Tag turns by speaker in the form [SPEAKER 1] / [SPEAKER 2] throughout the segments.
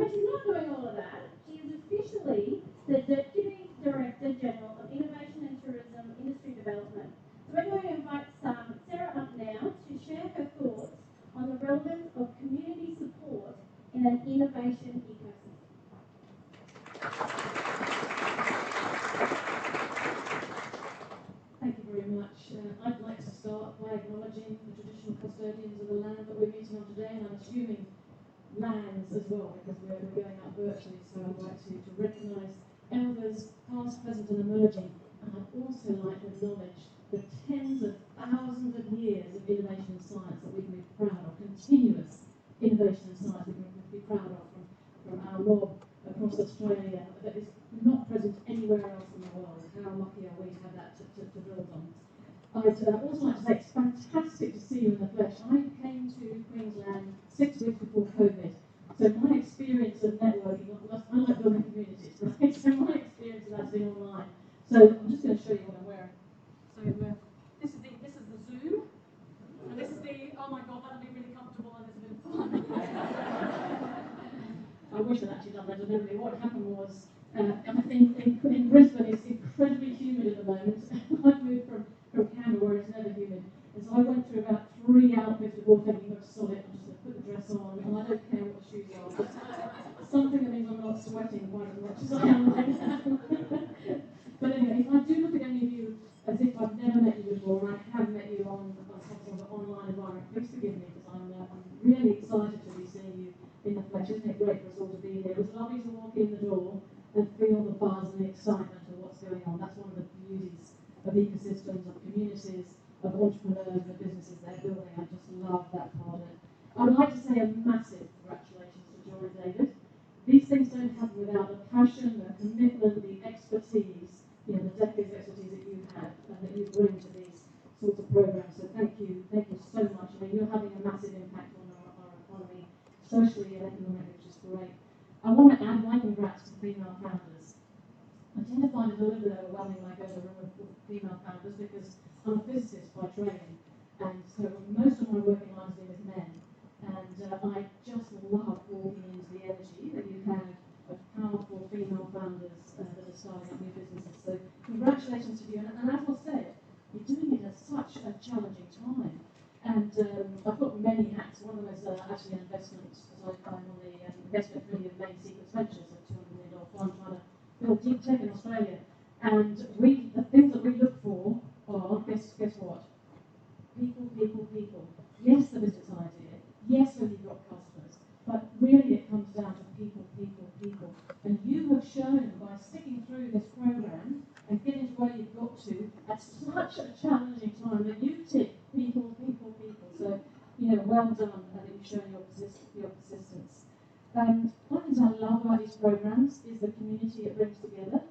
[SPEAKER 1] but she's not doing all of that. She is officially the Deputy Director General of Innovation and Tourism Industry Development. So we're going to invite Sarah up now to share her thoughts on the relevance of community support in an innovation ecosystem.
[SPEAKER 2] Thank you very much. I'd like to start by acknowledging the traditional custodians of the land that we're meeting on today, and I'm assuming lands as well, because we're going out virtually, so I'd like to recognise elders, past, present and emerging, and I'd also like to acknowledge the tens of thousands of years of innovation in science that we can be proud of, continuous innovation in science we can be proud of from our mob across Australia that is not present anywhere else in the world. How lucky are we to have that to build on. I'd also like to say it's fantastic to see you in the flesh. I came to Queensland 6 weeks before COVID, so my experience of networking, I like building communities, right? So my experience of that's been online. So I'm just going to show you what I'm wearing. So this is the Zoom, and this is the, oh my god, that'll be really comfortable and it's a bit of fun. I wish I'd actually done that deliberately. What happened was, in Brisbane it's incredibly humid at the moment. I've moved from Canberra where it's never humid. And so I went through about 3 outfits before thinking, look solid, I'm just going to put the dress on, and I don't care what the shoes are. But something that means I'm not sweating quite as much as I am right now. But anyway, if I do look at any of you as if I've never met you before, and I have met you on some sort of online environment, please forgive me, because I'm really excited to be seeing you in the flesh. Isn't it great for us all to be here? It was lovely to walk in the door and feel the buzz and the excitement of what's going on. That's one of the beauties of ecosystems, of communities, of entrepreneurs, the businesses they're building. I just love that part of it. I would like to say a massive congratulations to Joy and David. These things don't happen without the passion, the commitment, the expertise, the decades of expertise that you have and that you bring to these sorts of programs. So thank you so much. You're having a massive impact on our economy, socially and economically, which is great. I want to add my congrats to female founders. I tend to find it a little bit overwhelming when I go to a room of female founders because I'm a physicist by training, and so most of my working life has been with men. And I just love walking into the energy that you have of powerful female founders that are starting up new businesses. So congratulations to you. And as I said, you're doing it at such a challenging time. And I've got many hats. One of them is actually an investment, because I'm on the investment committee of Main Sequence Ventures, a $200 million fund trying to build deep tech in Australia. And the things that we look for are, guess what? People. Yes, the business idea. Yes, when you've got customers. But really it comes down to people. And you have shown by sticking through this program and getting to where you've got to at such a challenging time that you tick people. So, well done. I think you've shown your persistence. One of the things I love about these programs is the community it brings together.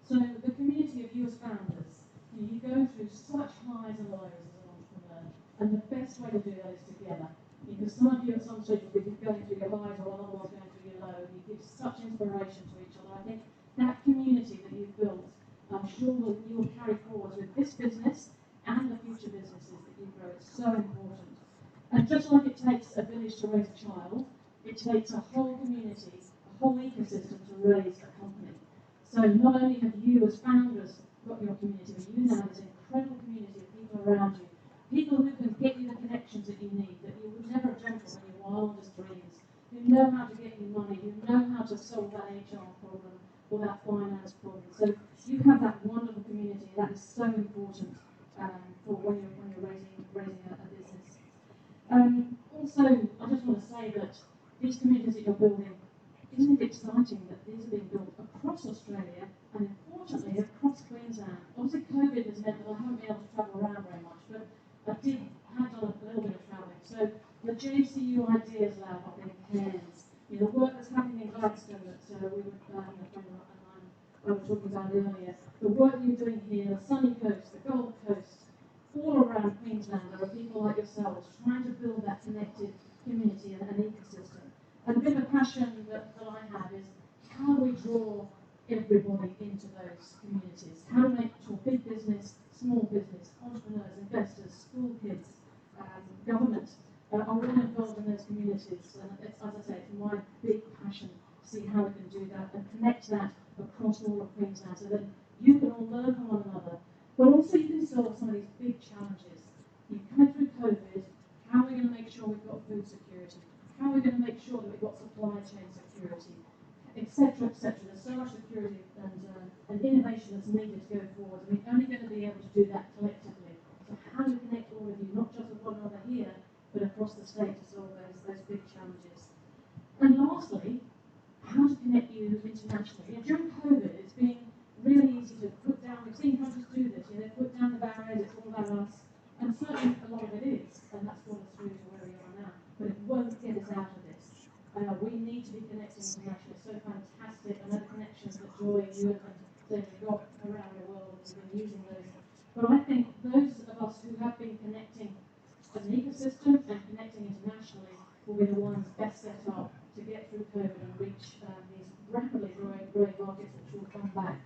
[SPEAKER 2] So the community of you as founders, you go through such highs and lows as an entrepreneur, and the best way to do that is together. Because some of you at some stage will be going through your highs or otherwise going through your low, and you give such inspiration to each other. I think that community that you've built, I'm sure that you will carry forward with this business and the future businesses that you grow. It's so important. And just like it takes a village to raise a child, it takes a whole community, a whole ecosystem to raise a company. So not only have you as founders got your community, but you now have this incredible community of people around you, people who can get you the connections that you need, that you would never have dreamt of in your wildest dreams, who know how to get you money, who know how to solve that HR problem or that finance problem. So you have that wonderful community, and that is so important for when you're raising a business. Also, I just want to say that these communities that you're building, isn't it exciting that these are being built across Australia and importantly across Queensland? Obviously COVID has meant that I haven't been able to travel around very much, but I have done a little bit of travelling. So the JCU Ideas Lab up in Cairns, the work that's happening in Gladstone that we were, a friend and I were talking about earlier, the work you're doing here, the sunny coast, the Gold Coast, all around Queensland, there are people like yourselves trying to build that connected community and an ecosystem. And a bit of a passion that I have is how do we draw everybody into those communities? How to make sure big business, small business, entrepreneurs, investors, school kids, government are all involved in those communities. And it's, as I say, it's my big passion. see how we can do that and connect that across all of Queensland so that you can all learn from one another, but also you can solve some of these big challenges. You're coming through COVID, how are we going to make sure we've got food security? How are we going to make sure that we've got supply chain security, etc., etc. There's so much security and innovation that's needed to go forward, and we're only going to be able to do that collectively. So how do we connect all of you, not just with one another here, but across the state to solve those big challenges? And lastly, how to connect you internationally. During COVID, it's been really easy to put down, we've seen countries do this, put down the barriers, it's all about us, and certainly a lot of it is, and that's brought us through to where we are now, but it won't get us out of this. We need to be connecting internationally. It's so fantastic. I know the connections that Joy, you and David got around the world, and we've been using those. But I think those of us who have been connecting as an ecosystem and connecting internationally will be the ones best set up to get through COVID and reach these rapidly growing markets which will come back.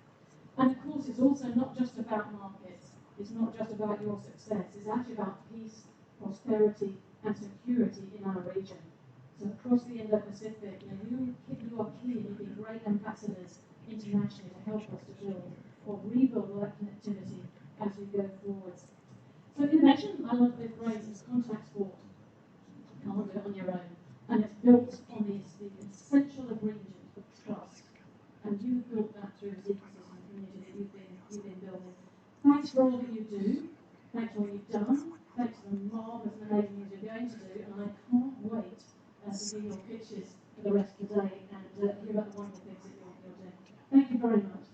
[SPEAKER 2] And of course, it's also not just about markets. It's not just about your success. It's actually about peace, prosperity, and security in our region. So across the Indo-Pacific, you are key, and you've been great ambassadors internationally to help us to build or rebuild all that connectivity as we go forwards. So innovation, I love the phrase, is contact sport. You can't do it on your own. And it's built on the essential agreement of trust. And you've built that through this ecosystem community that you've been building. Thanks for all that you do. Thanks for all you've done. Thanks for the marvellous and amazing things you're going to do. And I can't wait to see your pictures for the rest of the day and hear about the wonderful things that you're doing. Thank you very much.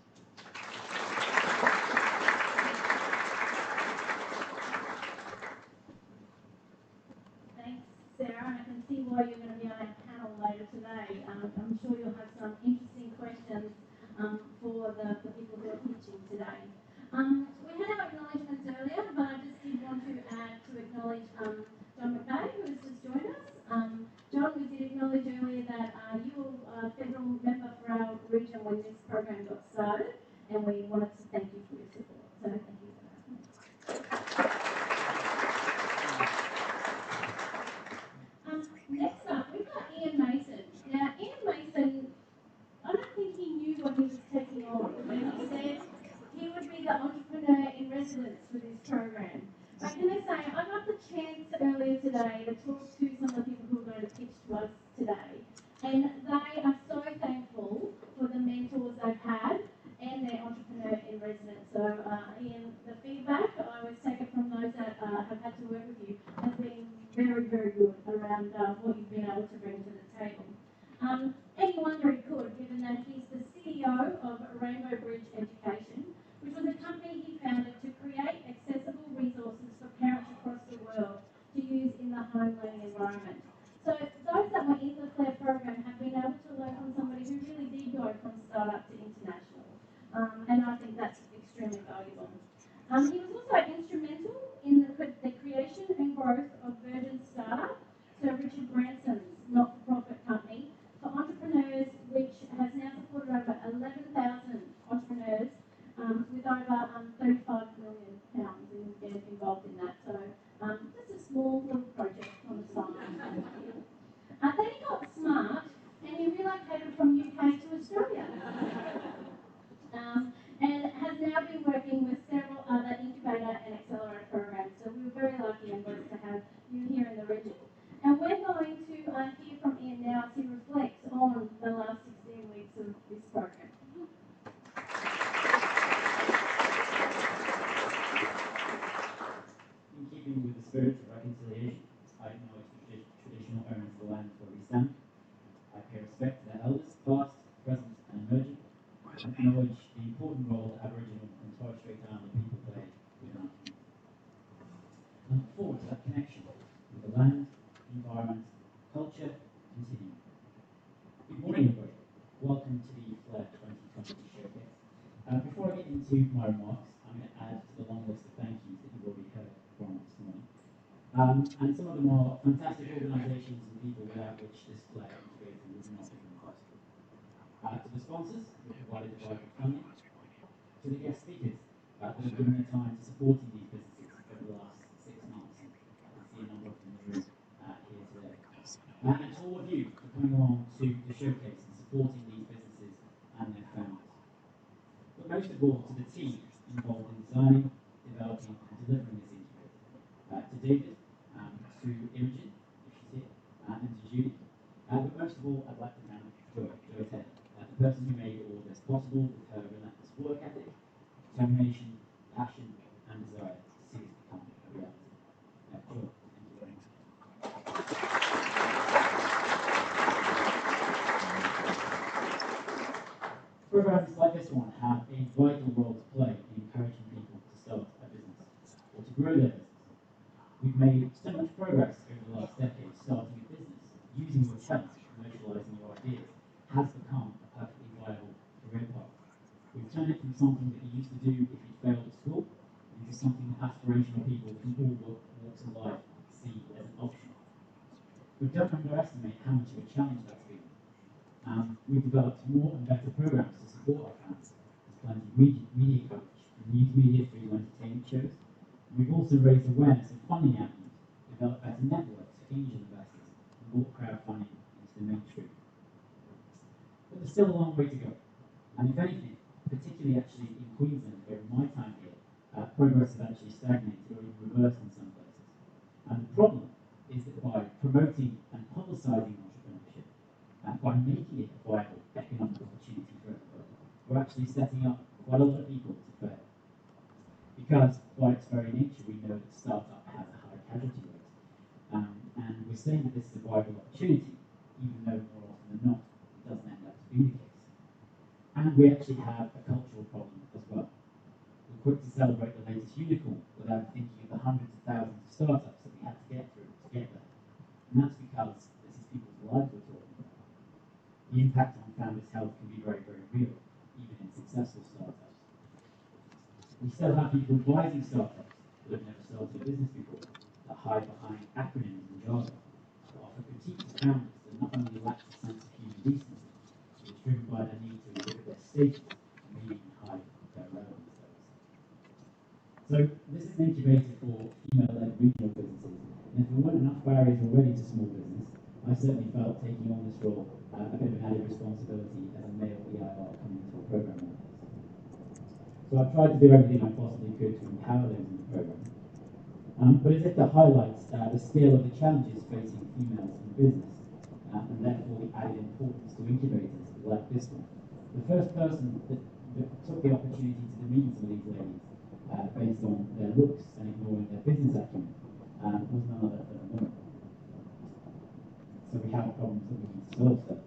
[SPEAKER 1] Thanks, Sarah. And I can see why you're going to be on our panel later today. I'm sure you'll have some interesting questions for the people who are pitching today. We had our acknowledgements earlier, but I just did want to acknowledge John McVeigh, who has just joined us. John, we did acknowledge earlier that you were a federal member for our region when this program got started, and we wanted to thank you for your support. So thank you for that. Next up, we've got Ian Mason. Now, Ian Mason, I don't think he knew what he was taking on when he said he would be the entrepreneur in residence for this program. But can I say, I got the chance earlier today to talk to some of the people who are going to pitch to us today, and they are so thankful for the mentors they've had and their entrepreneur in residence. So, Ian, the feedback I always take it from those that have had to work with you has been very, very good around what you've been able to bring to the table. Any wonder he could, given that he's the CEO of Rainbow Bridge Education, which was a company he founded to create accessible resources for parents across the world to use in the home learning environment. So those that were in the Flair program have been able to learn from somebody who really did go from startup to international. And I think that's extremely valuable. He was also instrumental in the creation and growth of Virgin Startup, Sir Richard Branson's not-for-profit company for entrepreneurs, which has now supported over 11,000 entrepreneurs with over £35 million involved in that. So just a small little project on the side. Then he got smart and he relocated from UK to Australia. And has now been working with several other incubator and accelerator programs. So we were very lucky and blessed to have you here in the region. And we're going to hear from Ian now as he reflects on the last 16 weeks of this program.
[SPEAKER 3] In keeping with the spirit of reconciliation, I acknowledge the traditional owners of the land where we stand. I pay respect to their elders, past, present, and emerging, and acknowledge the important role that Aboriginal and Torres Strait Islander people play within our community. I look forward to that connection with the land, environment, culture, continuing. Good morning, everybody. Welcome to the Flair 2020 Showcase. Before I get into my remarks, I'm going to add to the long list of thank yous that you've already heard from this morning. And some of them are fantastic organisations and people without which this Flair Incubator would not have been possible. To the sponsors who provided the vital funding, to the guest speakers that have given their time to supporting these businesses over the last 6 months. I can see a number of them in the room here today. And to all of you for coming along to the showcase and supporting these businesses and their founders. But most of all, to the team involved in designing, developing, and delivering this incubator. To David, to Imogen, if she's here, and to Judy. But most of all, I'd like to thank Joy Taylor, the person who made all this possible with her relentless work ethic, determination, passion, and desire to see this become a reality. Joy, thank you very much. Programs like this one have a vital role to play in encouraging people to start a business or to grow their business. We've made so much progress over the last decade starting a business. Using your talents, commercialising your ideas has become a perfectly viable career path. We've turned it from something that you used to do if you failed at school into something that aspirational people from all walks of life see as an option. But don't underestimate how much of a challenge that's been. We've developed more and better programs to support our fans. There's plenty of media coverage from news media through to entertainment shows. And we've also raised awareness of funding avenues, developed better networks for angel investors, and brought crowdfunding into the mainstream. But there's still a long way to go. And if anything, particularly actually in Queensland, over my time here, progress has actually stagnated or even reversed in some places. And the problem is that by promoting and publicising entrepreneurship, and by making it a viable economic opportunity for everybody, we're actually setting up quite a lot of people to fail. Because by its very nature, we know that startup has a high casualty rate. And we're saying that this is a viable opportunity, even though more often than not, it doesn't end up to be the case. And we actually have a cultural problem as well. We're quick to celebrate the latest unicorn without thinking of the hundreds of thousands of startups that we had to get through to get there. And that's because this is people's lives we're talking about. The impact on founders' health can be very, very real, even in successful startups. We still have people advising startups that have never started a business before, that hide behind acronyms and jargon, that offer critiques to founders that not only lack a sense of human decency, but is driven by the need to exhibit their status and maybe even hide their relevance levels. So this is an incubator for female-led regional businesses, and if there weren't enough barriers already to small business, I certainly felt taking on this role a bit of an added responsibility as a male EIR coming into a program like this. So I've tried to do everything I possibly could to empower those in the program. But as if to highlight the scale of the challenges facing females in business, and therefore the added importance to incubators like this one. The first person that took the opportunity to demean some of these ladies based on their looks and ignoring their business acumen was none other than a woman. So we have problems that we need to solve there.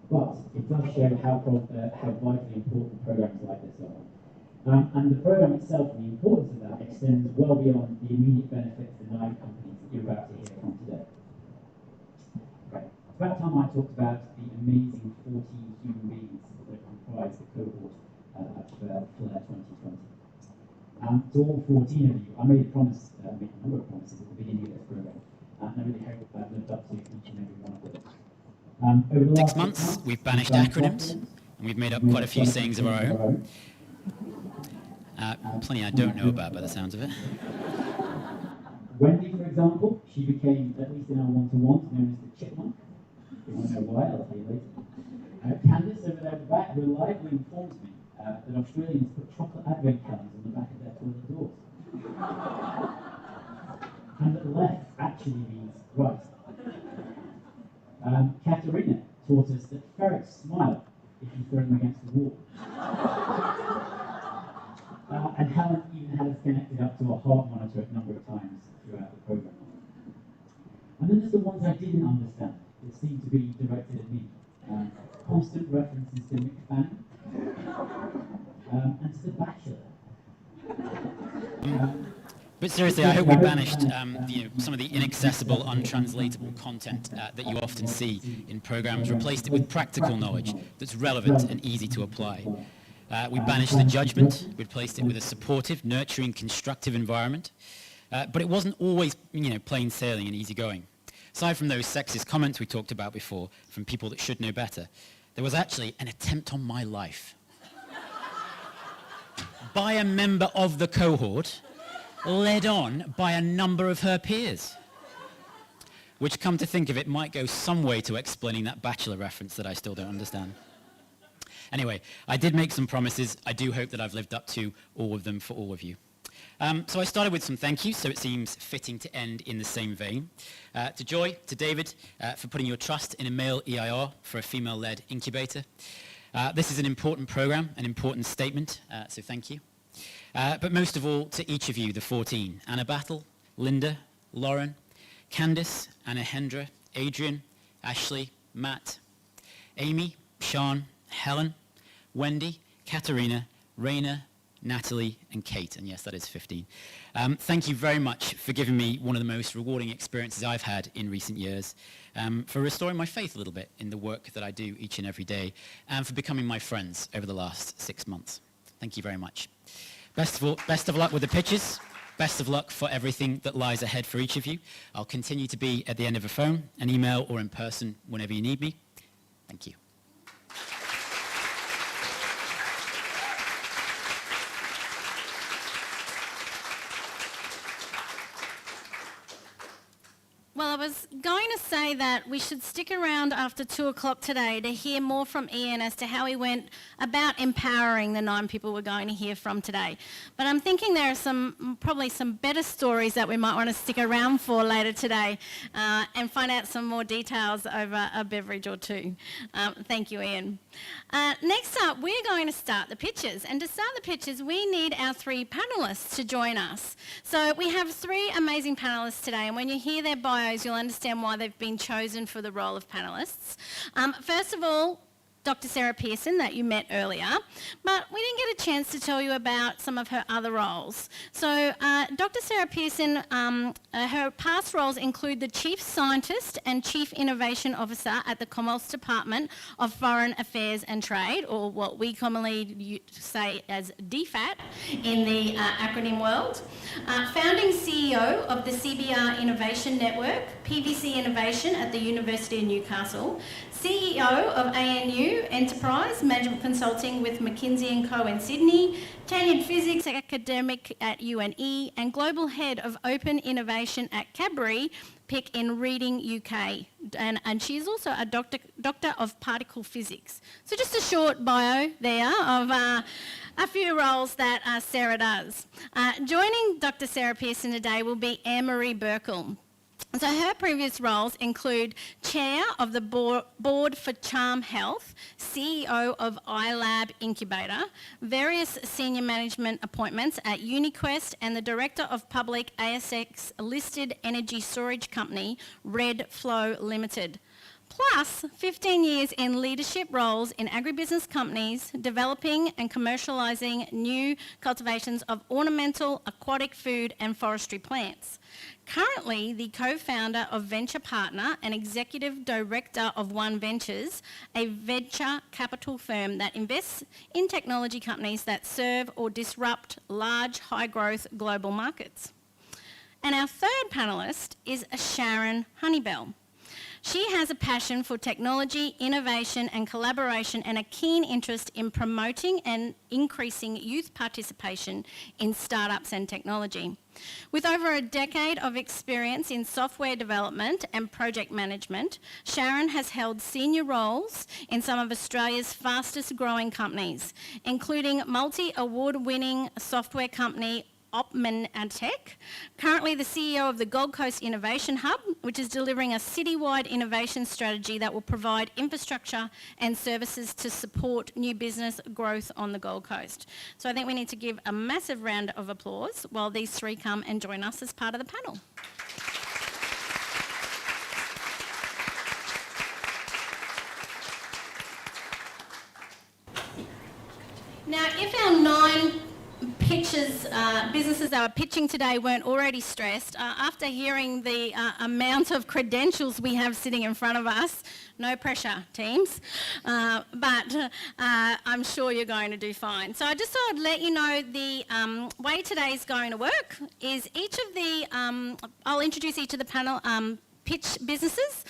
[SPEAKER 3] But it does show how vitally important programs like this are. And the program itself and the importance of that extends well beyond the immediate benefit to the 9 companies that you're about to hear from today. Okay. It's about time I talked about the amazing 14 human beings that comprise the cohort of Flair 2020. To all 14 of you, I made a number of promises at the beginning of this program, and I really hope I've lived up to each and every one of those. Over the last
[SPEAKER 4] 6 months, we've banished acronyms, and we've made up quite a few sayings of our own. Plenty I don't know about by the sounds of it.
[SPEAKER 3] Wendy, for example, she became, at least in our one-to-ones, known as the chipmunk. If you want to know why, I'll tell you later. Candice, over there at the back, reliably informs me that Australians put chocolate advent calendars on the back of their toilet doors. And that left actually means right. Katerina taught us that ferrets smile if you throw them against the wall. And Helen even had us connected up to a heart monitor a number of times throughout the program. And then there's the ones I didn't understand that seemed to be directed at me. Constant references to McFadden and to The Bachelor.
[SPEAKER 4] But seriously, I hope we banished some of the inaccessible, untranslatable content that you often see in programs, replaced it with practical knowledge that's relevant and easy to apply. We banished the judgment, we replaced it with a supportive, nurturing, constructive environment. But it wasn't always, plain sailing and easygoing. Aside from those sexist comments we talked about before from people that should know better, there was actually an attempt on my life by a member of the cohort, led on by a number of her peers. which, come to think of it, might go some way to explaining that Bachelor reference that I still don't understand. Anyway, I did make some promises. I do hope that I've lived up to all of them for all of you. So I started with some thank yous, so it seems fitting to end in the same vein. To Joy, to David, for putting your trust in a male EIR for a female-led incubator. This is an important program, an important statement, so thank you. But most of all, to each of you, the 14, Anna Battle, Linda, Lauren, Candice, Anna Hendra, Adrian, Ashley, Matt, Amy, Sean, Helen, Wendy, Katerina, Raina, Natalie, and Kate, and yes, that is 15. Thank you very much for giving me one of the most rewarding experiences I've had in recent years, for restoring my faith a little bit in the work that I do each and every day, and for becoming my friends over the last 6 months. Thank you very much. Best of luck with the pitches. Best of luck for everything that lies ahead for each of you. I'll continue to be at the end of a phone, an email, or in person whenever you need me. Thank you.
[SPEAKER 5] Well, I was going to say that we should stick around after 2 o'clock today to hear more from Ian as to how he went about empowering the 9 people we're going to hear from today. But I'm thinking there are probably some better stories that we might want to stick around for later today and find out some more details over a beverage or two. Thank you, Ian. Next up, we're going to start the pitches. And to start the pitches, we need our 3 panellists to join us. So we have 3 amazing panellists today, and when you hear their bios, you'll understand why they've been chosen for the role of panellists. First of all, Dr. Sarah Pearson, that you met earlier, but we didn't get a chance to tell you about some of her other roles. So Dr. Sarah Pearson, her past roles include the Chief Scientist and Chief Innovation Officer at the Commonwealth Department of Foreign Affairs and Trade, or what we commonly say as DFAT in the acronym world. Founding CEO of the CBR Innovation Network, PVC Innovation at the University of Newcastle, CEO of ANU Enterprise Management Consulting with McKinsey & Co in Sydney, tenured physics academic at UNE, and Global Head of Open Innovation at Cadbury, PIC in Reading, UK. And she is also a doctor of particle physics. So just a short bio there of a few roles that Sarah does. Joining Dr. Sarah Pearson today will be Anne-Marie Burkle. So her previous roles include Chair of the Board for Charm Health, CEO of iLab Incubator, various senior management appointments at UniQuest, and the Director of Public ASX-listed energy storage company, Red Flow Limited. Plus 15 years in leadership roles in agribusiness companies, developing and commercialising new cultivations of ornamental, aquatic food and forestry plants. Currently the co-founder of Venture Partner and Executive Director of One Ventures, a venture capital firm that invests in technology companies that serve or disrupt large, high-growth global markets. And our third panellist is Sharon Honeybell. She has a passion for technology, innovation and collaboration, and a keen interest in promoting and increasing youth participation in startups and technology. With over a decade of experience in software development and project management, Sharon has held senior roles in some of Australia's fastest growing companies, including multi-award-winning software company Opmanatech, currently the CEO of the Gold Coast Innovation Hub, which is delivering a citywide innovation strategy that will provide infrastructure and services to support new business growth on the Gold Coast. So I think we need to give a massive round of applause while these 3 come and join us as part of the panel. Now, if our 9 businesses that were pitching today weren't already stressed, after hearing the amount of credentials we have sitting in front of us, no pressure, teams, but I'm sure you're going to do fine. So I just thought I'd let you know the way today's going to work is each of the, I'll introduce each of the pitch businesses.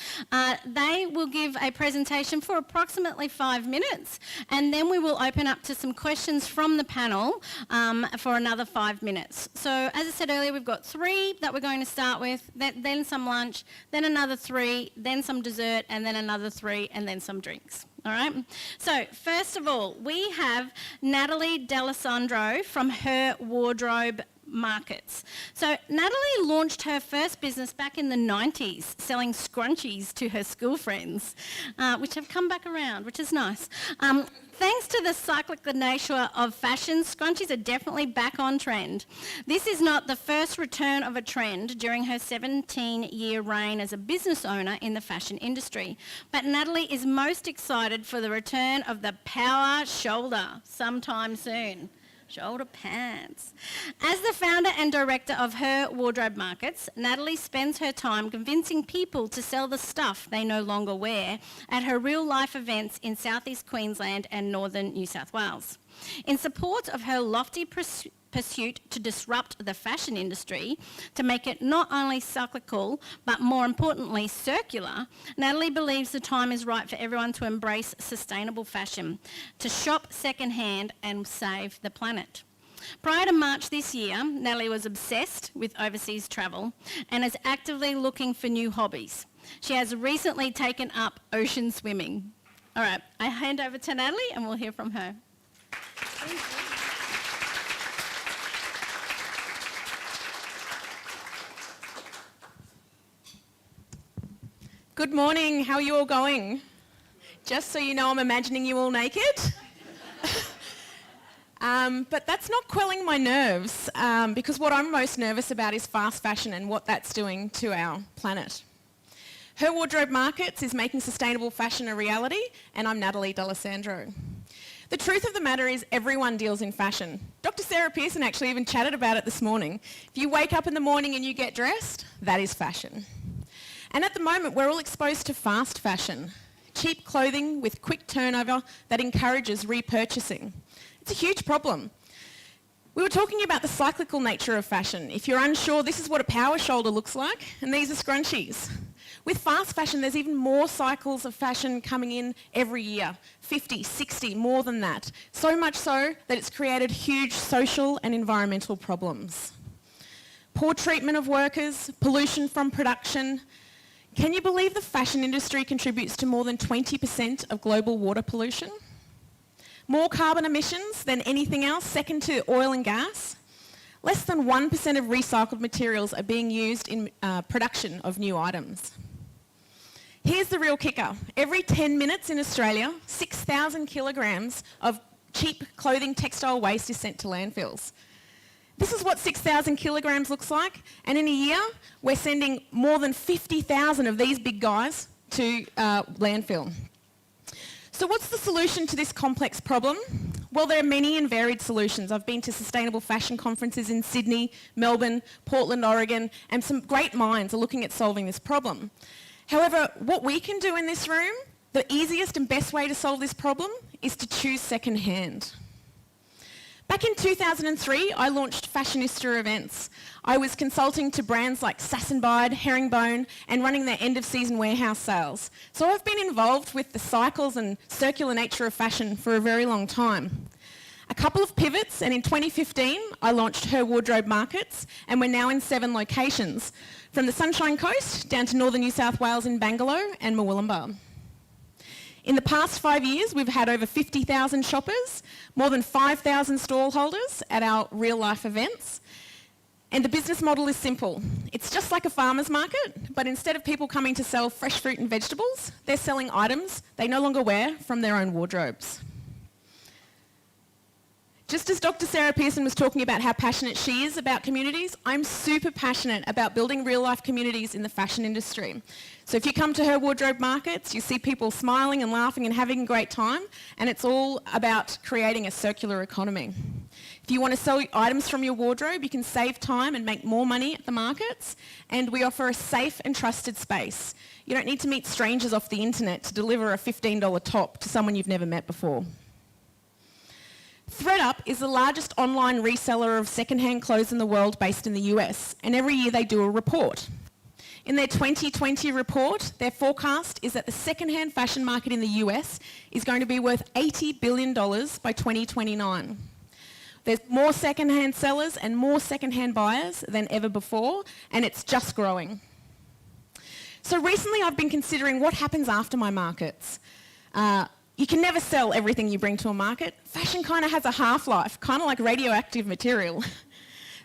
[SPEAKER 5] They will give a presentation for approximately 5 minutes, and then we will open up to some questions from the panel for another 5 minutes. So as I said earlier, we've got 3 that we're going to start with, then some lunch, then another 3, then some dessert, and then another 3, and then some drinks. All right. So first of all, we have Natalie D'alessandro from Her Wardrobe Markets. So Natalie launched her first business back in the 90s, selling scrunchies to her school friends, which have come back around, which is nice. Thanks to the cyclical nature of fashion, scrunchies are definitely back on trend. This is not the first return of a trend during her 17-year reign as a business owner in the fashion industry. But Natalie is most excited for the return of the power shoulder sometime soon. Shoulder pants. As the founder and director of Her Wardrobe Markets, Natalie spends her time convincing people to sell the stuff they no longer wear at her real-life events in southeast Queensland and northern New South Wales. In support of her lofty pursuit to disrupt the fashion industry, to make it not only cyclical, but more importantly circular, Natalie believes the time is right for everyone to embrace sustainable fashion, to shop secondhand and save the planet. Prior to March this year, Natalie was obsessed with overseas travel and is actively looking for new hobbies. She has recently taken up ocean swimming. All right, I hand over to Natalie and we'll hear from her.
[SPEAKER 6] Good morning, how are you all going? Just so you know, I'm imagining you all naked. But that's not quelling my nerves, because what I'm most nervous about is fast fashion and what that's doing to our planet. Her Wardrobe Markets is making sustainable fashion a reality, and I'm Natalie D'alessandro. The truth of the matter is everyone deals in fashion. Dr. Sarah Pearson actually even chatted about it this morning. If you wake up in the morning and you get dressed, that is fashion. And at the moment, we're all exposed to fast fashion, cheap clothing with quick turnover that encourages repurchasing. It's a huge problem. We were talking about the cyclical nature of fashion. If you're unsure, this is what a power shoulder looks like, and these are scrunchies. With fast fashion, there's even more cycles of fashion coming in every year, 50, 60, more than that. So much so that it's created huge social and environmental problems. Poor treatment of workers, pollution from production. Can you believe the fashion industry contributes to more than 20% of global water pollution? More carbon emissions than anything else, second to oil and gas. Less than 1% of recycled materials are being used in production of new items. Here's the real kicker. Every 10 minutes in Australia, 6,000 kilograms of cheap clothing textile waste is sent to landfills. This is what 6,000 kilograms looks like, and in a year, we're sending more than 50,000 of these big guys to landfill. So what's the solution to this complex problem? Well, there are many and varied solutions. I've been to sustainable fashion conferences in Sydney, Melbourne, Portland, Oregon, and some great minds are looking at solving this problem. However, what we can do in this room, the easiest and best way to solve this problem is to choose second-hand. Back in 2003, I launched Fashionista events. I was consulting to brands like Sass & Bide, Herringbone, and running their end-of-season warehouse sales. So I've been involved with the cycles and circular nature of fashion for a very long time. A couple of pivots, and in 2015, I launched Her Wardrobe Markets, and we're now in 7 locations, from the Sunshine Coast down to northern New South Wales in Bangalore and Murwillumbah. In the past 5 years, we've had over 50,000 shoppers, more than 5,000 stall holders at our real-life events. And the business model is simple. It's just like a farmer's market, but instead of people coming to sell fresh fruit and vegetables, they're selling items they no longer wear from their own wardrobes. Just as Dr. Sarah Pearson was talking about how passionate she is about communities, I'm super passionate about building real-life communities in the fashion industry. So if you come to Her Wardrobe Markets, you see people smiling and laughing and having a great time, and it's all about creating a circular economy. If you want to sell items from your wardrobe, you can save time and make more money at the markets, and we offer a safe and trusted space. You don't need to meet strangers off the internet to deliver a $15 top to someone you've never met before. ThredUp is the largest online reseller of second-hand clothes in the world based in the US, and every year they do a report. In their 2020 report, their forecast is that the second-hand fashion market in the US is going to be worth $80 billion by 2029. There's more second-hand sellers and more second-hand buyers than ever before, and it's just growing. So recently I've been considering what happens after my markets. You can never sell everything you bring to a market. Fashion kind of has a half-life, kind of like radioactive material.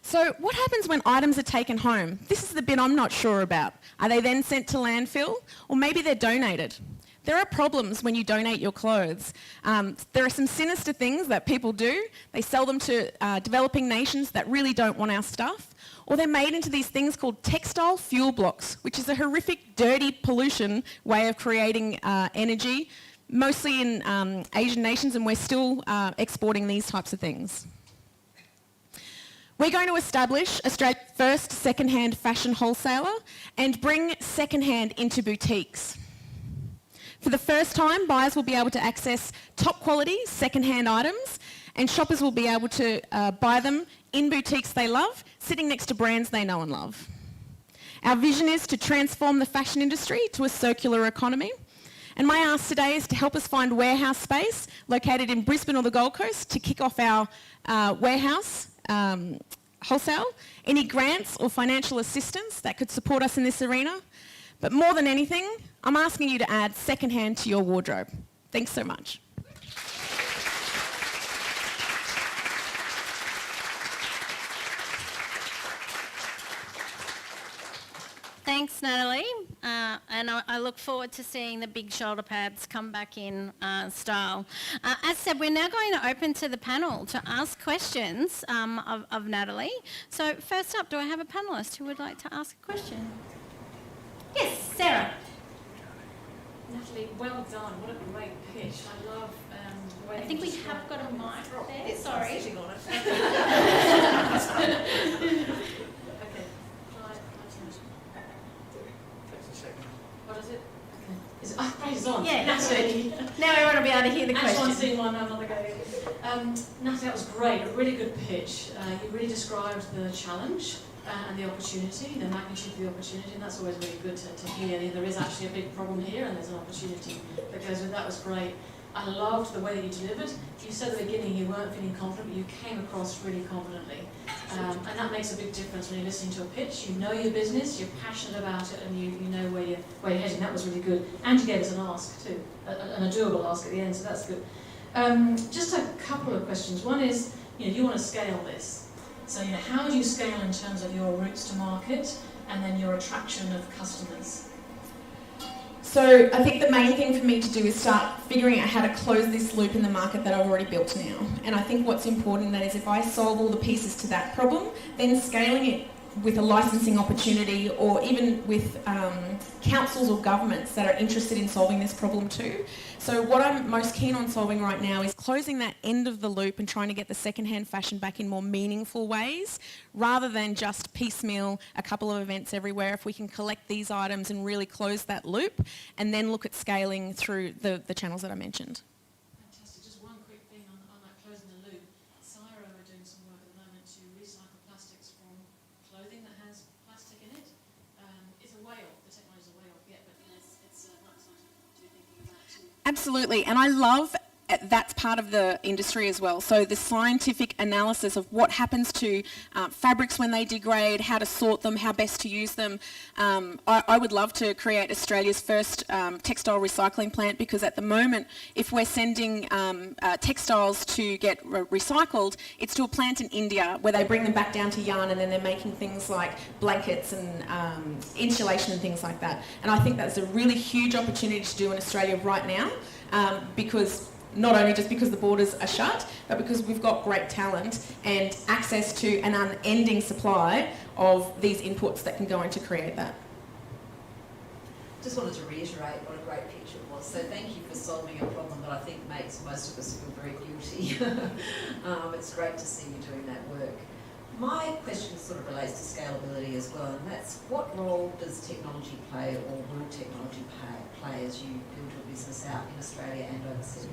[SPEAKER 6] So what happens when items are taken home? This is the bit I'm not sure about. Are they then sent to landfill? Or maybe they're donated? There are problems when you donate your clothes. There are some sinister things that people do. They sell them to developing nations that really don't want our stuff. Or they're made into these things called textile fuel blocks, which is a horrific, dirty pollution way of creating energy, mostly in Asian nations, and we're still exporting these types of things. We're going to establish Australia's first second-hand fashion wholesaler and bring second-hand into boutiques. For the first time, buyers will be able to access top-quality second-hand items, and shoppers will be able to buy them in boutiques they love, sitting next to brands they know and love. Our vision is to transform the fashion industry to a circular economy. And my ask today is to help us find warehouse space located in Brisbane or the Gold Coast to kick off our warehouse wholesale, any grants or financial assistance that could support us in this arena. But more than anything, I'm asking you to add second-hand to your wardrobe. Thanks so much.
[SPEAKER 5] Thanks, Natalie. And I look forward to seeing the big shoulder pads come back in style. As said, we're now going to open to the panel to ask questions of Natalie. So first up, do I have a panellist who would like to ask a question? Yes, Sarah.
[SPEAKER 2] Natalie, well done. What a great pitch. I love the way
[SPEAKER 5] I think we have got a mic there.
[SPEAKER 7] It's
[SPEAKER 5] Sorry.
[SPEAKER 7] sitting on it.
[SPEAKER 2] Okay. What is it? Okay. Is it? Oh, it's on.
[SPEAKER 5] Yeah.
[SPEAKER 2] Natalie.
[SPEAKER 5] Now everyone will be able to hear the
[SPEAKER 2] Actually,
[SPEAKER 5] question.
[SPEAKER 2] I'm seeing one another go. Natalie, that was great. A really good pitch. You really described the challenge and the opportunity, the magnitude of the opportunity, and that's always really good to hear. There is actually a big problem here, and there's an opportunity that goes with that. Was great. I loved the way that you delivered. You said at the beginning you weren't feeling confident, but you came across really confidently. And that makes a big difference when you're listening to a pitch. You know your business, you're passionate about it, and you know where you're heading. That was really good. And you gave us an ask too, and a doable ask at the end, so that's good. Just a couple of questions. One is, you want to scale this. So, how do you scale in terms of your routes to market and then your attraction of customers?
[SPEAKER 6] So I think the main thing for me to do is start figuring out how to close this loop in the market that I've already built now. And I think what's important that is if I solve all the pieces to that problem, then scaling it with a licensing opportunity or even with councils or governments that are interested in solving this problem too. So what I'm most keen on solving right now is closing that end of the loop and trying to get the second-hand fashion back in more meaningful ways rather than just piecemeal a couple of events everywhere. If we can collect these items and really close that loop and then look at scaling through the channels that I mentioned.
[SPEAKER 2] Fantastic. Just one quick thing on that closing the loop. Sarah are doing some work at the moment to recycle plastics from clothing that has plastic in it. It's a way off, the technology is a way off yet, but it's not something to be thinking about too.
[SPEAKER 6] Absolutely, and I love that's part of the industry as well. So the scientific analysis of what happens to fabrics when they degrade, how to sort them, how best to use them. I would love to create Australia's first textile recycling plant because at the moment, if we're sending textiles to get recycled, it's to a plant in India where they bring them back down to yarn and then they're making things like blankets and insulation and things like that. And I think that's a really huge opportunity to do in Australia right now because not only just because the borders are shut, but because we've got great talent and access to an unending supply of these inputs that can go in to create that.
[SPEAKER 7] Just wanted to reiterate what a great picture it was. So thank you for solving a problem that I think makes most of us feel very guilty. It's great to see you doing that work. My question sort of relates to scalability as well, and that's what role does technology play, or will technology play as you build your business out in Australia and overseas?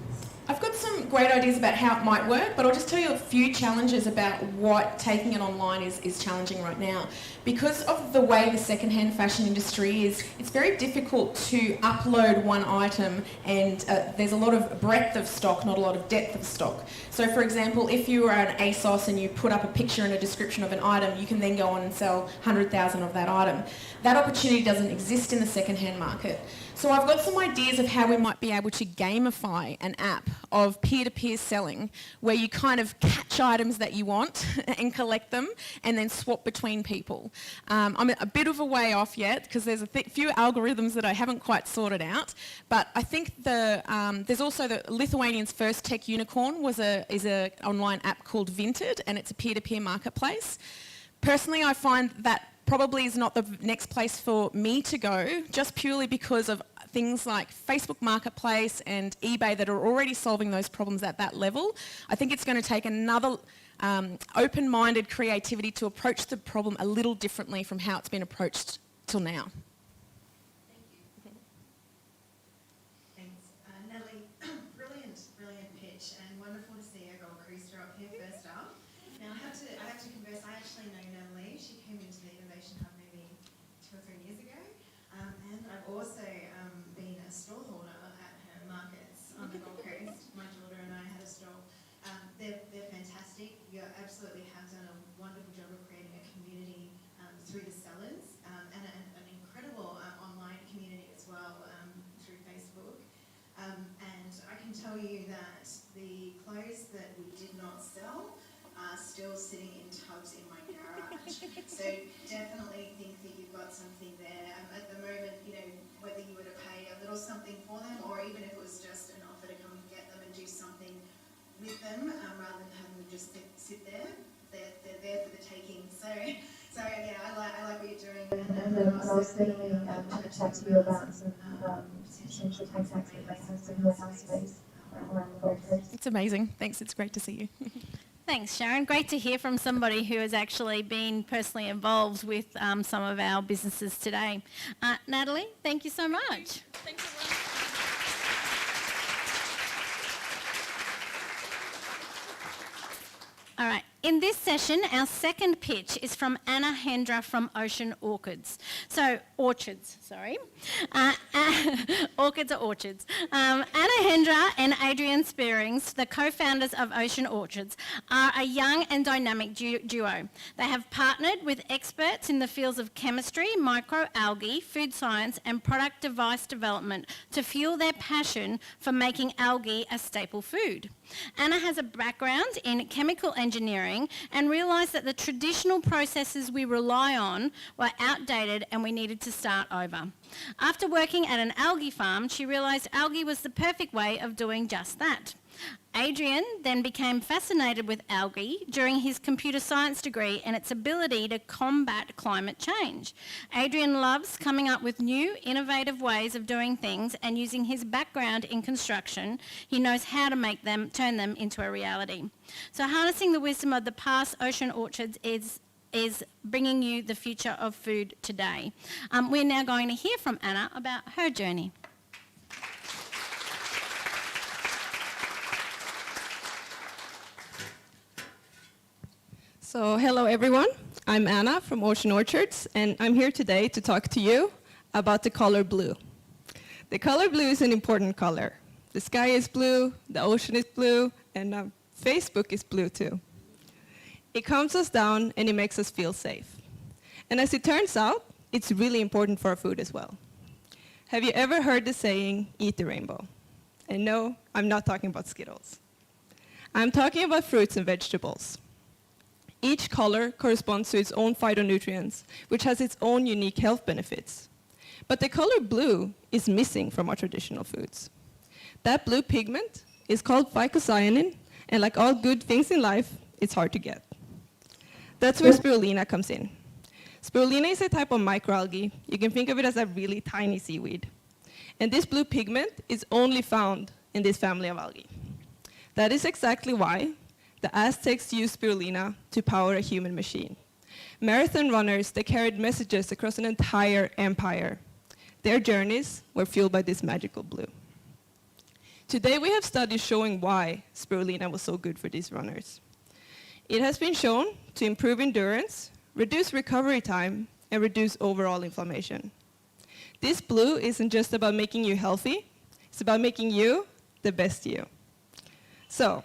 [SPEAKER 6] I've got some great ideas about how it might work, but I'll just tell you a few challenges about what taking it online is challenging right now. Because of the way the secondhand fashion industry is, it's very difficult to upload one item, and there's a lot of breadth of stock, not a lot of depth of stock. So for example, if you are an ASOS and you put up a picture and a description of an item, you can then go on and sell 100,000 of that item. That opportunity doesn't exist in the secondhand market. So I've got some ideas of how we might be able to gamify an app of peer-to-peer selling, where you kind of catch items that you want and collect them and then swap between people. I'm a bit of a way off yet because there's a few algorithms that I haven't quite sorted out, but I think there's also the Lithuanian's first tech unicorn is an online app called Vinted, and it's a peer-to-peer marketplace. Personally, I find that probably is not the next place for me to go, just purely because of things like Facebook Marketplace and eBay that are already solving those problems at that level. I think it's going to take another open-minded creativity to approach the problem a little differently from how it's been approached till now.
[SPEAKER 7] Thank you.
[SPEAKER 8] Thanks. Natalie, brilliant pitch, and wonderful to see a Gold Coaster up here first up. Now I have to confess, I actually know Natalie. She came into the Innovation Hub maybe 2 or 3 years ago, and I've also been a stall holder at her markets on the Gold Coast. My daughter and I had a stall. They're fantastic. You absolutely have done a wonderful job of creating a community through the sellers, and an incredible online community as well through Facebook. And I can tell you that the clothes that we did not sell are still sitting in tubs in my garage. So definitely think that you've got something there. At the moment, you know, whether you were to pay a little something for them, or even if it was just an offer to come and get them and do something with them, rather than having them just sit there, they're there for the taking. So yeah, I like what you're doing, and I'll certainly chat to you about some potential tax activities in your house space around the Gold Coast.
[SPEAKER 6] It's amazing. Thanks. It's great to see you.
[SPEAKER 5] Thanks, Sharon. Great to hear from somebody who has actually been personally involved with some of our businesses today. Natalie, thank you so much.
[SPEAKER 6] Thanks, everyone.
[SPEAKER 5] All right. In this session, our second pitch is from Anna Hendra from Orchids. Orchids are orchids. Anna Hendra and Adrian Spearings, the co-founders of Ocean Orchids, are a young and dynamic duo. They have partnered with experts in the fields of chemistry, microalgae, food science, and product device development to fuel their passion for making algae a staple food. Anna has a background in chemical engineering and realised that the traditional processes we rely on were outdated and we needed to start over. After working at an algae farm, she realised algae was the perfect way of doing just that. Adrian then became fascinated with algae during his computer science degree and its ability to combat climate change. Adrian loves coming up with new, innovative ways of doing things, and using his background in construction, he knows how to turn them into a reality. So harnessing the wisdom of the past, Ocean Orchids is bringing you the future of food today. We're now going to hear from Anna about her journey.
[SPEAKER 9] So hello everyone, I'm Anna from Ocean Orchids, and I'm here today to talk to you about the color blue. The color blue is an important color. The sky is blue, the ocean is blue, and Facebook is blue too. It calms us down and it makes us feel safe. And as it turns out, it's really important for our food as well. Have you ever heard the saying, eat the rainbow? And no, I'm not talking about Skittles. I'm talking about fruits and vegetables. Each color corresponds to its own phytonutrients, which has its own unique health benefits. But the color blue is missing from our traditional foods. That blue pigment is called phycocyanin, and like all good things in life, it's hard to get. That's where spirulina comes in. Spirulina is a type of microalgae. You can think of it as a really tiny seaweed. And this blue pigment is only found in this family of algae. That is exactly why The Aztecs used spirulina to power a human machine. Marathon runners, they carried messages across an entire empire. Their journeys were fueled by this magical blue. Today we have studies showing why spirulina was so good for these runners. It has been shown to improve endurance, reduce recovery time, and reduce overall inflammation. This blue isn't just about making you healthy, it's about making you the best you. So,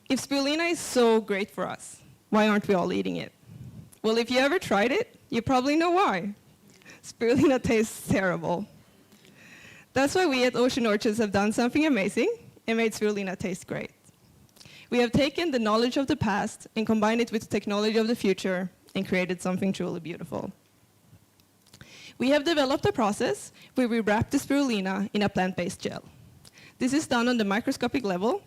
[SPEAKER 9] if spirulina is so great for us, why aren't we all eating it? Well, if you ever tried it, you probably know why. Spirulina tastes terrible. That's why we at Ocean Orchids have done something amazing and made spirulina taste great. We have taken the knowledge of the past and combined it with the technology of the future and created something truly beautiful. We have developed a process where we wrap the spirulina in a plant-based gel. This is done on the microscopic level,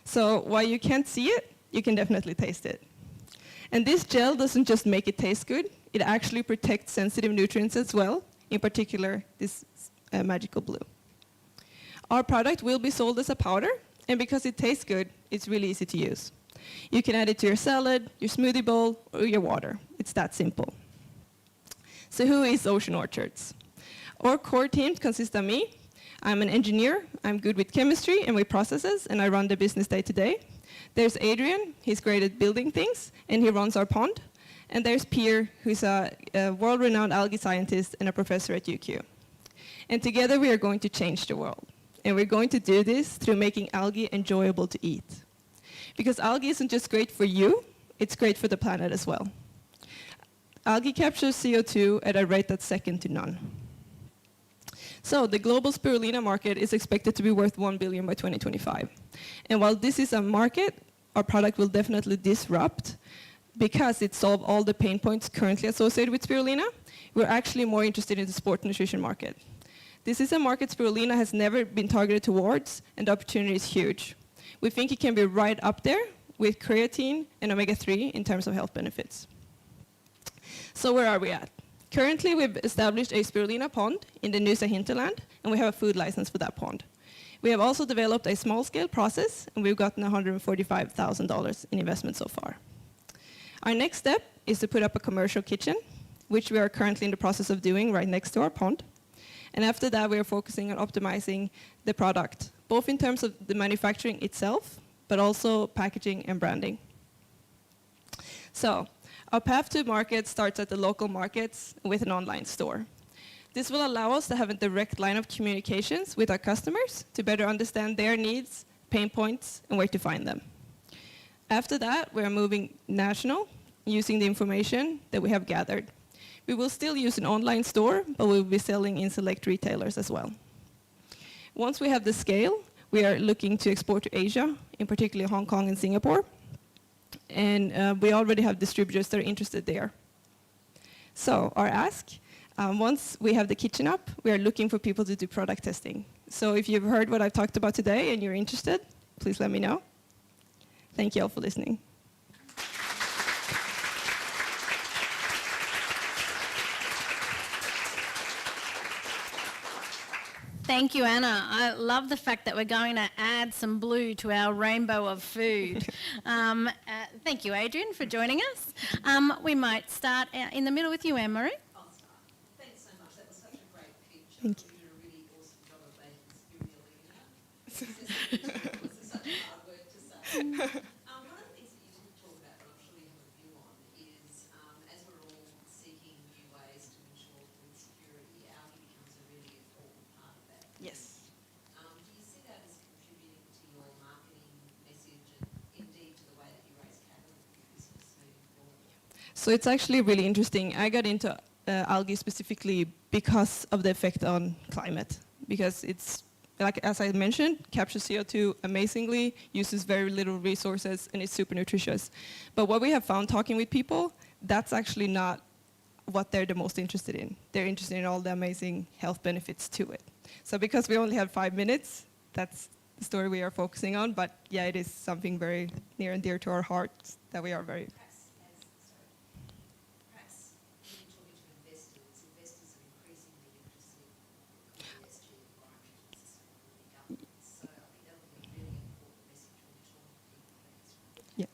[SPEAKER 9] so while you can't see it, you can definitely taste it. And this gel doesn't just make it taste good, it actually protects sensitive nutrients as well, in particular this magical blue. Our product will be sold as a powder, and because it tastes good, it's really easy to use. You can add it to your salad, your smoothie bowl, or your water. It's that simple. So who is Ocean Orchids? Our core team consists of me. I'm an engineer. I'm good with chemistry and with processes, and I run the business day to day. There's Adrian. He's great at building things, and he runs our pond. And there's Pierre, who's a world-renowned algae scientist and a professor at UQ. And together we are going to change the world. And we're going to do this through making algae enjoyable to eat. Because algae isn't just great for you, it's great for the planet as well. Algae captures CO2 at a rate that's second to none. So the global spirulina market is expected to be worth $1 billion by 2025. And while this is a market, our product will definitely disrupt because it solves all the pain points currently associated with spirulina. We're actually more interested in the sport nutrition market. This is a market spirulina has never been targeted towards, and the opportunity is huge. We think it can be right up there with creatine and omega-3 in terms of health benefits. So where are we at? Currently, we've established a spirulina pond in the Noosa hinterland, and we have a food license for that pond. We have also developed a small-scale process, and we've gotten $145,000 in investment so far. Our next step is to put up a commercial kitchen, which we are currently in the process of doing right next to our pond. And after that, we are focusing on optimizing the product, both in terms of the manufacturing itself, but also packaging and branding. So, our path to market starts at the local markets with an online store. This will allow us to have a direct line of communications with our customers to better understand their needs, pain points, and where to find them. After that, we are moving national, using the information that we have gathered. We will still use an online store, but we will be selling in select retailers as well. Once we have the scale, we are looking to export to Asia, in particular Hong Kong and Singapore. And we already have distributors that are interested there. So our ask, once we have the kitchen up, we are looking for people to do product testing. So if you've heard what I've talked about today and you're interested, please let me know. Thank you all for listening.
[SPEAKER 5] Thank you, Anna. I love the fact that we're going to add some blue to our rainbow of food. Thank you, Adrian, for joining us. We might start in the middle with you, Anne-Marie.
[SPEAKER 7] I'll start. Thanks so much. That was such a great pitch.
[SPEAKER 9] Thank
[SPEAKER 7] you. You did a really awesome job of making spirulina. This is such hard work to say. One of the things that you didn't talk about, but I'm sure you have a view on, is as we're all seeking new ways to ensure food security, algae becomes a really important part of that.
[SPEAKER 9] Yes.
[SPEAKER 7] Do you see that as contributing to your marketing message and indeed to the way that you raise capital for your business moving forward?
[SPEAKER 9] So it's actually really interesting. I got into algae specifically because of the effect on climate, because it's, like as I mentioned, captures CO2 amazingly, uses very little resources, and it's super nutritious. But what we have found talking with people, that's actually not what they're the most interested in. They're interested in all the amazing health benefits to it. So because we only have 5 minutes, that's the story we are focusing on. But yeah, it is something very near and dear to our hearts that we are very...
[SPEAKER 7] Perhaps when you're talking to investors are increasingly interested in ESG, environmental and sustainability governance. So I think that would be a really important message when you're talking to people.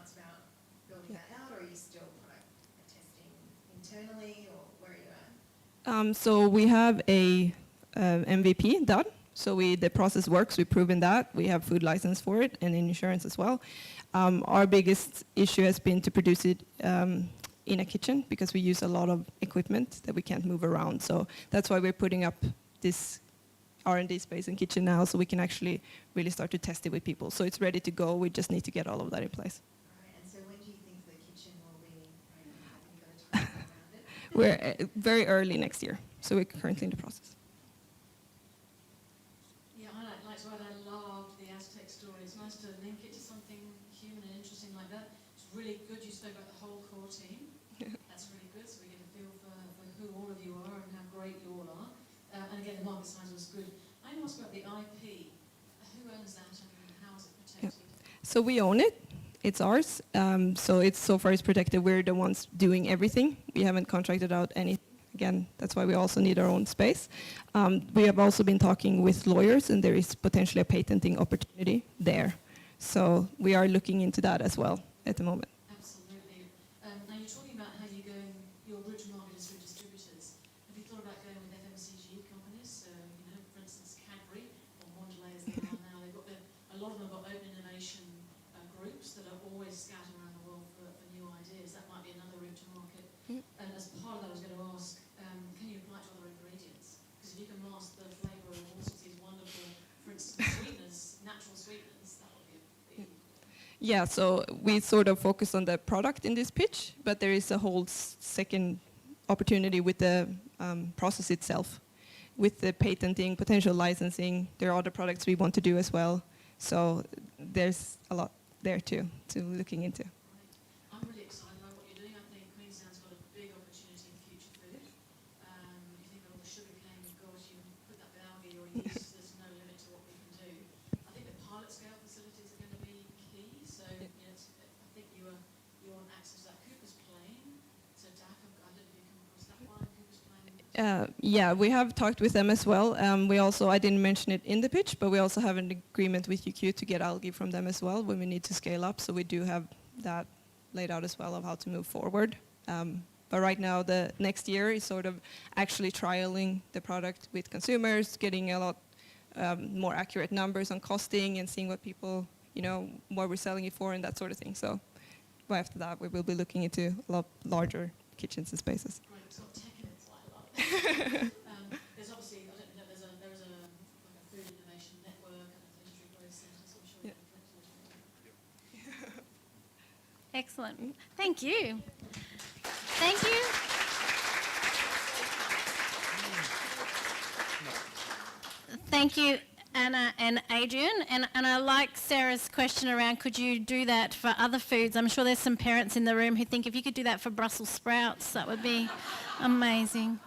[SPEAKER 8] thoughts about building that out, or are you still product testing internally, or where are you at?
[SPEAKER 9] So we have a MVP done. So the process works. We've proven that. We have food license for it and insurance as well. Our biggest issue has been to produce it in a kitchen because we use a lot of equipment that we can't move around. So that's why we're putting up this R&D space in kitchen now, so we can actually really start to test it with people. So it's ready to go. We just need to get all of that in place.
[SPEAKER 8] All right, and so when do you think the kitchen will be ready? Have you got a timeline around it?
[SPEAKER 9] We're very early next year, so we're currently in the process.
[SPEAKER 2] Yeah, I like to add, I loved the Aztec story. It's nice to link it to something human and interesting like that. It's really good you spoke about the whole core team. That's really good, so we get a feel for who all of you are and how great you all are. And again, the market size was good. I want to ask about the IP. Who owns that and how is it protected?
[SPEAKER 9] So we own it. It's ours. So far it's protected. We're the ones doing everything. We haven't contracted out anything. Again, that's why we also need our own space. We have also been talking with lawyers, and there is potentially a patenting opportunity there. So we are looking into that as well at the moment.
[SPEAKER 2] Absolutely. Now you're talking about how your route to market is through distributors. Have you thought about going with FMCG companies? So, for instance, Cadbury or Mondelez as they are now. A lot of them have got open innovation groups that are always scattered around the world for new ideas. That might be another route to market. And as part of that, I was going to ask, can you apply to other ingredients? Because if you can mask the flavour of all sorts of these wonderful, for instance, sweeteners, natural sweeteners, that would be a big...
[SPEAKER 9] Yeah, so we sort of focus on the product in this pitch, but there is a whole second opportunity with the process itself. With the patenting, potential licensing, there are other products we want to do as well. So there's a lot there too, to looking into.
[SPEAKER 2] I'm really excited about what you're doing. I think Queensland's got a big opportunity in future food. You think of all the sugar cane you've got, you can put that with algae or yeast, there's no limit to what we can do. I think the pilot scale facilities are going to be key. So I think you want access to that Cooper's Plain. So DAC, I don't know if you come across that one, Cooper's Plain.
[SPEAKER 9] Yeah, we have talked with them as well. I didn't mention it in the pitch, but we also have an agreement with UQ to get algae from them as well when we need to scale up. So we do have that laid out as well of how to move forward. But right now, the next year is sort of actually trialing the product with consumers, getting a lot more accurate numbers on costing and seeing what people, what we're selling it for and that sort of thing. So after that, we will be looking into a lot larger kitchens and spaces.
[SPEAKER 2] Right, so tech in it, I love it. There's obviously, I don't know, there is a food innovation network and a industry growth centre, so I'm sure you can connect with it.
[SPEAKER 5] Excellent. Thank you. Thank you. Thank you, Anna and Adrian. And I like Sarah's question around, could you do that for other foods? I'm sure there's some parents in the room who think if you could do that for Brussels sprouts, that would be amazing.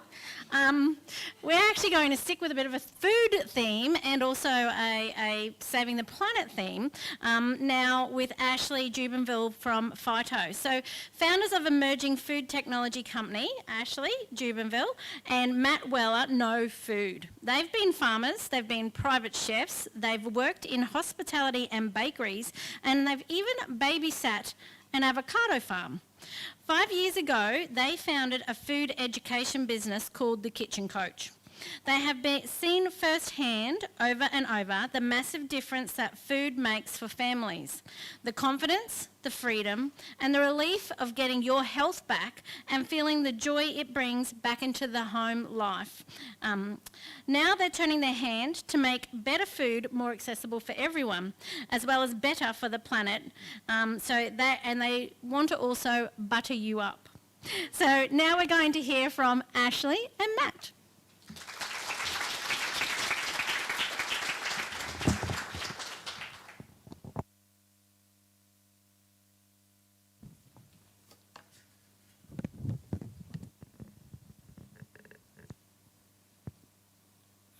[SPEAKER 5] We're actually going to stick with a bit of a food theme and also a Saving the Planet theme now with Ashley Jubenville from Phyto. So founders of emerging food technology company, Ashley Jubenville and Matt Weller, Know Food. They've been farmers, they've been private chefs, they've worked in hospitality and bakeries, and they've even babysat an avocado farm. 5 years ago, they founded a food education business called The Kitchen Coach. They have seen firsthand over and over the massive difference that food makes for families. The confidence, the freedom, and the relief of getting your health back and feeling the joy it brings back into the home life. Now they're turning their hand to make better food more accessible for everyone, as well as better for the planet. And they want to also butter you up. So now we're going to hear from Ashley and Matt.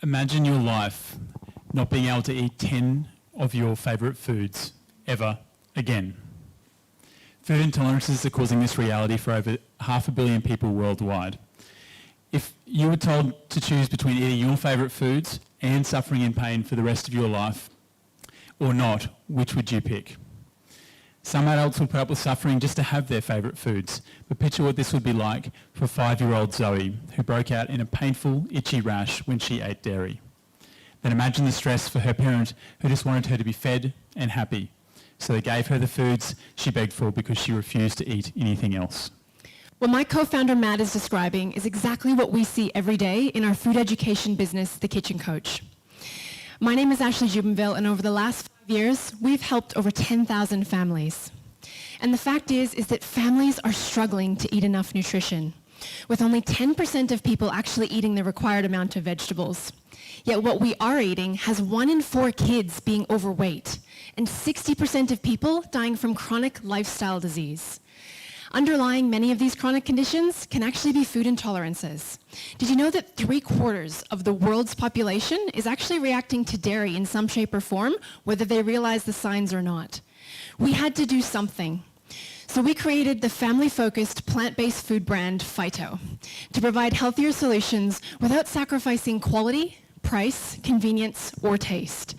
[SPEAKER 10] Imagine your life not being able to eat 10 of your favourite foods ever again. Food intolerances are causing this reality for over 500 million people worldwide. If you were told to choose between eating your favourite foods and suffering in pain for the rest of your life or not, which would you pick? Some adults will put up with suffering just to have their favourite foods, but picture what this would be like for 5-year-old Zoe, who broke out in a painful, itchy rash when she ate dairy. Then imagine the stress for her parent, who just wanted her to be fed and happy. So they gave her the foods she begged for because she refused to eat anything else.
[SPEAKER 6] What my co-founder Matt is describing is exactly what we see every day in our food education business, The Kitchen Coach. My name is Ashley Jubenville, and over the last 5 years, we've helped over 10,000 families. And the fact is that families are struggling to eat enough nutrition, with only 10% of people actually eating the required amount of vegetables. Yet what we are eating has 1 in 4 kids being overweight, and 60% of people dying from chronic lifestyle disease. Underlying many of these chronic conditions can actually be food intolerances. Did you know that 3/4 of the world's population is actually reacting to dairy in some shape or form, whether they realize the signs or not? We had to do something. So we created the family-focused plant-based food brand Phyto to provide healthier solutions without sacrificing quality, price, convenience, or taste.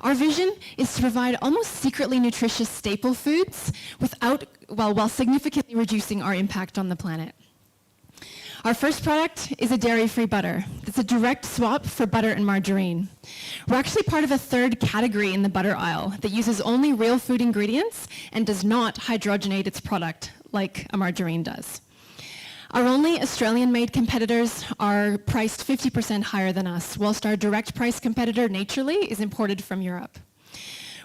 [SPEAKER 6] Our vision is to provide almost secretly nutritious staple foods while significantly reducing our impact on the planet. Our first product is a dairy-free butter. It's a direct swap for butter and margarine. We're actually part of a third category in the butter aisle that uses only real food ingredients and does not hydrogenate its product like a margarine does. Our only Australian-made competitors are priced 50% higher than us, whilst our direct price competitor, Naturally, is imported from Europe.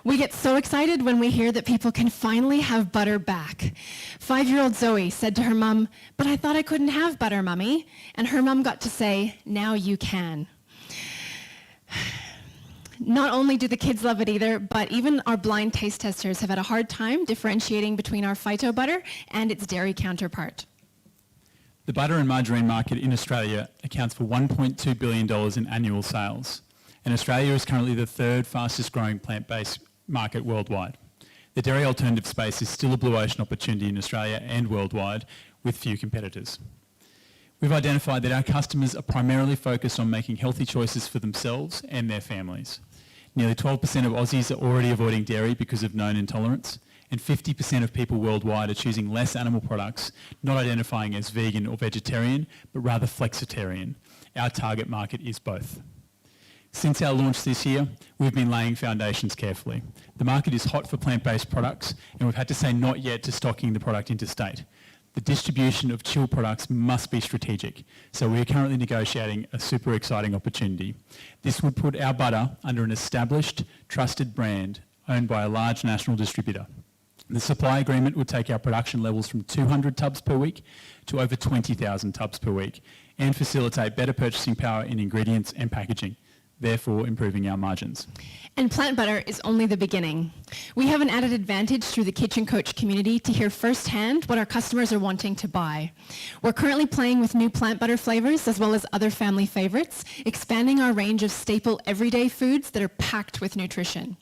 [SPEAKER 6] We get so excited when we hear that people can finally have butter back. 5-year-old Zoe said to her mum, "But I thought I couldn't have butter, Mummy." And her mum got to say, "Now you can." Not only do the kids love it either, but even our blind taste testers have had a hard time differentiating between our Phyto butter and its dairy counterpart.
[SPEAKER 10] The butter and margarine market in Australia accounts for $1.2 billion in annual sales, and Australia is currently the 3rd fastest growing plant-based market worldwide. The dairy alternative space is still a blue ocean opportunity in Australia and worldwide, with few competitors. We've identified that our customers are primarily focused on making healthy choices for themselves and their families. Nearly 12% of Aussies are already avoiding dairy because of known intolerance, and 50% of people worldwide are choosing less animal products, not identifying as vegan or vegetarian, but rather flexitarian. Our target market is both. Since our launch this year, we've been laying foundations carefully. The market is hot for plant-based products, and we've had to say not yet to stocking the product interstate. The distribution of chill products must be strategic, so we are currently negotiating a super exciting opportunity. This would put our butter under an established, trusted brand owned by a large national distributor. The supply agreement would take our production levels from 200 tubs per week to over 20,000 tubs per week and facilitate better purchasing power in ingredients and packaging, therefore improving our margins.
[SPEAKER 6] And plant butter is only the beginning. We have an added advantage through the Kitchen Coach community to hear firsthand what our customers are wanting to buy. We're currently playing with new plant butter flavors as well as other family favorites, expanding our range of staple everyday foods that are packed with nutrition.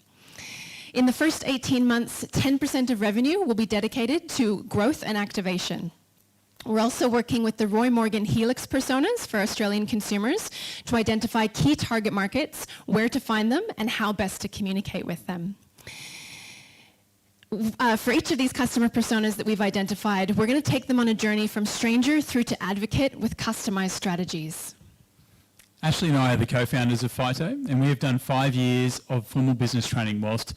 [SPEAKER 6] In the first 18 months, 10% of revenue will be dedicated to growth and activation. We're also working with the Roy Morgan Helix personas for Australian consumers to identify key target markets, where to find them, and how best to communicate with them. For each of these customer personas that we've identified, we're going to take them on a journey from stranger through to advocate with customized strategies.
[SPEAKER 10] Ashley and I are the co-founders of Phyto, and we have done 5 years of formal business training whilst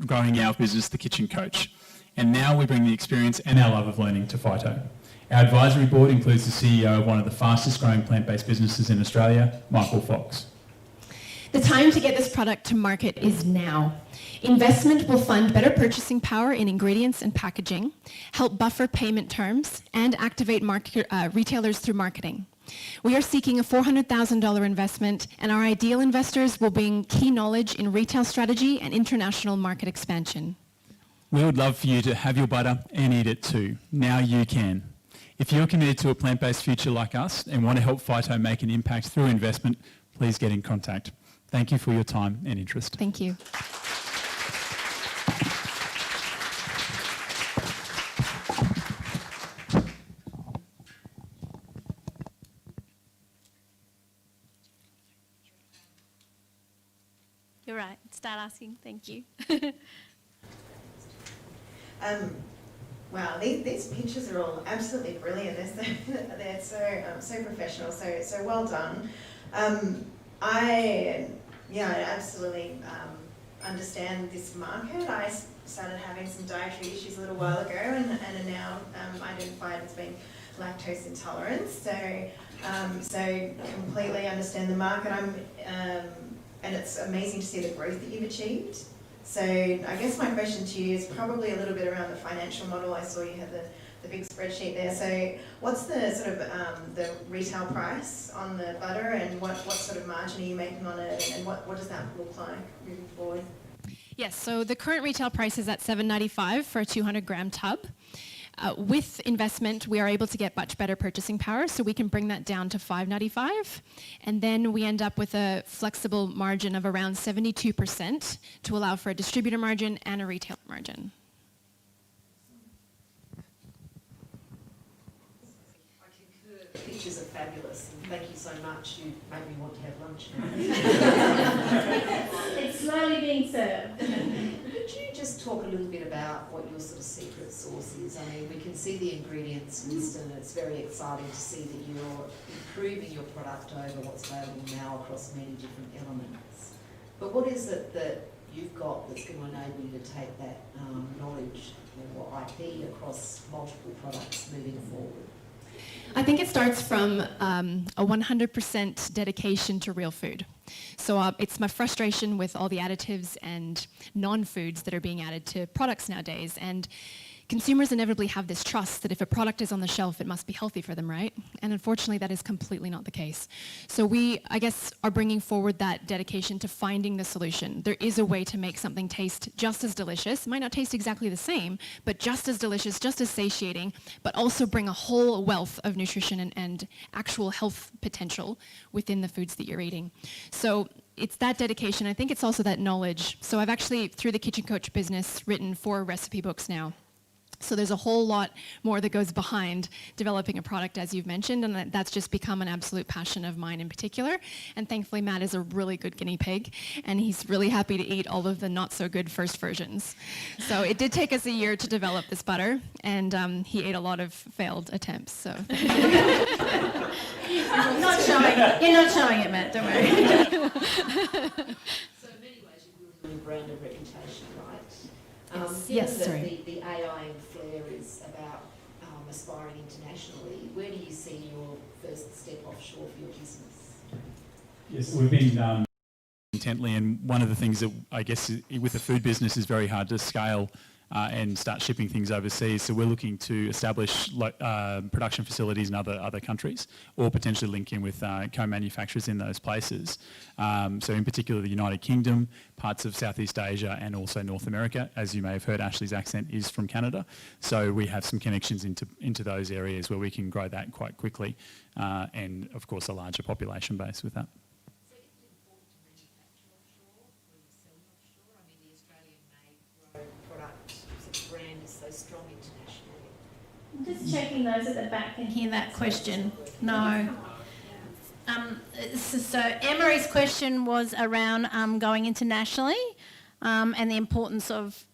[SPEAKER 10] growing our business, The Kitchen Coach. And now we bring the experience and our love of learning to Phyto. Our advisory board includes the CEO of one of the fastest growing plant-based businesses in Australia, Michael Fox.
[SPEAKER 6] The time to get this product to market is now. Investment will fund better purchasing power in ingredients and packaging, help buffer payment terms, and activate retailers through marketing. We are seeking a $400,000 investment, and our ideal investors will bring key knowledge in retail strategy and international market expansion.
[SPEAKER 10] We would love for you to have your butter and eat it too. Now you can. If you're committed to a plant-based future like us and want to help Phyto make an impact through investment, please get in contact. Thank you for your time and interest.
[SPEAKER 6] Thank you.
[SPEAKER 5] You're right. Start asking. Thank you.
[SPEAKER 8] Wow, these pictures are all absolutely brilliant. They're so professional, so well done. I absolutely understand this market. I started having some dietary issues a little while ago, and are now identified as being lactose intolerant. So completely understand the market. And it's amazing to see the growth that you've achieved. So I guess my question to you is probably a little bit around the financial model. I saw you had the big spreadsheet there. So what's the sort of the retail price on the butter, and what sort of margin are you making on it, and what does that look like moving forward?
[SPEAKER 6] Yes, so the current retail price is at $7.95 for a 200-gram tub. With investment, we are able to get much better purchasing power, so we can bring that down to $5.95, and then we end up with a flexible margin of around 72% to allow for a distributor margin and a retail margin.
[SPEAKER 7] I concur. The pictures are fabulous, and thank you so much. You made me want to have lunch now.
[SPEAKER 1] It's slowly being served.
[SPEAKER 7] Could you just talk a little bit about what your sort of secret sauce is? I mean, we can see the ingredients list, and it's very exciting to see that you're improving your product over what's available now across many different elements. But what is it that you've got that's going to enable you to take that knowledge or IP across multiple products moving forward?
[SPEAKER 6] I think it starts from a 100% dedication to real food. So it's my frustration with all the additives and non-foods that are being added to products nowadays. And consumers inevitably have this trust that if a product is on the shelf, it must be healthy for them, right? And unfortunately, that is completely not the case. So we, I guess, are bringing forward that dedication to finding the solution. There is a way to make something taste just as delicious. It might not taste exactly the same, but just as delicious, just as satiating, but also bring a whole wealth of nutrition and actual health potential within the foods that you're eating. So it's that dedication. I think it's also that knowledge. So I've actually, through the Kitchen Coach business, written 4 recipe books now. So there's a whole lot more that goes behind developing a product, as you've mentioned, and that's just become an absolute passion of mine in particular. And thankfully, Matt is a really good guinea pig, and he's really happy to eat all of the not-so-good first versions. So it did take us a year to develop this butter, and he ate a lot of failed attempts. So
[SPEAKER 1] You're not showing it, Matt, don't worry.
[SPEAKER 7] So in many ways you're building a brand of reputation, right?
[SPEAKER 6] Yes,
[SPEAKER 7] given
[SPEAKER 6] sorry.
[SPEAKER 7] that the AI in Flair is about aspiring internationally, where do you see your first step offshore for your business?
[SPEAKER 10] Yes, we've been intently, and one of the things that I guess with the food business is very hard to scale and start shipping things overseas. So we're looking to establish production facilities in other countries, or potentially link in with co-manufacturers in those places. So in particular, the United Kingdom, parts of Southeast Asia, and also North America. As you may have heard, Ashley's accent is from Canada. So we have some connections into those areas where we can grow that quite quickly, and of course a larger population base with that.
[SPEAKER 7] So is it important to manufacture offshore when you're selling offshore? I mean, the Australian-made product brand is so strong internationally.
[SPEAKER 1] I'm just checking those at the back can hear that question. No. So Emery's question was around going internationally and the importance of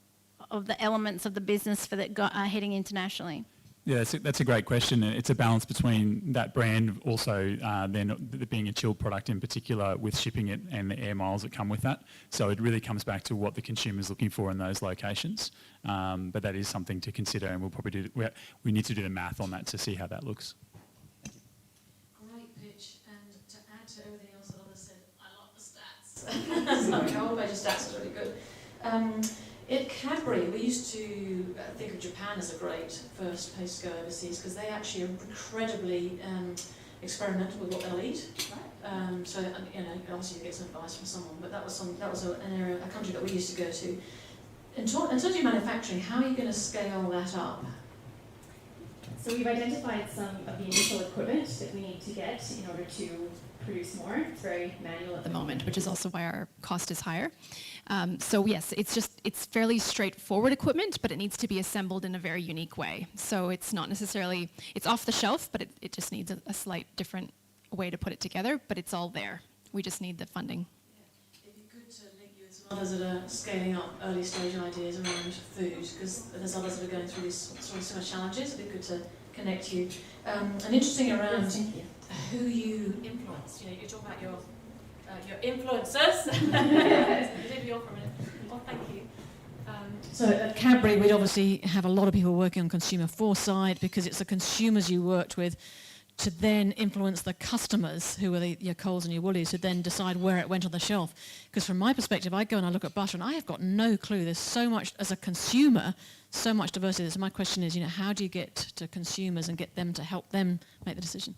[SPEAKER 1] the elements of the business for that heading internationally.
[SPEAKER 10] Yeah, that's a great question. It's a balance between that brand also then being a chilled product in particular with shipping it and the air miles that come with that. So it really comes back to what the consumer's looking for in those locations. But that is something to consider, and we'll probably we need to do the math on that to see how that looks.
[SPEAKER 2] Great pitch, and to add to everything else that others said, I love the stats. Sorry, our major stats are really good. At Cadbury, we used to think of Japan as a great first place to go overseas because they actually are incredibly experimental with what they'll eat. So you know, obviously you get some advice from someone, but that was an area, a country that we used to go to. In terms of manufacturing, how are you going to scale that up?
[SPEAKER 11] So we've identified some of the initial equipment that we need to get in order to produce more. It's very manual
[SPEAKER 6] At the moment, which is also why our cost is higher. So yes, it's fairly straightforward equipment, but it needs to be assembled in a very unique way. So it's not necessarily, it's off the shelf, but it just needs a slight different way to put it together, but it's all there. We just need the funding.
[SPEAKER 2] Yeah. It'd be good to link you as others that are scaling up early stage ideas around food, because there's others that are going through these sort of similar challenges. It'd be good to connect you. And interesting around who you influence. You know, you talk about your influencers. You did your for a minute. Well, thank you. So at Cadbury, we'd obviously have a lot of people working on consumer foresight, because it's the consumers you worked with to then influence the customers, who are your Coles and your Woolies, to then decide where it went on the shelf. Because from my perspective, I go and I look at butter and I have got no clue. There's so much, as a consumer, so much diversity. So my question is, how do you get to consumers and get them to help them make the decision?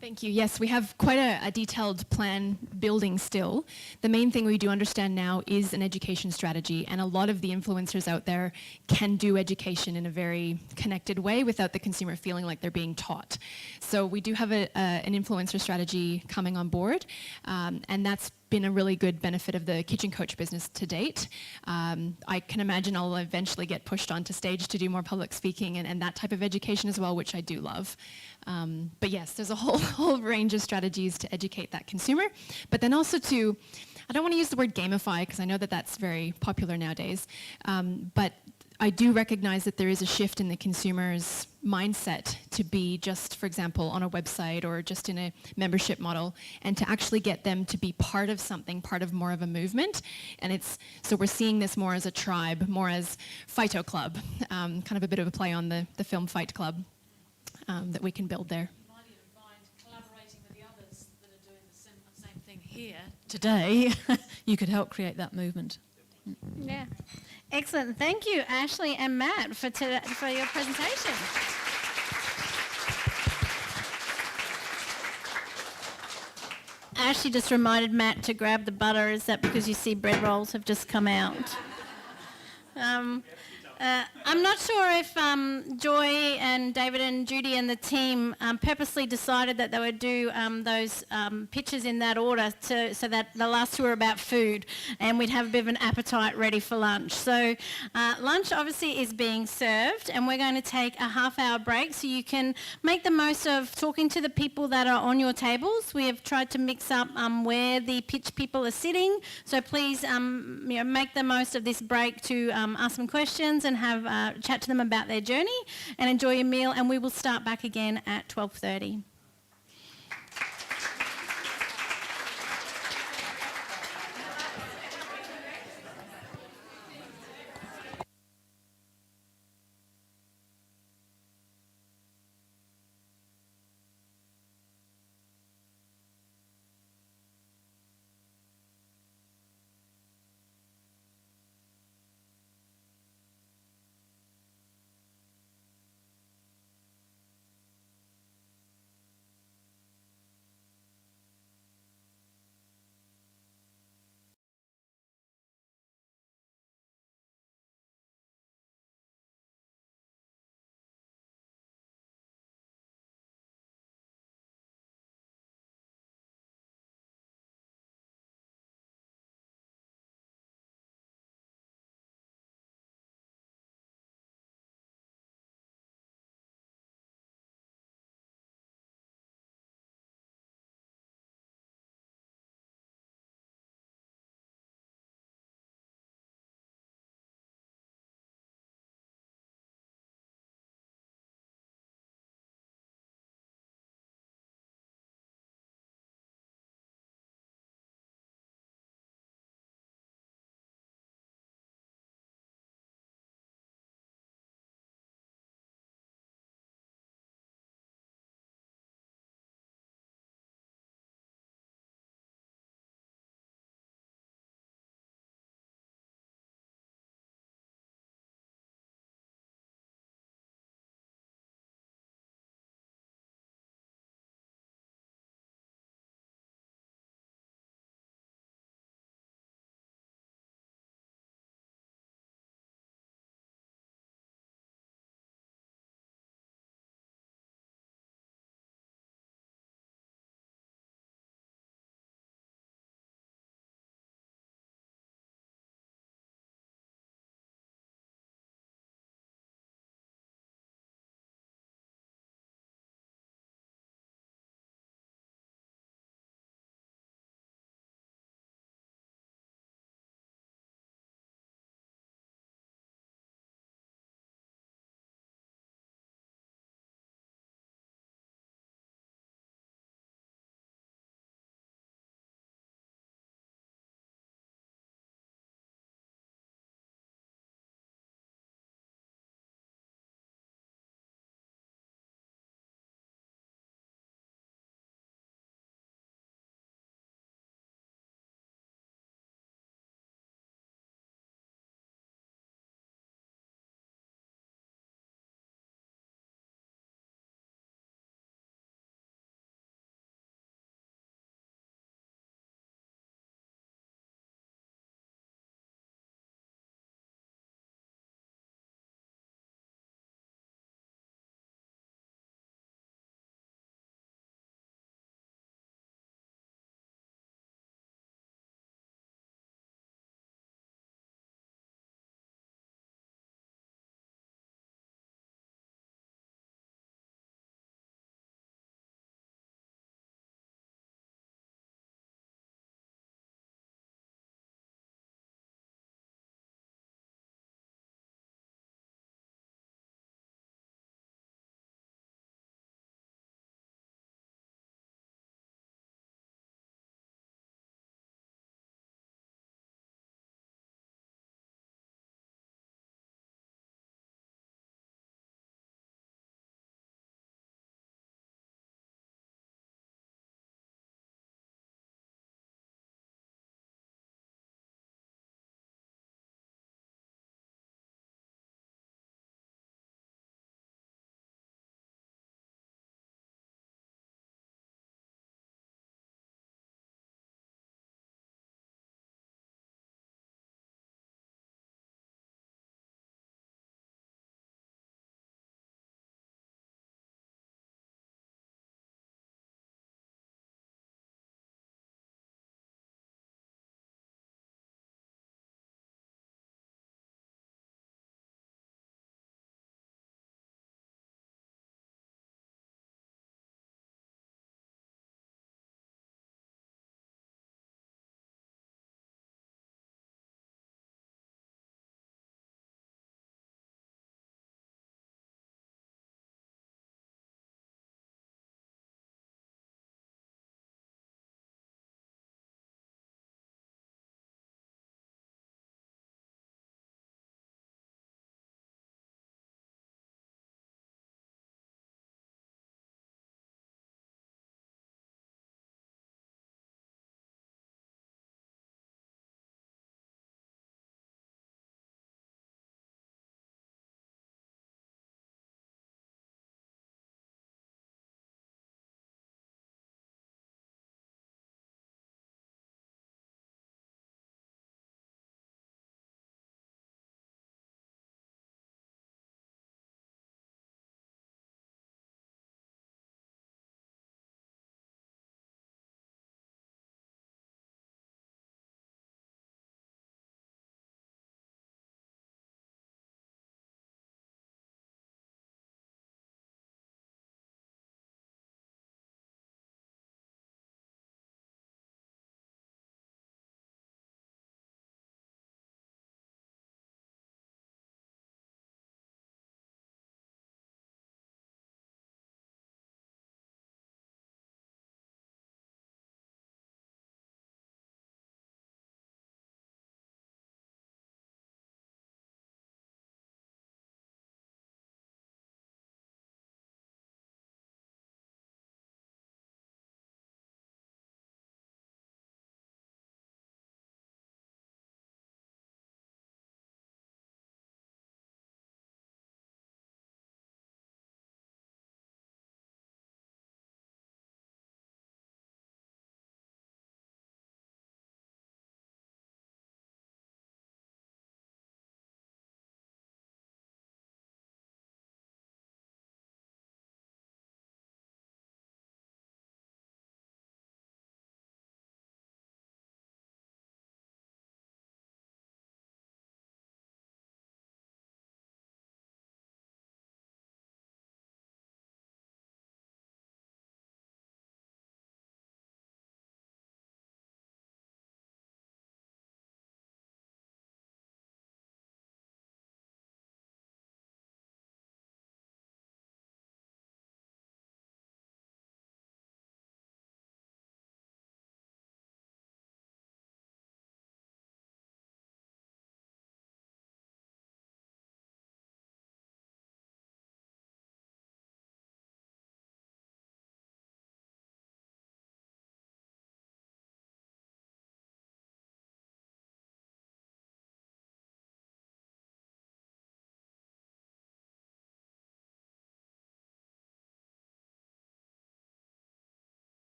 [SPEAKER 11] Thank you. Yes, we have quite a detailed plan building still. The main thing we do understand now is an education strategy, and a lot of the influencers out there can do education in a very connected way without the consumer feeling like they're being taught. So we do have an influencer strategy coming on board, and that's been a really good benefit of the kitchen coach business to date. I can imagine I'll eventually get pushed onto stage to do more public speaking and that type of education as well, which I do love. But yes, there's a whole range of strategies to educate that consumer, but then also to, I don't want to use the word gamify because I know that that's very popular nowadays, but I do recognize that there is a shift in the consumer's mindset to be just, for example, on a website or just in a membership model, and to actually get them to be part of something, part of more of a movement. And so we're seeing this more as a tribe, more as Fighto Club, kind of a bit of a play on the film Fight Club that we can build there.
[SPEAKER 2] You might even find collaborating with the others that are doing the same thing here today, you could help create that movement.
[SPEAKER 5] Yeah. Excellent. Thank you, Ashley and Matt, for your presentation. Ashley just reminded Matt to grab the butter. Is that because you see bread rolls have just come out? I'm not sure if Joy and David and Judy and the team purposely decided that they would do those pictures in that order so that the last two are about food and we'd have a bit of an appetite ready for lunch. So lunch obviously is being served, and we're going to take a half-hour break so you can make the most of talking to the people that are on your tables. We have tried to mix up where the pitch people are sitting, so please make the most of this break to ask some questions and have chat to them about their journey, and enjoy your meal, and we will start back again at 12:30.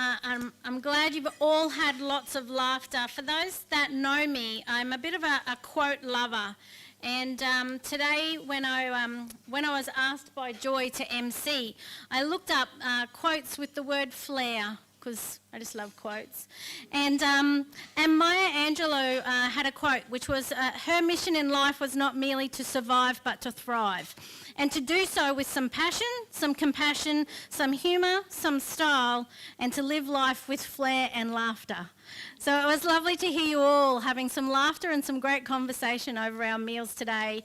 [SPEAKER 5] I'm glad you've all had lots of laughter. For those that know me, I'm a bit of a quote lover. And today, when I was asked by Joy to MC, I looked up quotes with the word Flair, because I just love quotes. And Maya Angelou had a quote, which was, her mission in life was not merely to survive, but to thrive. And to do so with some passion, some compassion, some humour, some style, and to live life with flair and laughter. So it was lovely to hear you all having some laughter and some great conversation over our meals today,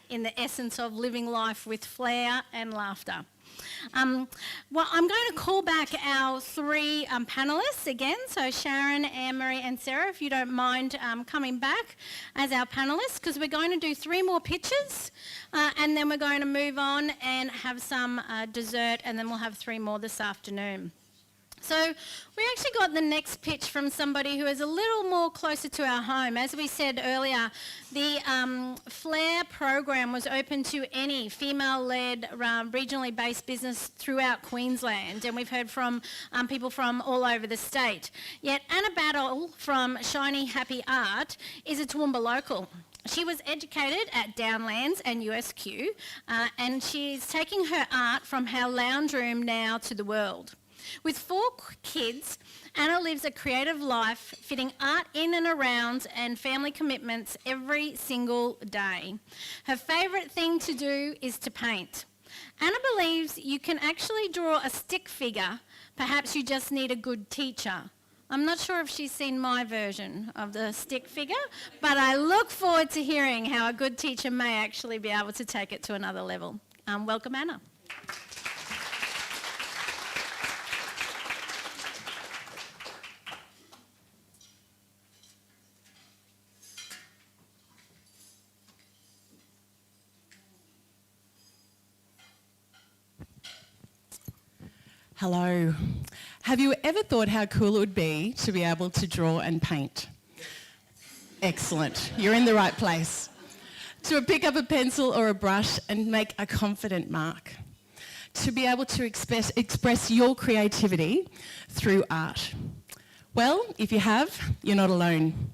[SPEAKER 5] in the essence of living life with flair and laughter. Well, I'm going to call back our three panellists again. So Sharon, Anne-Marie and Sarah, if you don't mind coming back as our panellists, because we're going to do 3 more pitches and then we're going to move on and have some dessert, and then we'll have 3 more this afternoon. So we actually got the next pitch from somebody who is a little more closer to our home. As we said earlier, the Flair program was open to any female-led, regionally based business throughout Queensland, and we've heard from people from all over the state. Yet Anna Battle from Shiny Happy Art is a Toowoomba local. She was educated at Downlands and USQ, and she's taking her art from her lounge room now to the world. With 4 kids, Anna lives a creative life, fitting art in and around and family commitments every single day. Her favourite thing to do is to paint. Anna believes you can actually draw a stick figure, perhaps you just need a good teacher. I'm not sure if she's seen my version of the stick figure, but I look forward to hearing how a good teacher may actually be able to take it to another level. Welcome, Anna.
[SPEAKER 12] Hello. Have you ever thought how cool it would be to be able to draw and paint? Excellent. You're in the right place. To pick up a pencil or a brush and make a confident mark. To be able to express your creativity through art. Well, if you have, you're not alone.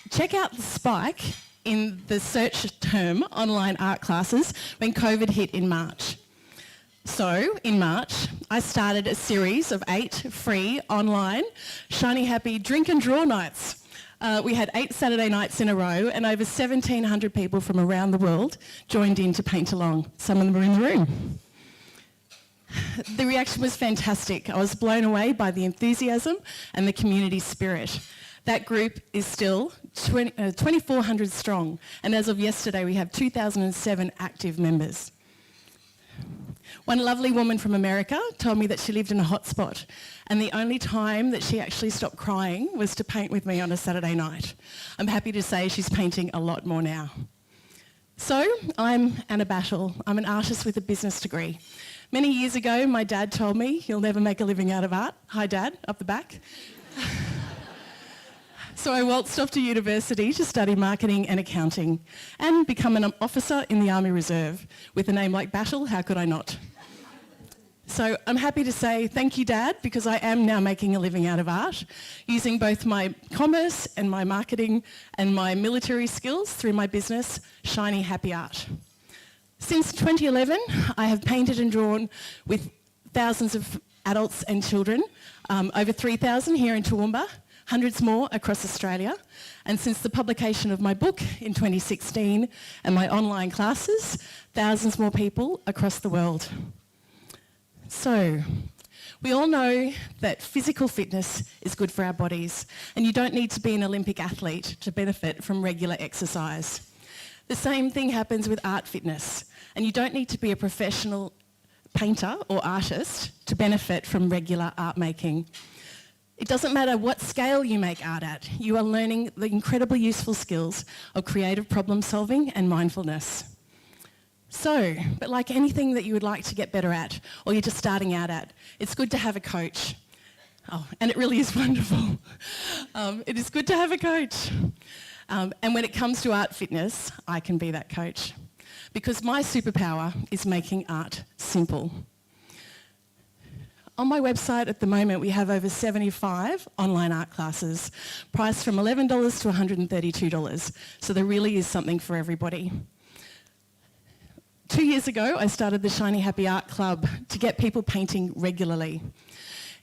[SPEAKER 12] Check out the spike in the search term online art classes when COVID hit in March. So, in March, I started a series of 8 free online Shiny Happy Drink and Draw nights. We had 8 Saturday nights in a row, and over 1,700 people from around the world joined in to paint along. Some of them were in the room. The reaction was fantastic. I was blown away by the enthusiasm and the community spirit. That group is still 2,400 strong, and as of yesterday, we have 2,007 active members. One lovely woman from America told me that she lived in a hotspot, and the only time that she actually stopped crying was to paint with me on a Saturday night. I'm happy to say she's painting a lot more now. So, I'm Anna Battle. I'm an artist with a business degree. Many years ago, my dad told me, you'll never make a living out of art. Hi, Dad, up the back. So I waltzed off to university to study marketing and accounting and become an officer in the Army Reserve. With a name like Battle, how could I not? So I'm happy to say thank you, Dad, because I am now making a living out of art, using both my commerce and my marketing and my military skills through my business, Shiny Happy Art. Since 2011, I have painted and drawn with thousands of adults and children, over 3,000 here in Toowoomba, hundreds more across Australia, and since the publication of my book in 2016 and my online classes, thousands more people across the world. So, we all know that physical fitness is good for our bodies, and you don't need to be an Olympic athlete to benefit from regular exercise. The same thing happens with art fitness, and you don't need to be a professional painter or artist to benefit from regular art making. It doesn't matter what scale you make art at, you are learning the incredibly useful skills of creative problem solving and mindfulness. So, but like anything that you would like to get better at, or you're just starting out at, it's good to have a coach. Oh, and it really is wonderful. It is good to have a coach. And when it comes to art fitness, I can be that coach. Because my superpower is making art simple. On my website at the moment, we have over 75 online art classes, priced from $11 to $132. So there really is something for everybody. 2 years ago, I started the Shiny Happy Art Club to get people painting regularly.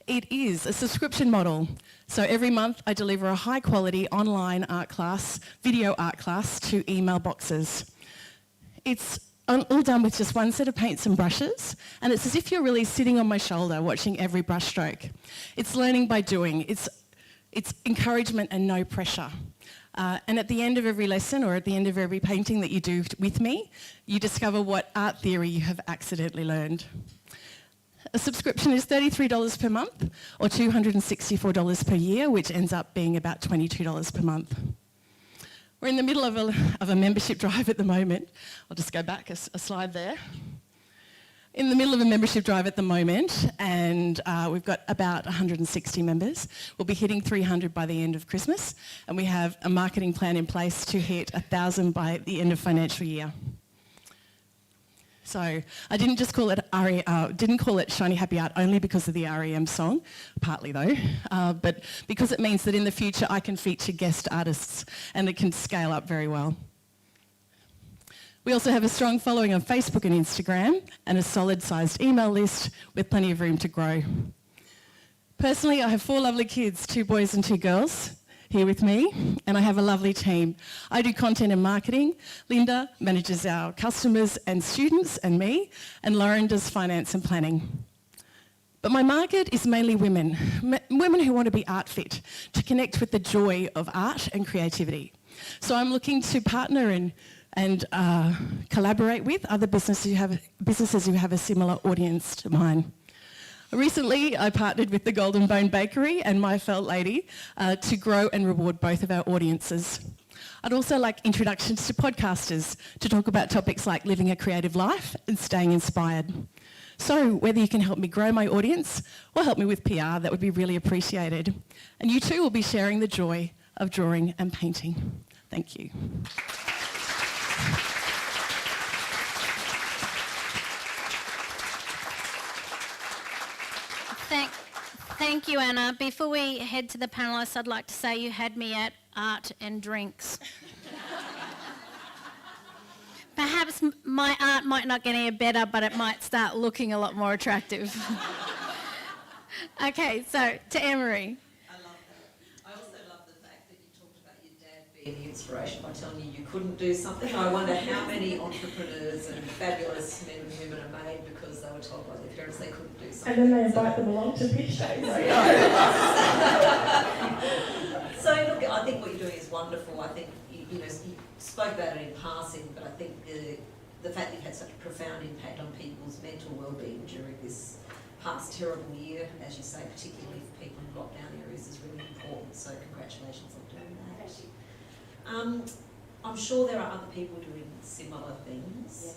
[SPEAKER 12] It is a subscription model. So every month I deliver a high quality online art class, video art class to email boxes. It's all done with just one set of paints and brushes, and it's as if you're really sitting on my shoulder watching every brush stroke. It's learning by doing. It's encouragement and no pressure. And at the end of every lesson or at the end of every painting that you do with me, you discover what art theory you have accidentally learned. A subscription is $33 per month or $264 per year, which ends up being about $22 per month. We're in the middle of a membership drive at the moment. I'll just go back a slide there. In the middle of a membership drive at the moment, and we've got about 160 members. We'll be hitting 300 by the end of Christmas, and we have a marketing plan in place to hit 1,000 by the end of financial year. So I didn't just call it didn't call it Shiny Happy Art only because of the REM song, partly though, but because it means that in the future I can feature guest artists and it can scale up very well. We also have a strong following on Facebook and Instagram and a solid-sized email list with plenty of room to grow. Personally, I have 4 lovely kids, 2 boys and 2 girls here with me, and I have a lovely team. I do content and marketing. Linda manages our customers and students and me, and Lauren does finance and planning. But my market is mainly women, women who want to be art fit, to connect with the joy of art and creativity. So I'm looking to partner and collaborate with other businesses who have a similar audience to mine. Recently, I partnered with the Golden Bone Bakery and My Felt Lady to grow and reward both of our audiences. I'd also like introductions to podcasters to talk about topics like living a creative life and staying inspired. So whether you can help me grow my audience or help me with PR, that would be really appreciated. And you too will be sharing the joy of drawing and painting. Thank you.
[SPEAKER 5] Thank you, Anna. Before we head to the panellists, I'd like to say you had me at art and drinks. Perhaps my art might not get any better, but it might start looking a lot more attractive. Okay, so to Emery.
[SPEAKER 7] I love that. I also love the fact that you talked about your dad being the inspiration by telling you couldn't do something. I wonder how many entrepreneurs and fabulous men and women are made because they were told by their parents they couldn't do something.
[SPEAKER 12] And then they invite them along to pitch days.
[SPEAKER 7] So look, I think what you're doing is wonderful. I think you spoke about it in passing, but I think the fact that you've had such a profound impact on people's mental well-being during this past terrible year, as you say, particularly for people in lockdown areas, is really important. So congratulations on doing that.
[SPEAKER 1] Thank you.
[SPEAKER 7] I'm sure there are other people doing similar things. Yes.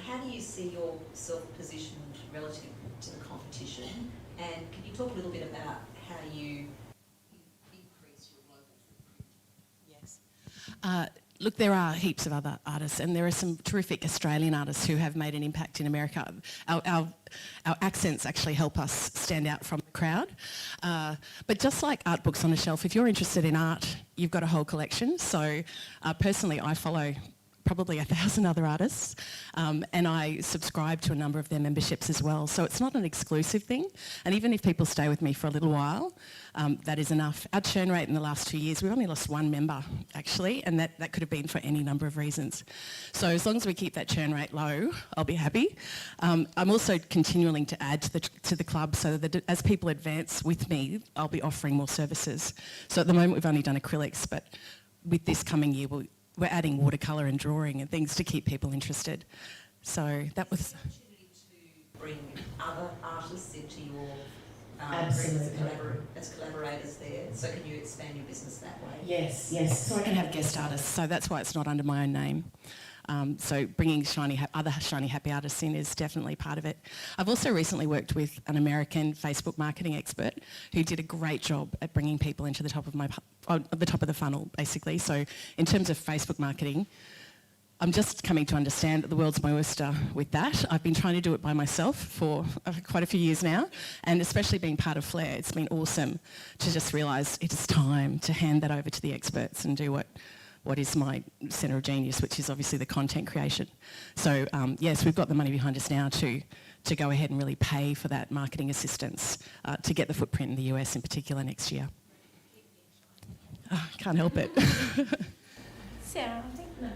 [SPEAKER 7] How do you see yourself positioned relative to the competition? And can you talk a little bit about how you increase your local footprint?
[SPEAKER 12] Yes. Look, there are heaps of other artists, and there are some terrific Australian artists who have made an impact in America. Our accents actually help us stand out from the crowd. But just like art books on a shelf, if you're interested in art, you've got a whole collection. So personally, I follow probably 1,000 other artists, and I subscribe to a number of their memberships as well. So it's not an exclusive thing, and even if people stay with me for a little while, that is enough. Our churn rate in the last 2 years, we've only lost 1 member actually, and that could have been for any number of reasons. So as long as we keep that churn rate low, I'll be happy. I'm also continuing to add to the club so that as people advance with me, I'll be offering more services. So at the moment we've only done acrylics, but with this coming year we're adding watercolour and drawing and things to keep people interested. So that was...
[SPEAKER 7] Opportunity to bring other artists into your as collaborators there. So can you expand your business that way?
[SPEAKER 12] Yes. So I can have guest artists. So that's why it's not under my own name. So bringing other Shiny Happy artists in is definitely part of it. I've also recently worked with an American Facebook marketing expert who did a great job at bringing people into the top of the funnel, basically. So in terms of Facebook marketing, I'm just coming to understand that the world's my oyster with that. I've been trying to do it by myself for quite a few years now, and especially being part of Flair, it's been awesome to just realise it is time to hand that over to the experts and do what is my centre of genius, which is obviously the content creation. So yes, we've got the money behind us now to go ahead and really pay for that marketing assistance to get the footprint in the US in particular next year. Oh, can't help it.
[SPEAKER 1] Sarah, I think no.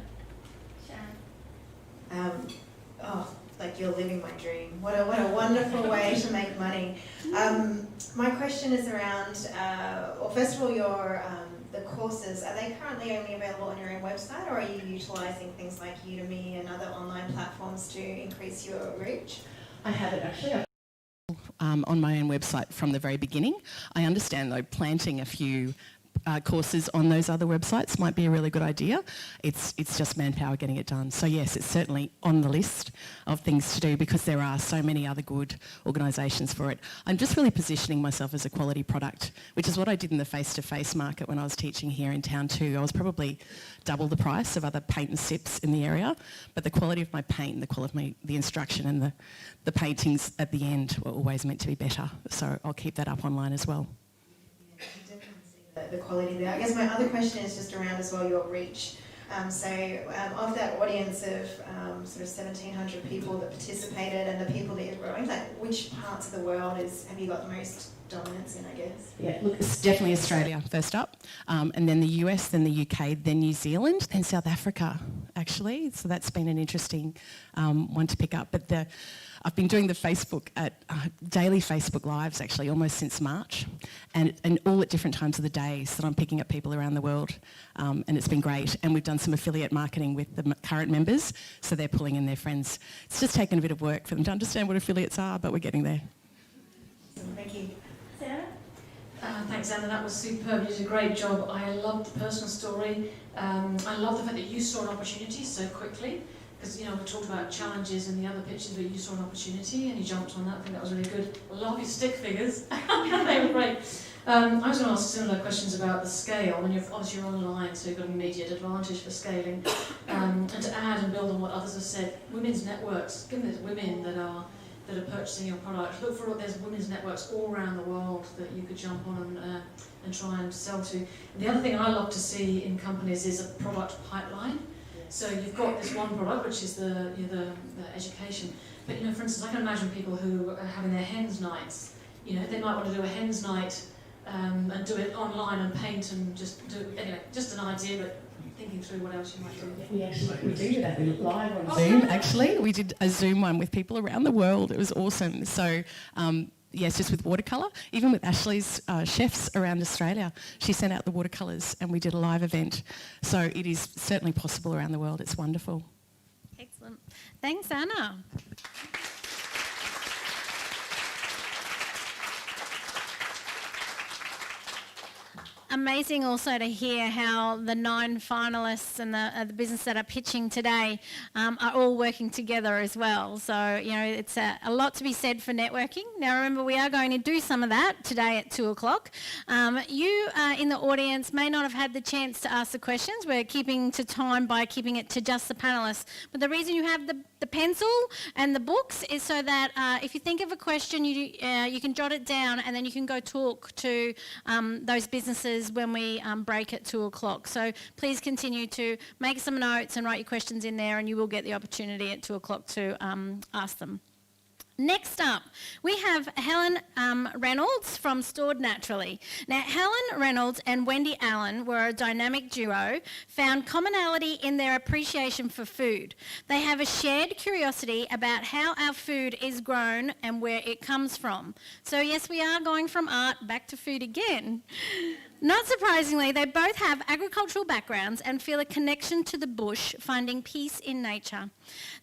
[SPEAKER 1] Sharon.
[SPEAKER 8] Like you're living my dream. What a wonderful way to make money. My question is around, well, first of all, the courses, are they currently only available on your own website, or are you utilising things like Udemy and other online platforms to increase your reach?
[SPEAKER 12] I have it actually. On my own website from the very beginning. I understand though planting a few courses on those other websites might be a really good idea. It's just manpower getting it done. So yes, it's certainly on the list of things to do because there are so many other good organisations for it. I'm just really positioning myself as a quality product, which is what I did in the face-to-face market when I was teaching here in town too. I was probably double the price of other paint and sips in the area, but the quality of my paint and the quality of the instruction and the paintings at the end were always meant to be better. So I'll keep that up online as well.
[SPEAKER 8] The quality there. I guess my other question is just around as well your reach. Of that audience of sort of 1,700 people that participated and the people that you're growing, like which parts of the world have you got the most dominance in, I guess?
[SPEAKER 12] Yeah, look, it's definitely Australia first up, and then the US, then the UK, then New Zealand, then South Africa, actually. So that's been an interesting one to pick up. But I've been doing the daily Facebook Lives actually almost since March, and all at different times of the day, so that I'm picking up people around the world, and it's been great. And we've done some affiliate marketing with the current members, so they're pulling in their friends. It's just taken a bit of work for them to understand what affiliates are, but we're getting there.
[SPEAKER 8] Thank you.
[SPEAKER 1] Sarah?
[SPEAKER 2] Thanks, Anna. That was superb. You did a great job. I loved the personal story. I love the fact that you saw an opportunity so quickly. Because, we talked about challenges in the other pitches, but you saw an opportunity and you jumped on that. I think that was really good. I love your stick figures. They were great. I was going to ask similar questions about the scale. When you're online, so you've got an immediate advantage for scaling. And to add and build on what others have said, women's networks, given there's women that are purchasing your product, look for there's women's networks all around the world that you could jump on and try and sell to. And the other thing I love to see in companies is a product pipeline. So you've got this one product, which is the education. But for instance, I can imagine people who are having their hens nights. They might want to do a hens night and do it online and paint and just do anyway. Just an idea, but thinking through what else you might do.
[SPEAKER 12] We do that. We live on Zoom. Actually, we did a Zoom one with people around the world. It was awesome. So. Yes, just with watercolour, even with Ashley's chefs around Australia. She sent out the watercolours and we did a live event. So it is certainly possible around the world. It's wonderful.
[SPEAKER 5] Excellent. Thanks, Anna. Amazing also to hear how the 9 finalists and the business that are pitching today are all working together as well. So, it's a lot to be said for networking. Now, remember, we are going to do some of that today at 2 o'clock. You in the audience may not have had the chance to ask the questions. We're keeping to time by keeping it to just the panellists. But the reason you have the pencil and the books is so that if you think of a question, you can jot it down and then you can go talk to those businesses when we break at 2 o'clock. So please continue to make some notes and write your questions in there, and you will get the opportunity at 2 o'clock to ask them. Next up, we have Helen Reynolds from Stored Naturally. Now, Helen Reynolds and Wendy Allen were a dynamic duo, found commonality in their appreciation for food. They have a shared curiosity about how our food is grown and where it comes from. So yes, we are going from art back to food again. Not surprisingly, they both have agricultural backgrounds and feel a connection to the bush, finding peace in nature.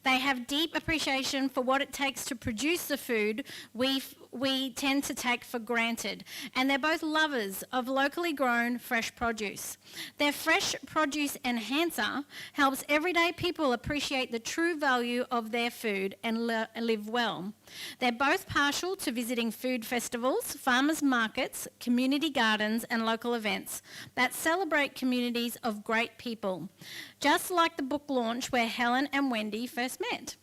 [SPEAKER 5] They have deep appreciation for what it takes to produce the food we we tend to take for granted, and they're both lovers of locally grown fresh produce. Their Fresh Produce Enhancer helps everyday people appreciate the true value of their food and live well. They're both partial to visiting food festivals, farmers markets, community gardens and local events that celebrate communities of great people, just like the book launch where Helen and Wendy first met.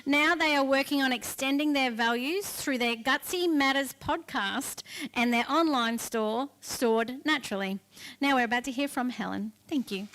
[SPEAKER 5] Now they are working on extending their values through their Gutsy Matters podcast and their online store, Stored Naturally. Now we're about to hear from Helen. Thank you.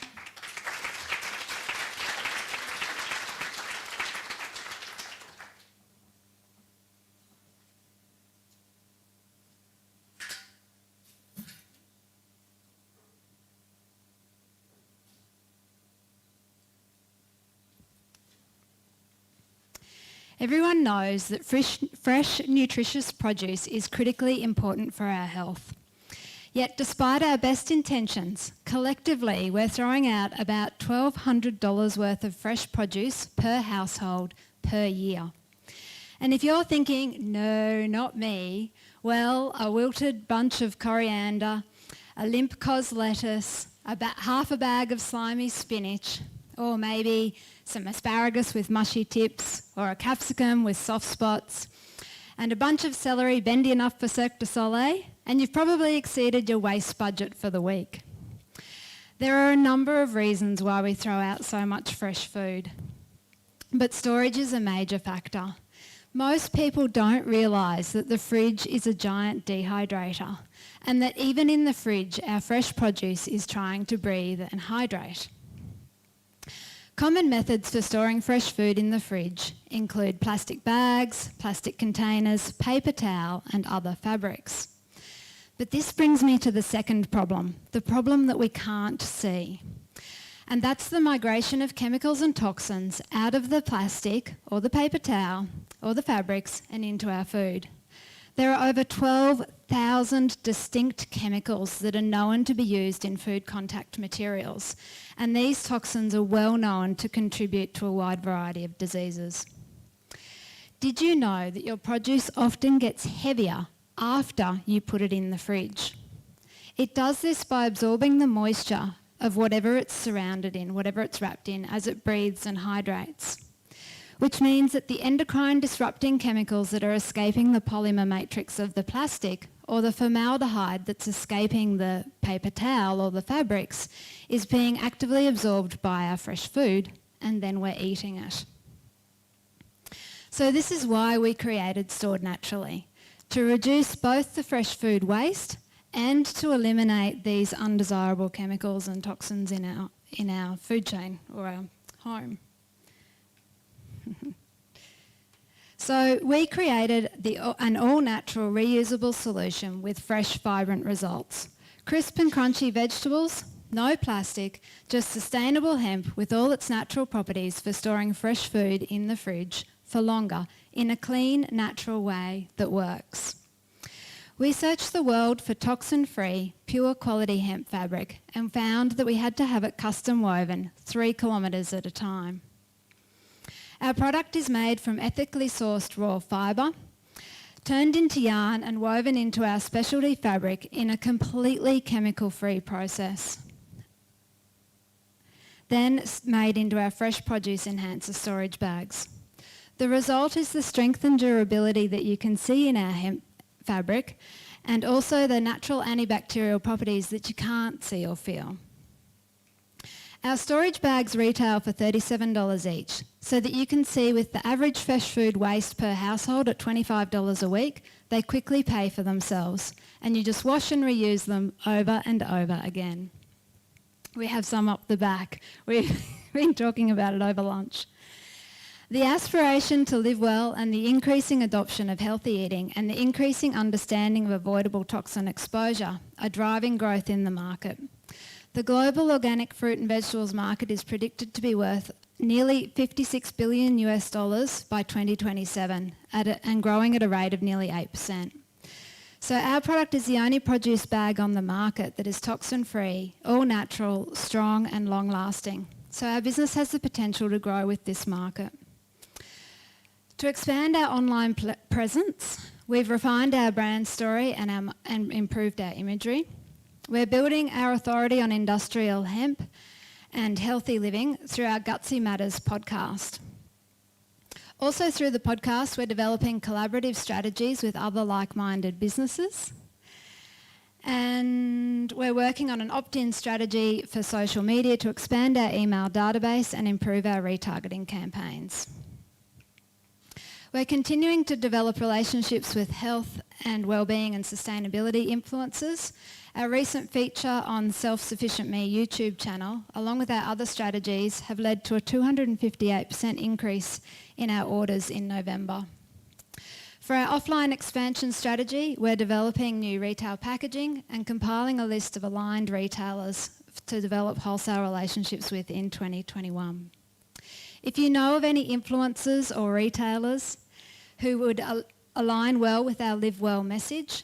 [SPEAKER 13] Everyone knows that fresh, nutritious produce is critically important for our health. Yet despite our best intentions, collectively we're throwing out about $1,200 worth of fresh produce per household per year. And if you're thinking, no, not me, well, a wilted bunch of coriander, a limp cos lettuce, about half a bag of slimy spinach, or maybe some asparagus with mushy tips, or a capsicum with soft spots, and a bunch of celery bendy enough for Cirque du Soleil, and you've probably exceeded your waste budget for the week. There are a number of reasons why we throw out so much fresh food, but storage is a major factor. Most people don't realise that the fridge is a giant dehydrator, and that even in the fridge, our fresh produce is trying to breathe and hydrate. Common methods for storing fresh food in the fridge include plastic bags, plastic containers, paper towel and other fabrics. But this brings me to the second problem, the problem that we can't see. And that's the migration of chemicals and toxins out of the plastic or the paper towel or the fabrics and into our food. There are over 12,000 distinct chemicals that are known to be used in food contact materials, and these toxins are well known to contribute to a wide variety of diseases. Did you know that your produce often gets heavier after you put it in the fridge? It does this by absorbing the moisture of whatever it's surrounded in, whatever it's wrapped in, as it breathes and hydrates, which means that the endocrine disrupting chemicals that are escaping the polymer matrix of the plastic or the formaldehyde that's escaping the paper towel or the fabrics is being actively absorbed by our fresh food, and then we're eating it. So this is why we created Stored Naturally, to reduce both the fresh food waste and to eliminate these undesirable chemicals and toxins in our food chain or our home. So we created an all-natural reusable solution with fresh, vibrant results. Crisp and crunchy vegetables, no plastic, just sustainable hemp with all its natural properties for storing fresh food in the fridge for longer in a clean, natural way that works. We searched the world for toxin-free, pure quality hemp fabric and found that we had to have it custom woven 3 kilometres at a time. Our product is made from ethically sourced raw fibre, turned into yarn and woven into our specialty fabric in a completely chemical-free process. Then made into our Fresh Produce Enhancer storage bags. The result is the strength and durability that you can see in our hemp fabric, and also the natural antibacterial properties that you can't see or feel. Our storage bags retail for $37 each, so that you can see with the average fresh food waste per household at $25 a week, they quickly pay for themselves, and you just wash and reuse them over and over again. We have some up the back. We've been talking about it over lunch. The aspiration to live well and the increasing adoption of healthy eating and the increasing understanding of avoidable toxin exposure are driving growth in the market. The global organic fruit and vegetables market is predicted to be worth nearly $56 billion by 2027 and growing at a rate of nearly 8%. So our product is the only produce bag on the market that is toxin-free, all natural, strong and long-lasting. So our business has the potential to grow with this market. To expand our online presence, We've refined our brand story and improved our imagery. We're building our authority on industrial hemp and healthy living through our Gutsy Matters podcast. Also through the podcast, we're developing collaborative strategies with other like-minded businesses. And we're working on an opt-in strategy for social media to expand our email database and improve our retargeting campaigns. We're continuing to develop relationships with health and wellbeing and sustainability influencers. Our recent feature on Self-Sufficient Me YouTube channel, along with our other strategies, have led to a 258% increase in our orders in November. For our offline expansion strategy, we're developing new retail packaging and compiling a list of aligned retailers to develop wholesale relationships with in 2021. If you know of any influencers or retailers who would align well with our Live Well message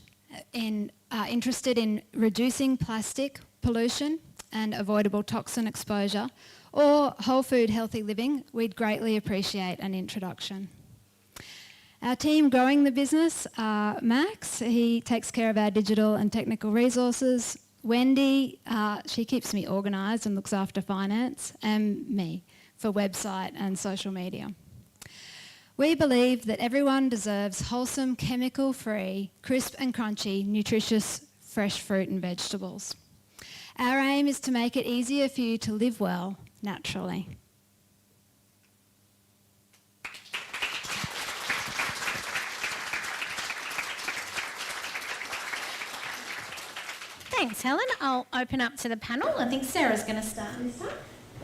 [SPEAKER 13] and are interested in reducing plastic pollution and avoidable toxin exposure, or whole food healthy living, we'd greatly appreciate an introduction. Our team growing the business are Max, he takes care of our digital and technical resources. Wendy, she keeps me organised and looks after finance, and me for website and social media. We believe that everyone deserves wholesome, chemical-free, crisp and crunchy, nutritious, fresh fruit and vegetables. Our aim is to make it easier for you to live well, naturally.
[SPEAKER 5] Thanks, Helen. I'll open up to the panel. I think Sarah's going to start this time.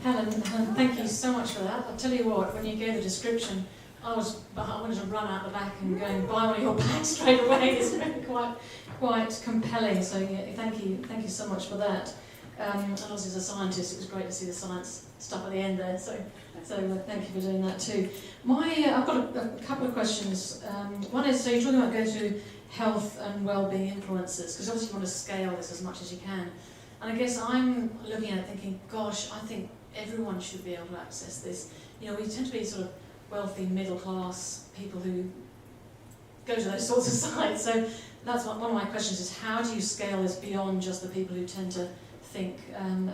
[SPEAKER 2] Helen, thank you so much for that. I'll tell you what, when you gave the description, I wanted to run out the back and go and buy one of your bags straight away. It's really quite compelling. So yeah, thank you so much for that. And obviously as a scientist, it was great to see the science stuff at the end there. So thank you for doing that too. I've got a couple of questions. One is, so you're talking about going to health and well-being influencers, because obviously you want to scale this as much as you can. And I guess I'm looking at it thinking, gosh, I think everyone should be able to access this. You know, we tend to be sort of wealthy, middle-class people who go to those sorts of sites. So that's one of my questions is, how do you scale this beyond just the people who tend to think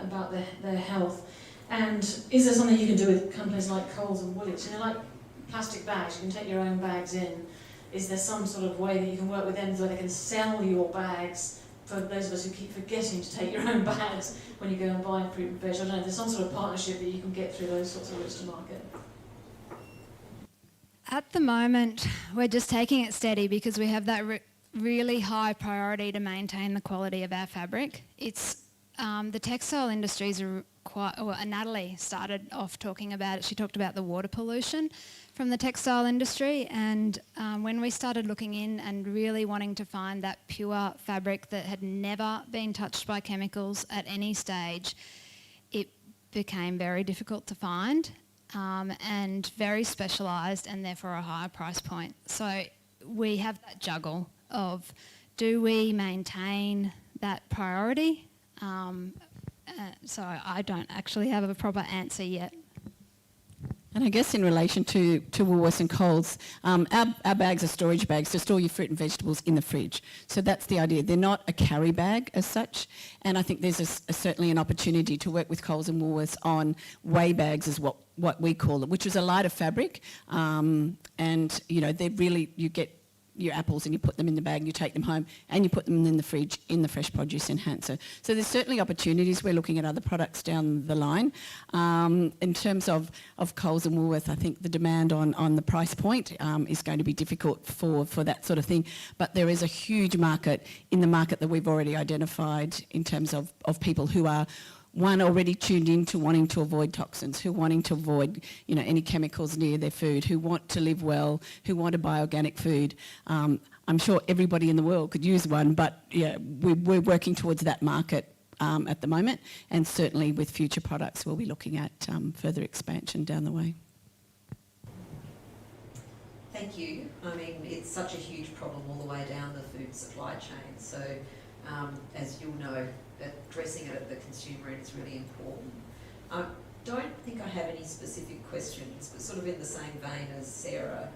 [SPEAKER 2] about their health? And is there something you can do with companies like Coles and Woolies? You know, like plastic bags, you can take your own bags in. Is there some sort of way that you can work with them so they can sell your bags for those of us who keep forgetting to take your own bags when you go and buy fruit and veg? I don't know, there's some sort of partnership that you can get through those sorts of routes to market.
[SPEAKER 13] At the moment, we're just taking it steady because we have that really high priority to maintain the quality of our fabric. It's the textile industries are Natalie started off talking about it. She talked about the water pollution from the textile industry, and when we started looking in and really wanting to find that pure fabric that had never been touched by chemicals at any stage, it became very difficult to find. And very specialised and therefore a higher price point. So we have that juggle of, do we maintain that priority? So I don't actually have a proper answer yet.
[SPEAKER 12] And I guess in relation to Woolworths and Coles, our bags are storage bags to store your fruit and vegetables in the fridge. So that's the idea. They're not a carry bag as such. And I think there's certainly an opportunity to work with Coles and Woolworths on weigh bags, is what we call it, which is a lighter fabric. And, you know, they're really, you get your apples and you put them in the bag and you take them home and you put them in the fridge in the fresh produce enhancer. So there's certainly opportunities. We're looking at other products down the line. In terms of Coles and Woolworths, I think the demand on the price point is going to be difficult for that sort of thing. But there is a huge market in the market that we've already identified in terms of people who are already tuned in to wanting to avoid toxins, who wanting to avoid, you know, any chemicals near their food, who want to live well, who want to buy organic food. I'm sure everybody in the world could use one, but yeah, we're working towards that market at the moment, and certainly with future products we'll be looking at further expansion down the way.
[SPEAKER 7] Thank you. I mean, it's such a huge problem all the way down the food supply chain. So, as you'll know, addressing it at the consumer end is really important. I don't think I have any specific questions, but sort of in the same vein as Sarah,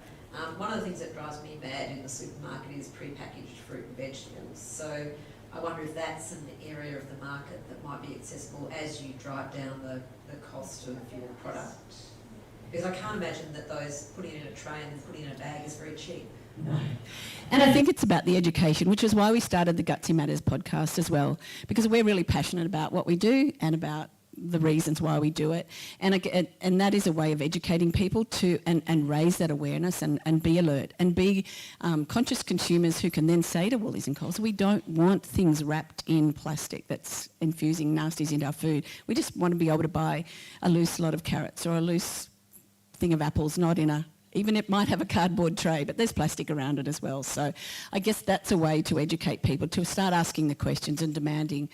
[SPEAKER 7] One of the things that drives me mad in the supermarket is prepackaged fruit and vegetables. So I wonder if that's an area of the market that might be accessible as you drive down the cost of your product. Because I can't imagine that those putting it in a tray and then putting it in a bag is very cheap.
[SPEAKER 12] No. And I think it's about the education, which is why we started the Gutsy Matters podcast as well, because we're really passionate about what we do and about the reasons why we do it, and that is a way of educating people to and raise that awareness and be alert and be conscious consumers who can then say to Woolies and Coles, we don't want things wrapped in plastic that's infusing nasties into our food. We just want to be able to buy a loose lot of carrots or a loose thing of apples, not in a, even it might have a cardboard tray, but there's plastic around it as well. So I guess that's a way to educate people, to start asking the questions and demanding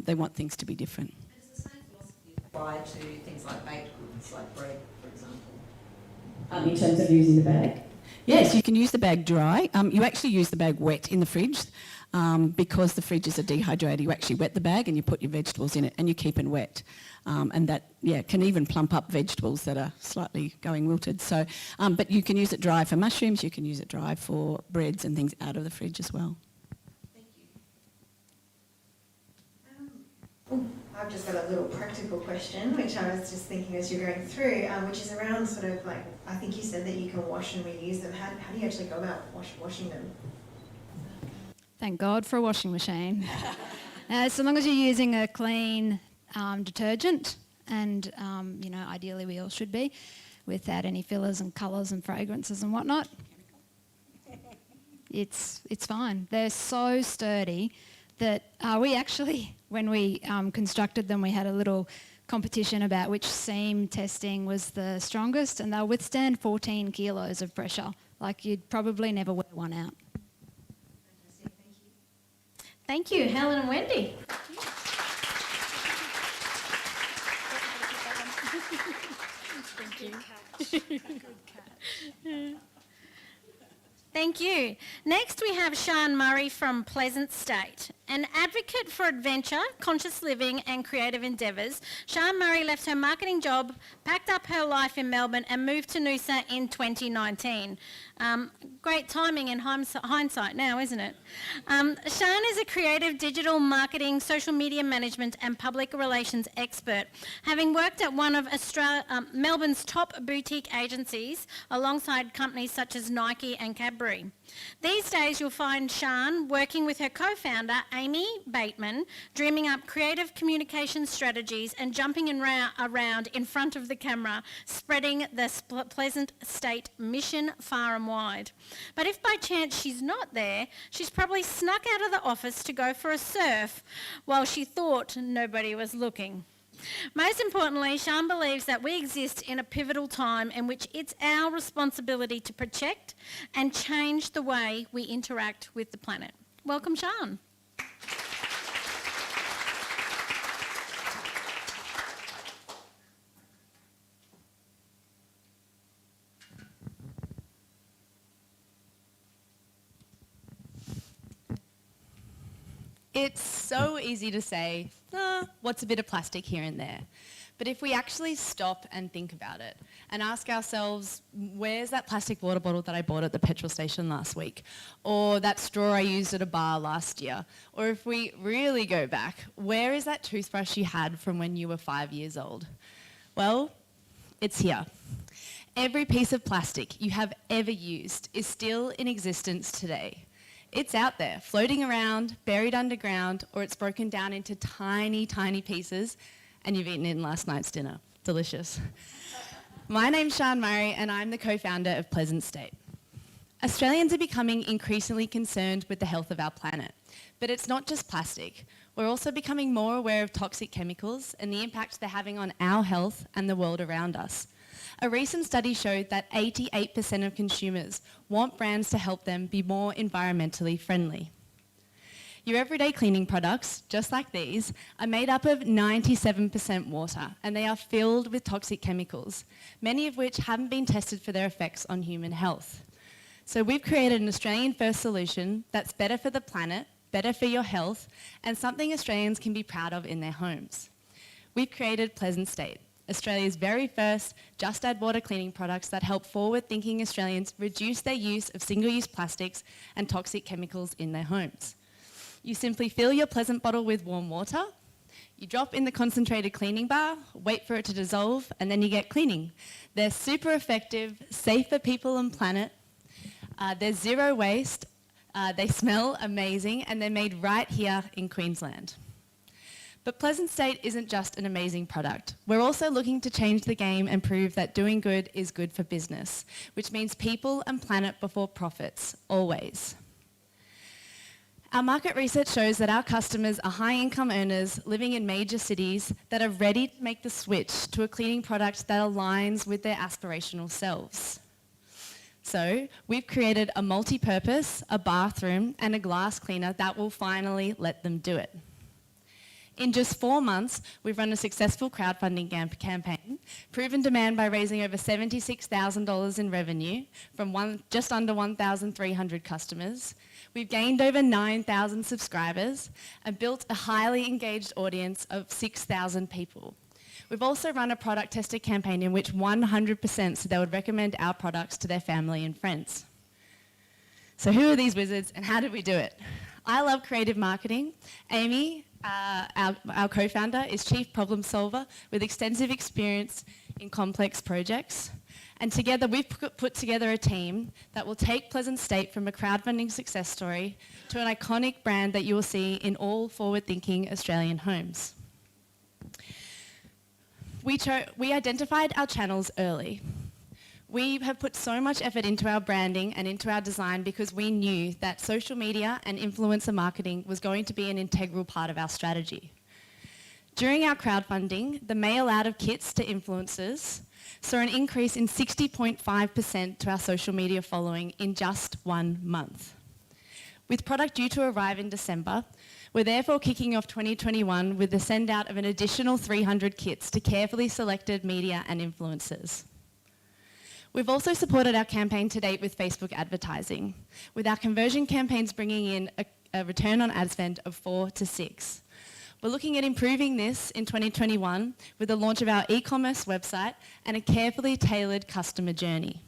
[SPEAKER 12] they want things to be different.
[SPEAKER 7] Apply to things like baked goods, like bread, for example.
[SPEAKER 12] In terms of using the bag? Yes, you can use the bag dry. You actually use the bag wet in the fridge because the fridges are dehydrated. You actually wet the bag and you put your vegetables in it and you keep it wet. And that, can even plump up vegetables that are slightly going wilted. So, but you can use it dry for mushrooms, you can use it dry for breads and things out of the fridge as well.
[SPEAKER 7] Thank you.
[SPEAKER 8] I've just got a little practical question, which I was just thinking as you're going through, which is around sort of like, I think you said that you can wash and reuse them. How do you actually go about washing them?
[SPEAKER 13] Thank God for a washing machine. So long as you're using a clean detergent, and ideally we all should be, without any fillers and colours and fragrances and whatnot, it's fine. They're so sturdy that we actually, when we constructed them, we had a little competition about which seam testing was the strongest, and they'll withstand 14 kilos of pressure. Like, you'd probably never wear one out.
[SPEAKER 5] Thank you, Helen and Wendy. Thank you. Good catch. Thank you. Next we have Sharon Murray from Pleasant State. An advocate for adventure, conscious living and creative endeavours, Sharon Murray left her marketing job, packed up her life in Melbourne and moved to Noosa in 2019. Great timing in hindsight now, isn't it? Sharon is a creative digital marketing, social media management and public relations expert, having worked at one of Melbourne's top boutique agencies alongside companies such as Nike and Cadbury. These days you'll find Sharon working with her co-founder Amy Bateman, dreaming up creative communication strategies and jumping around in front of the camera, spreading the Pleasant State mission far and wide. But if by chance she's not there, she's probably snuck out of the office to go for a surf while she thought nobody was looking. Most importantly, Sharon believes that we exist in a pivotal time in which it's our responsibility to protect and change the way we interact with the planet. Welcome, Sharon.
[SPEAKER 14] It's so easy to say, what's a bit of plastic here and there? But if we actually stop and think about it and ask ourselves, where's that plastic water bottle that I bought at the petrol station last week? Or that straw I used at a bar last year? Or if we really go back, where is that toothbrush you had from when you were 5 years old? Well, it's here. Every piece of plastic you have ever used is still in existence today. It's out there, floating around, buried underground, or it's broken down into tiny, tiny pieces, and you've eaten it in last night's dinner. Delicious. My name's Sharon Murray, and I'm the co-founder of Pleasant State. Australians are becoming increasingly concerned with the health of our planet. But it's not just plastic. We're also becoming more aware of toxic chemicals and the impact they're having on our health and the world around us. A recent study showed that 88% of consumers want brands to help them be more environmentally friendly. Your everyday cleaning products, just like these, are made up of 97% water, and they are filled with toxic chemicals, many of which haven't been tested for their effects on human health. So we've created an Australian-first solution that's better for the planet, better for your health, and something Australians can be proud of in their homes. We've created Pleasant State, Australia's very first Just Add Water cleaning products that help forward-thinking Australians reduce their use of single-use plastics and toxic chemicals in their homes. You simply fill your Pleasant bottle with warm water, you drop in the concentrated cleaning bar, wait for it to dissolve, and then you get cleaning. They're super effective, safe for people and planet. They're zero waste, they smell amazing, and they're made right here in Queensland. But Pleasant State isn't just an amazing product. We're also looking to change the game and prove that doing good is good for business, which means people and planet before profits, always. Our market research shows that our customers are high-income earners living in major cities that are ready to make the switch to a cleaning product that aligns with their aspirational selves. So we've created a multi-purpose, a bathroom, and a glass cleaner that will finally let them do it. In just 4 months, we've run a successful crowdfunding campaign, proven demand by raising over $76,000 in revenue from just under 1,300 customers. We've gained over 9,000 subscribers and built a highly engaged audience of 6,000 people. We've also run a product tester campaign in which 100% said they would recommend our products to their family and friends. So who are these wizards and how did we do it? I love creative marketing. Amy, our co-founder, is chief problem solver with extensive experience in complex projects. And together we've put together a team that will take Pleasant State from a crowdfunding success story to an iconic brand that you will see in all forward-thinking Australian homes. We identified our channels early. We have put so much effort into our branding and into our design because we knew that social media and influencer marketing was going to be an integral part of our strategy. During our crowdfunding, the mail out of kits to influencers saw an increase in 60.5% to our social media following in just 1 month. With product due to arrive in December, we're therefore kicking off 2021 with the send out of an additional 300 kits to carefully selected media and influencers. We've also supported our campaign to date with Facebook advertising, with our conversion campaigns bringing in a return on ad spend of 4 to 6. We're looking at improving this in 2021 with the launch of our e-commerce website and a carefully tailored customer journey.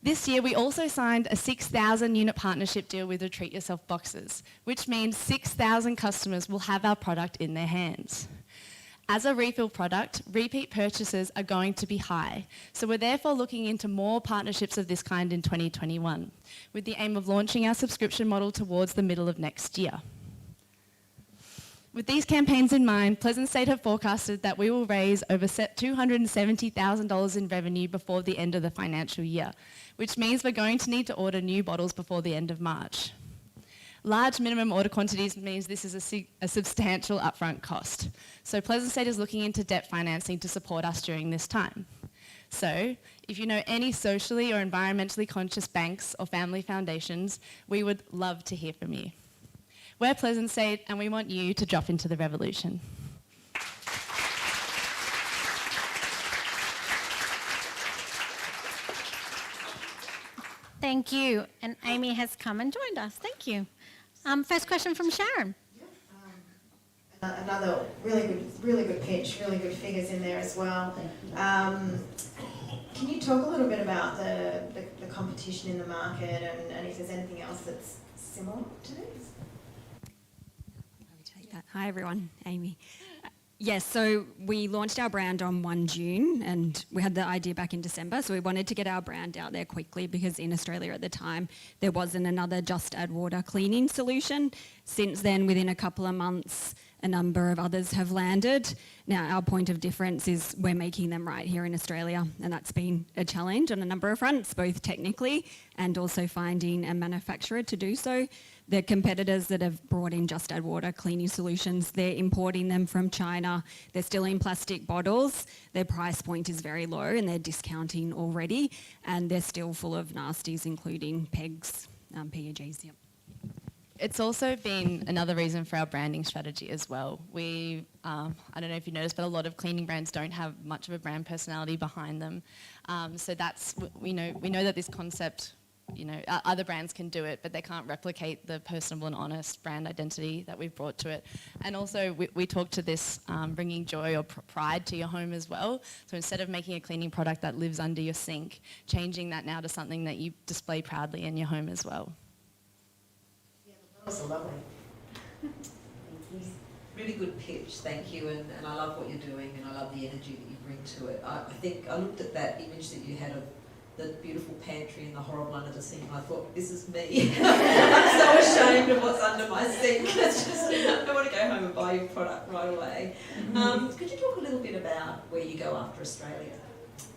[SPEAKER 14] This year, we also signed a 6,000 unit partnership deal with Treat Yourself Boxes, which means 6,000 customers will have our product in their hands. As a refill product, repeat purchases are going to be high, so we're therefore looking into more partnerships of this kind in 2021, with the aim of launching our subscription model towards the middle of next year. With these campaigns in mind, Pleasant State have forecasted that we will raise over $270,000 in revenue before the end of the financial year, which means we're going to need to order new bottles before the end of March. Large minimum order quantities means this is a substantial upfront cost. So Pleasant State is looking into debt financing to support us during this time. So if you know any socially or environmentally conscious banks or family foundations, we would love to hear from you. We're Pleasant State and we want you to drop into the revolution.
[SPEAKER 5] Thank you. And Amy has come and joined us. Thank you. First question from Sharon.
[SPEAKER 8] Another really good pitch, really good figures in there as well. Can you talk a little bit about the competition in the market and if there's anything else that's similar to this?
[SPEAKER 15] Hi everyone, Amy. Yes, so we launched our brand on 1 June and we had the idea back in December, so we wanted to get our brand out there quickly because in Australia at the time there wasn't another Just Add Water cleaning solution. Since then, within a couple of months, a number of others have landed. Now our point of difference is we're making them right here in Australia, and that's been a challenge on a number of fronts, both technically and also finding a manufacturer to do so. The competitors that have brought in Just Add Water cleaning solutions, they're importing them from China. They're still in plastic bottles. Their price point is very low and they're discounting already, and they're still full of nasties, including PEGs, PEGs. Yep.
[SPEAKER 14] It's also been another reason for our branding strategy as well. I don't know if you noticed, but a lot of cleaning brands don't have much of a brand personality behind them. So we know that this concept other brands can do it, but they can't replicate the personable and honest brand identity that we've brought to it. And also, we talk to this bringing joy or pride to your home as well. So instead of making a cleaning product that lives under your sink, changing that now to something that you display proudly in your home as well.
[SPEAKER 7] Yeah, that was lovely. Really good pitch, thank you, and I love what you're doing, and I love the energy that you bring to it. I think I looked at that image that you had of the beautiful pantry and the horrible under the sink, and I thought, this is me. I'm so ashamed of what's under my sink. It's just, I want to go home and buy your product right away. Could you talk a little bit about where you go after Australia?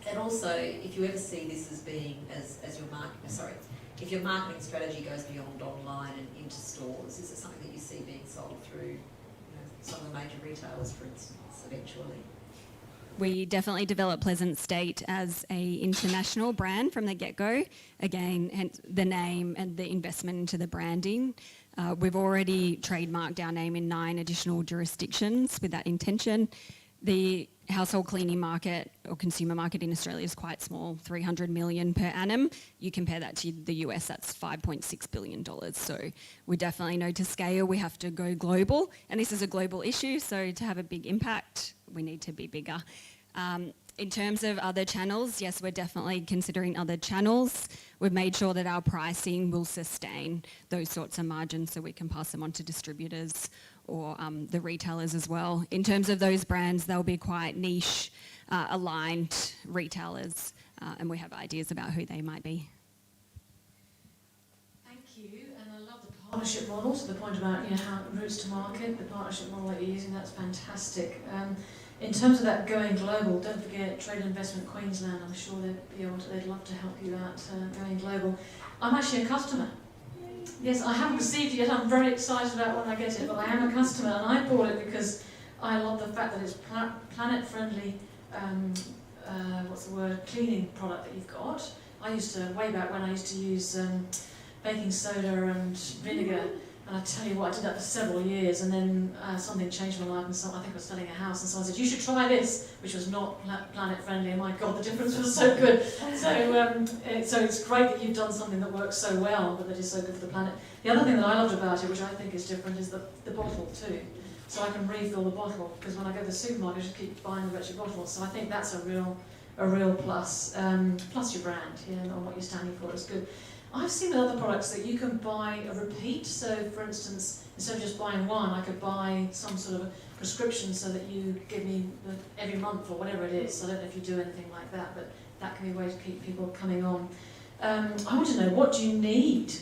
[SPEAKER 7] And also, if you ever see this as being, as your marketing, if your marketing strategy goes beyond online and into stores, is it something that you see being sold through some of the major retailers, for instance, eventually?
[SPEAKER 15] We definitely developed Pleasant State as a international brand from the get-go. Again, hence the name and the investment into the branding. We've already trademarked our name in 9 additional jurisdictions with that intention. The household cleaning market or consumer market in Australia is quite small, 300 million per annum. You compare that to the US, that's $5.6 billion. So we definitely know to scale, we have to go global. And this is a global issue, so to have a big impact, we need to be bigger. In terms of other channels, yes, we're definitely considering other channels. We've made sure that our pricing will sustain those sorts of margins so we can pass them on to distributors or the retailers as well. In terms of those brands, they'll be quite niche, aligned retailers, and we have ideas about who they might be.
[SPEAKER 2] Thank you, and I love the partnership model, to the point about how routes to market, the partnership model that you're using, that's fantastic. In terms of that going global, don't forget Trade and Investment Queensland. I'm sure they'd love to help you out going global. I'm actually a customer. Yes, I haven't received it yet. I'm very excited about when I get it, but I am a customer, and I bought it because I love the fact that it's planet-friendly, cleaning product that you've got. I used to, way back when I used to use baking soda and vinegar, and I tell you what, I did that for several years, and then something changed my life, and I think I was selling a house, and someone said, you should try this, which was not planet-friendly, and my God, the difference was so good. So it's great that you've done something that works so well, but that is so good for the planet. The other thing that I loved about it, which I think is different, is the bottle too. So I can refill the bottle, because when I go to the supermarket, I just keep buying the wretched bottles. So I think that's a real plus. Plus your brand, and what you're standing for is good. I've seen with other products that you can buy a repeat. So, for instance, instead of just buying one, I could buy some sort of a prescription so that you give me every month or whatever it is. So I don't know if you do anything like that, but that can be a way to keep people coming on. I want to know, what do you need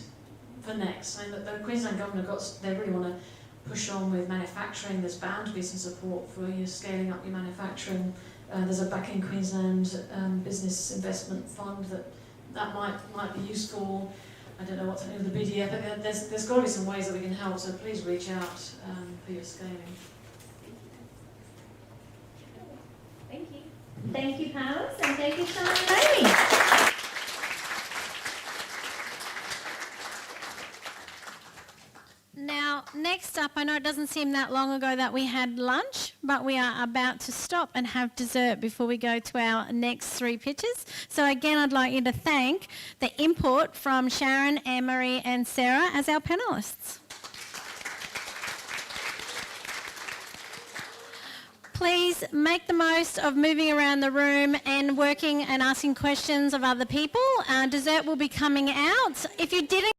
[SPEAKER 2] for next? I mean, the Queensland government they really want to push on with manufacturing. There's bound to be some support for you scaling up your manufacturing. There's a Back in Queensland business investment fund that might be useful. I don't know what's happening with the BDF, but there's got to be some ways that we can help, so please reach out for your scaling.
[SPEAKER 1] Thank you. Thank you, panelists, and thank you, Sharon and Amy.
[SPEAKER 5] Now, next up, I know it doesn't seem that long ago that we had lunch, but we are about to stop and have dessert before we go to our next 3 pitches. So again, I'd like you to thank the input from Sharon, Anne-Marie and Sarah as our panellists. Please make the most of moving around the room and working and asking questions of other people. Dessert will be coming out. If you didn't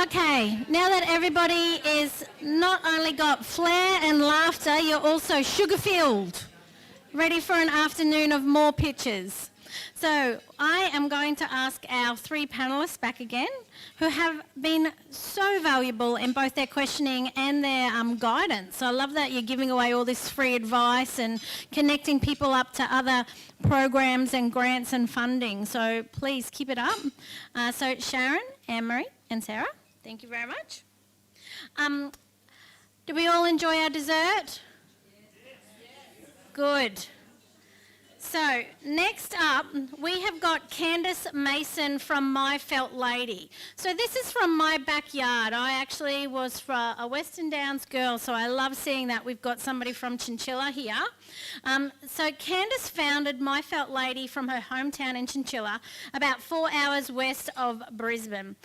[SPEAKER 5] Okay, now that everybody is not only got flair and laughter, you're also sugar-filled, ready for an afternoon of more pictures. So I am going to ask our three panellists back again, who have been so valuable in both their questioning and their guidance. I love that you're giving away all this free advice and connecting people up to other programs and grants and funding. So please keep it up. So Sharon, Anne-Marie and Sarah, thank you very much. Do we all enjoy our dessert? Good. So next up, we have got Candice Mason from My Felt Lady. So this is from my backyard. I actually was a Western Downs girl, so I love seeing that we've got somebody from Chinchilla here. So Candice founded My Felt Lady from her hometown in Chinchilla, about 4 hours west of Brisbane.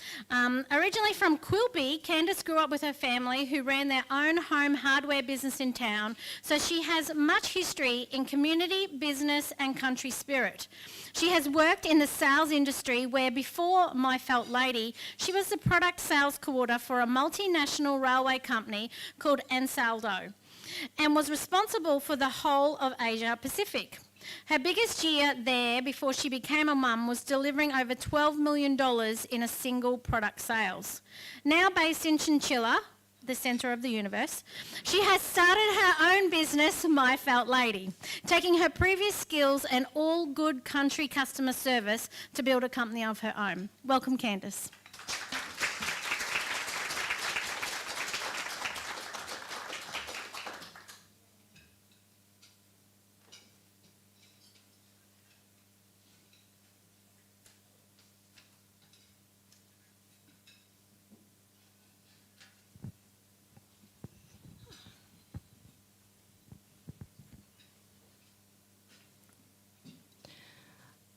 [SPEAKER 5] Originally from Quilpie, Candice grew up with her family who ran their own home hardware business in town, so she has much history in community, business and country spirit. She has worked in the sales industry where before My Felt Lady, she was the product sales coordinator for a multinational railway company called Ansaldo and was responsible for the whole of Asia Pacific. Her biggest year there before she became a mum was delivering over $12 million in a single product sales. Now based in Chinchilla, the centre of the universe, she has started her own business, My Felt Lady, taking her previous skills and all good country customer service to build a company of her own. Welcome, Candice.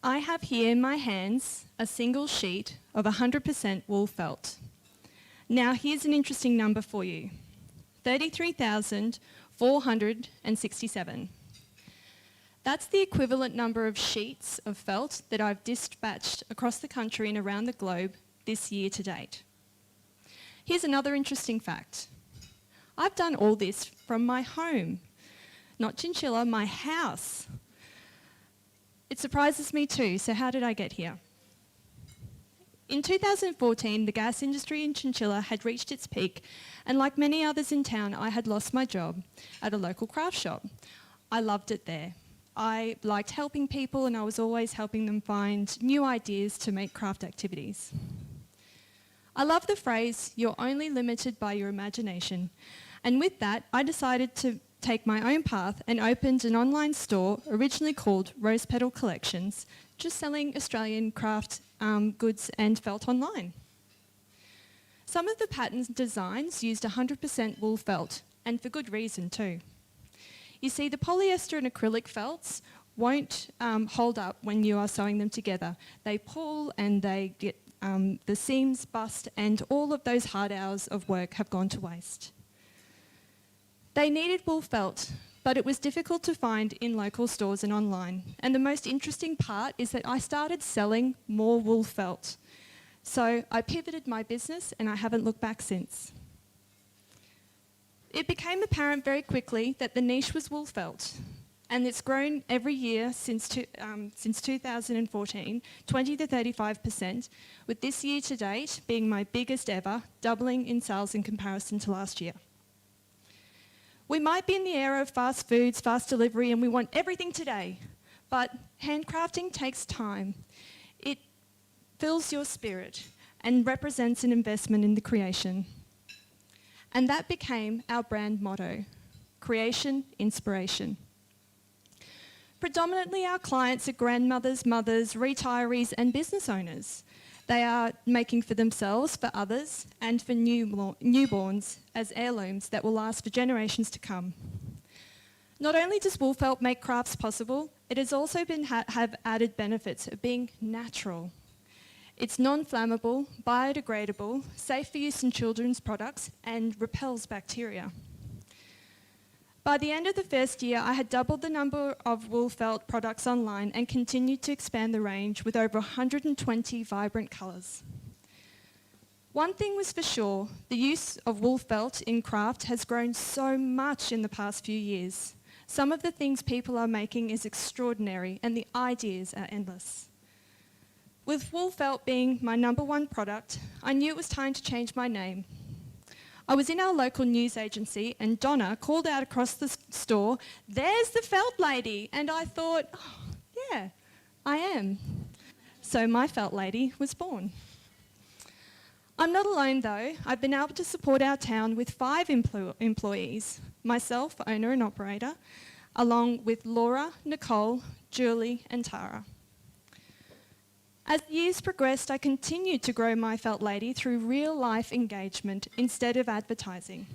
[SPEAKER 16] I have here in my hands a single sheet of 100% wool felt. Now here's an interesting number for you, 33,467. That's the equivalent number of sheets of felt that I've dispatched across the country and around the globe this year to date. Here's another interesting fact. I've done all this from my home, not Chinchilla, my house. It surprises me too, so how did I get here? In 2014, the gas industry in Chinchilla had reached its peak, and like many others in town, I had lost my job at a local craft shop. I loved it there. I liked helping people, and I was always helping them find new ideas to make craft activities. I love the phrase, "You're only limited by your imagination," and with that, I decided to take my own path and opened an online store originally called Rose Petal Collections, just selling Australian craft goods and felt online. Some of the pattern designs used 100% wool felt, and for good reason too. You see, the polyester and acrylic felts won't hold up when you are sewing them together. They pull and they get the seams bust, and all of those hard hours of work have gone to waste. They needed wool felt, but it was difficult to find in local stores and online. And the most interesting part is that I started selling more wool felt. So I pivoted my business and I haven't looked back since. It became apparent very quickly that the niche was wool felt, and it's grown every year since 2014, 20 to 35%, with this year to date being my biggest ever, doubling in sales in comparison to last year. We might be in the era of fast foods, fast delivery, and we want everything today, but handcrafting takes time. It fills your spirit and represents an investment in the creation. And that became our brand motto, creation, inspiration. Predominantly our clients are grandmothers, mothers, retirees and business owners. They are making for themselves, for others, and for newborns as heirlooms that will last for generations to come. Not only does wool felt make crafts possible, it has also have added benefits of being natural. It's non-flammable, biodegradable, safe for use in children's products, and repels bacteria. By the end of the first year, I had doubled the number of wool felt products online and continued to expand the range with over 120 vibrant colours. One thing was for sure, the use of wool felt in craft has grown so much in the past few years. Some of the things people are making is extraordinary and the ideas are endless. With wool felt being my number one product, I knew it was time to change my name. I was in our local news agency and Donna called out across the store, "There's the felt lady," and I thought, oh, yeah, I am. So my felt lady was born. I'm not alone though. I've been able to support our town with 5 employees, myself, owner and operator, along with Laura, Nicole, Julie and Tara. As the years progressed, I continued to grow my felt lady through real life engagement instead of advertising.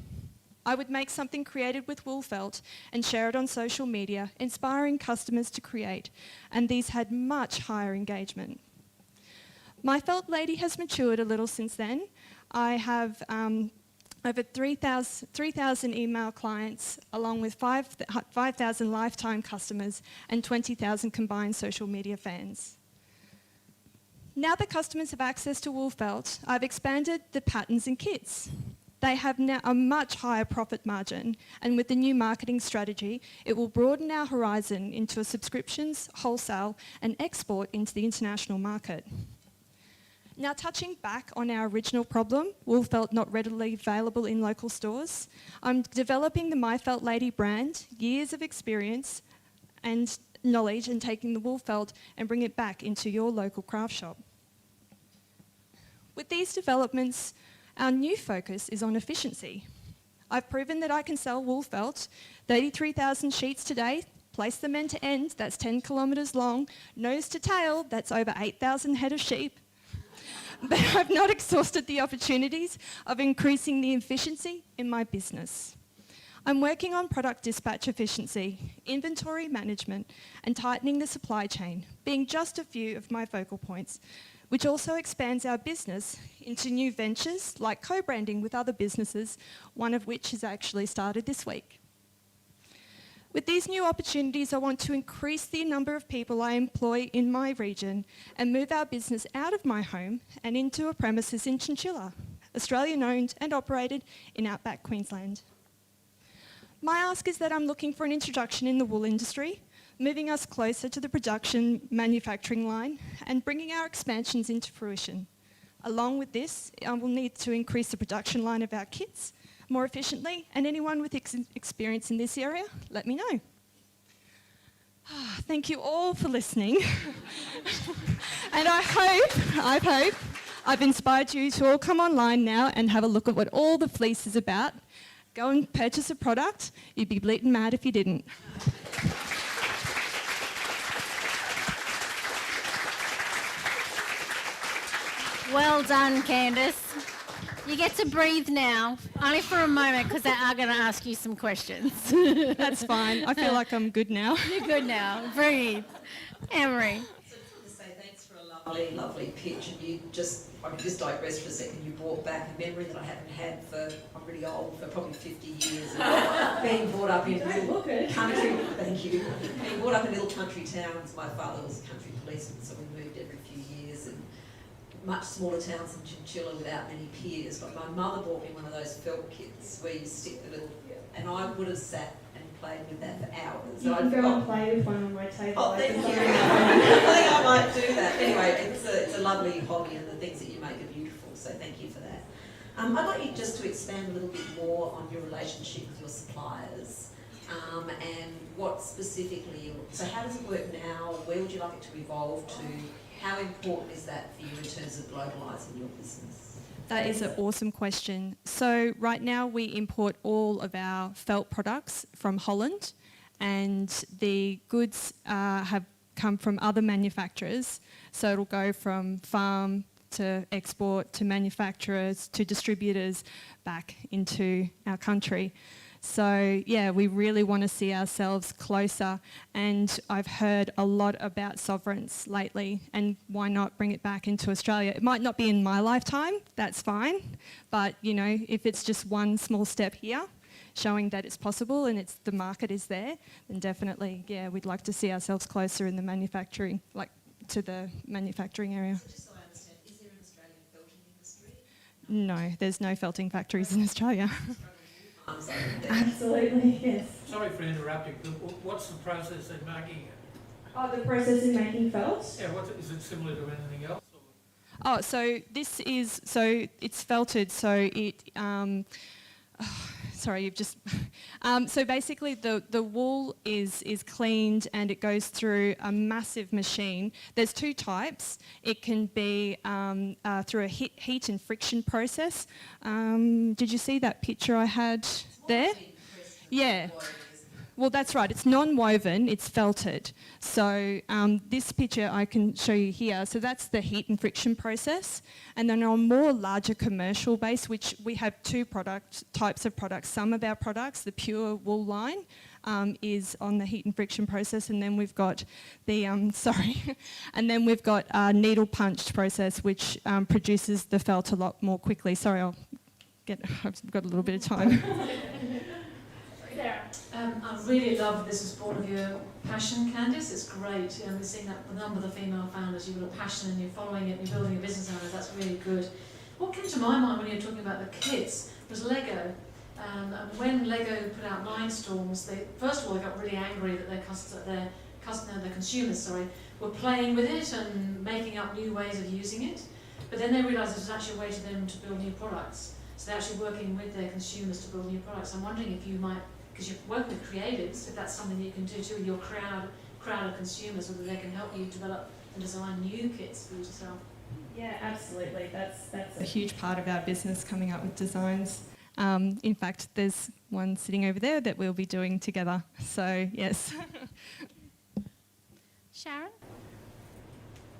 [SPEAKER 16] I would make something created with wool felt and share it on social media, inspiring customers to create, and these had much higher engagement. My felt lady has matured a little since then. I have over 3,000 email clients, along with 5,000 lifetime customers and 20,000 combined social media fans. Now that customers have access to wool felt, I've expanded the patterns and kits. They have now a much higher profit margin, and with the new marketing strategy, it will broaden our horizon into subscriptions, wholesale, and export into the international market. Now, touching back on our original problem, wool felt not readily available in local stores, I'm developing the My Felt Lady brand, years of experience and knowledge, and taking the wool felt and bring it back into your local craft shop. With these developments, our new focus is on efficiency. I've proven that I can sell wool felt, 33,000 sheets today, place them end to end, that's 10 kilometres long, nose to tail, that's over 8,000 head of sheep. But I've not exhausted the opportunities of increasing the efficiency in my business. I'm working on product dispatch efficiency, inventory management, and tightening the supply chain, being just a few of my focal points, which also expands our business into new ventures like co-branding with other businesses, one of which has actually started this week. With these new opportunities, I want to increase the number of people I employ in my region and move our business out of my home and into a premises in Chinchilla, Australian owned and operated in outback Queensland. My ask is that I'm looking for an introduction in the wool industry, moving us closer to the production manufacturing line and bringing our expansions into fruition. Along with this, I will need to increase the production line of our kits more efficiently, and anyone with experience in this area, let me know. Thank you all for listening. And I hope I've inspired you to all come online now and have a look at what all the fleece is about. Go and purchase a product. You'd be bleating mad if you didn't.
[SPEAKER 5] Well done, Candice. You get to breathe now, only for a moment, because they are going to ask you some questions.
[SPEAKER 16] That's fine. I feel like I'm good now.
[SPEAKER 5] You're good now. Breathe. Emery.
[SPEAKER 7] So I just want to say thanks for a lovely, lovely pitch. And you just, I can just digress for a second. You brought back a memory that I haven't had for, I'm really old, for probably 50 years. Being brought up in little country, thank you. Being brought up in little country towns. My father was a country policeman, so we moved every few years. And much smaller towns than Chinchilla without many peers. But my mother bought me one of those felt kits where you stick the little, and I would have sat and played with that for hours.
[SPEAKER 8] You can go and play with one on my table.
[SPEAKER 7] Oh, thank you. I think I might do that. Anyway, it's a lovely hobby, and the things that you make are beautiful, so thank you for that. I'd like you just to expand a little bit more on your relationship with your suppliers, and what specifically, so how does it work now? Where would you like it to evolve to? How important is that for you in terms of globalising your business?
[SPEAKER 16] That is an awesome question. So right now we import all of our felt products from Holland, and the goods have come from other manufacturers. So it'll go from farm to export to manufacturers to distributors back into our country. So yeah, we really want to see ourselves closer, and I've heard a lot about sovereigns lately, and why not bring it back into Australia? It might not be in my lifetime, that's fine, but you know, if it's just one small step here, showing that it's possible and the market is there, then definitely, yeah, we'd like to see ourselves closer in the manufacturing, like to the manufacturing area.
[SPEAKER 7] So just so I understand, is there an Australian felting industry?
[SPEAKER 16] No, there's no felting factories in Australia.
[SPEAKER 17] Absolutely, yes.
[SPEAKER 18] Sorry for interrupting, but what's the process in making it?
[SPEAKER 17] Oh, the process in making felt?
[SPEAKER 18] Yeah, is it similar to anything else?
[SPEAKER 16] Oh, so this is, so it's felted, so it, sorry, you've just, so basically the wool is cleaned and it goes through a massive machine. There's two types. It can be through a heat and friction process. Did you see that picture I had there? Yeah. Well, that's right. It's non-woven, it's felted. So this picture I can show you here. So that's the heat and friction process. And then on more larger commercial base, which we have two types of products. Some of our products, the pure wool line, is on the heat and friction process. And then we've got the, and then we've got needle punched process, which produces the felt a lot more quickly. Sorry, I've got a little bit of time.
[SPEAKER 2] I really love this as part of your passion, Candice. It's great. We've seen that with a number of the female founders. You've got a passion and you're following it and you're building a business out of it. That's really good. What came to my mind when you were talking about the kits was Lego. And when Lego put out Mindstorms, first of all, they got really angry that their consumers were playing with it and making up new ways of using it. But then they realised it was actually a way for them to build new products. So they're actually working with their consumers to build new products. I'm wondering if you might, because you're working with creatives, if that's something that you can do too with your crowd of consumers, whether they can help you develop and design new kits for you to sell.
[SPEAKER 16] Yeah, absolutely. That's a huge part of our business, coming up with designs. In fact, there's one sitting over there that we'll be doing together. So, yes.
[SPEAKER 5] Sharon?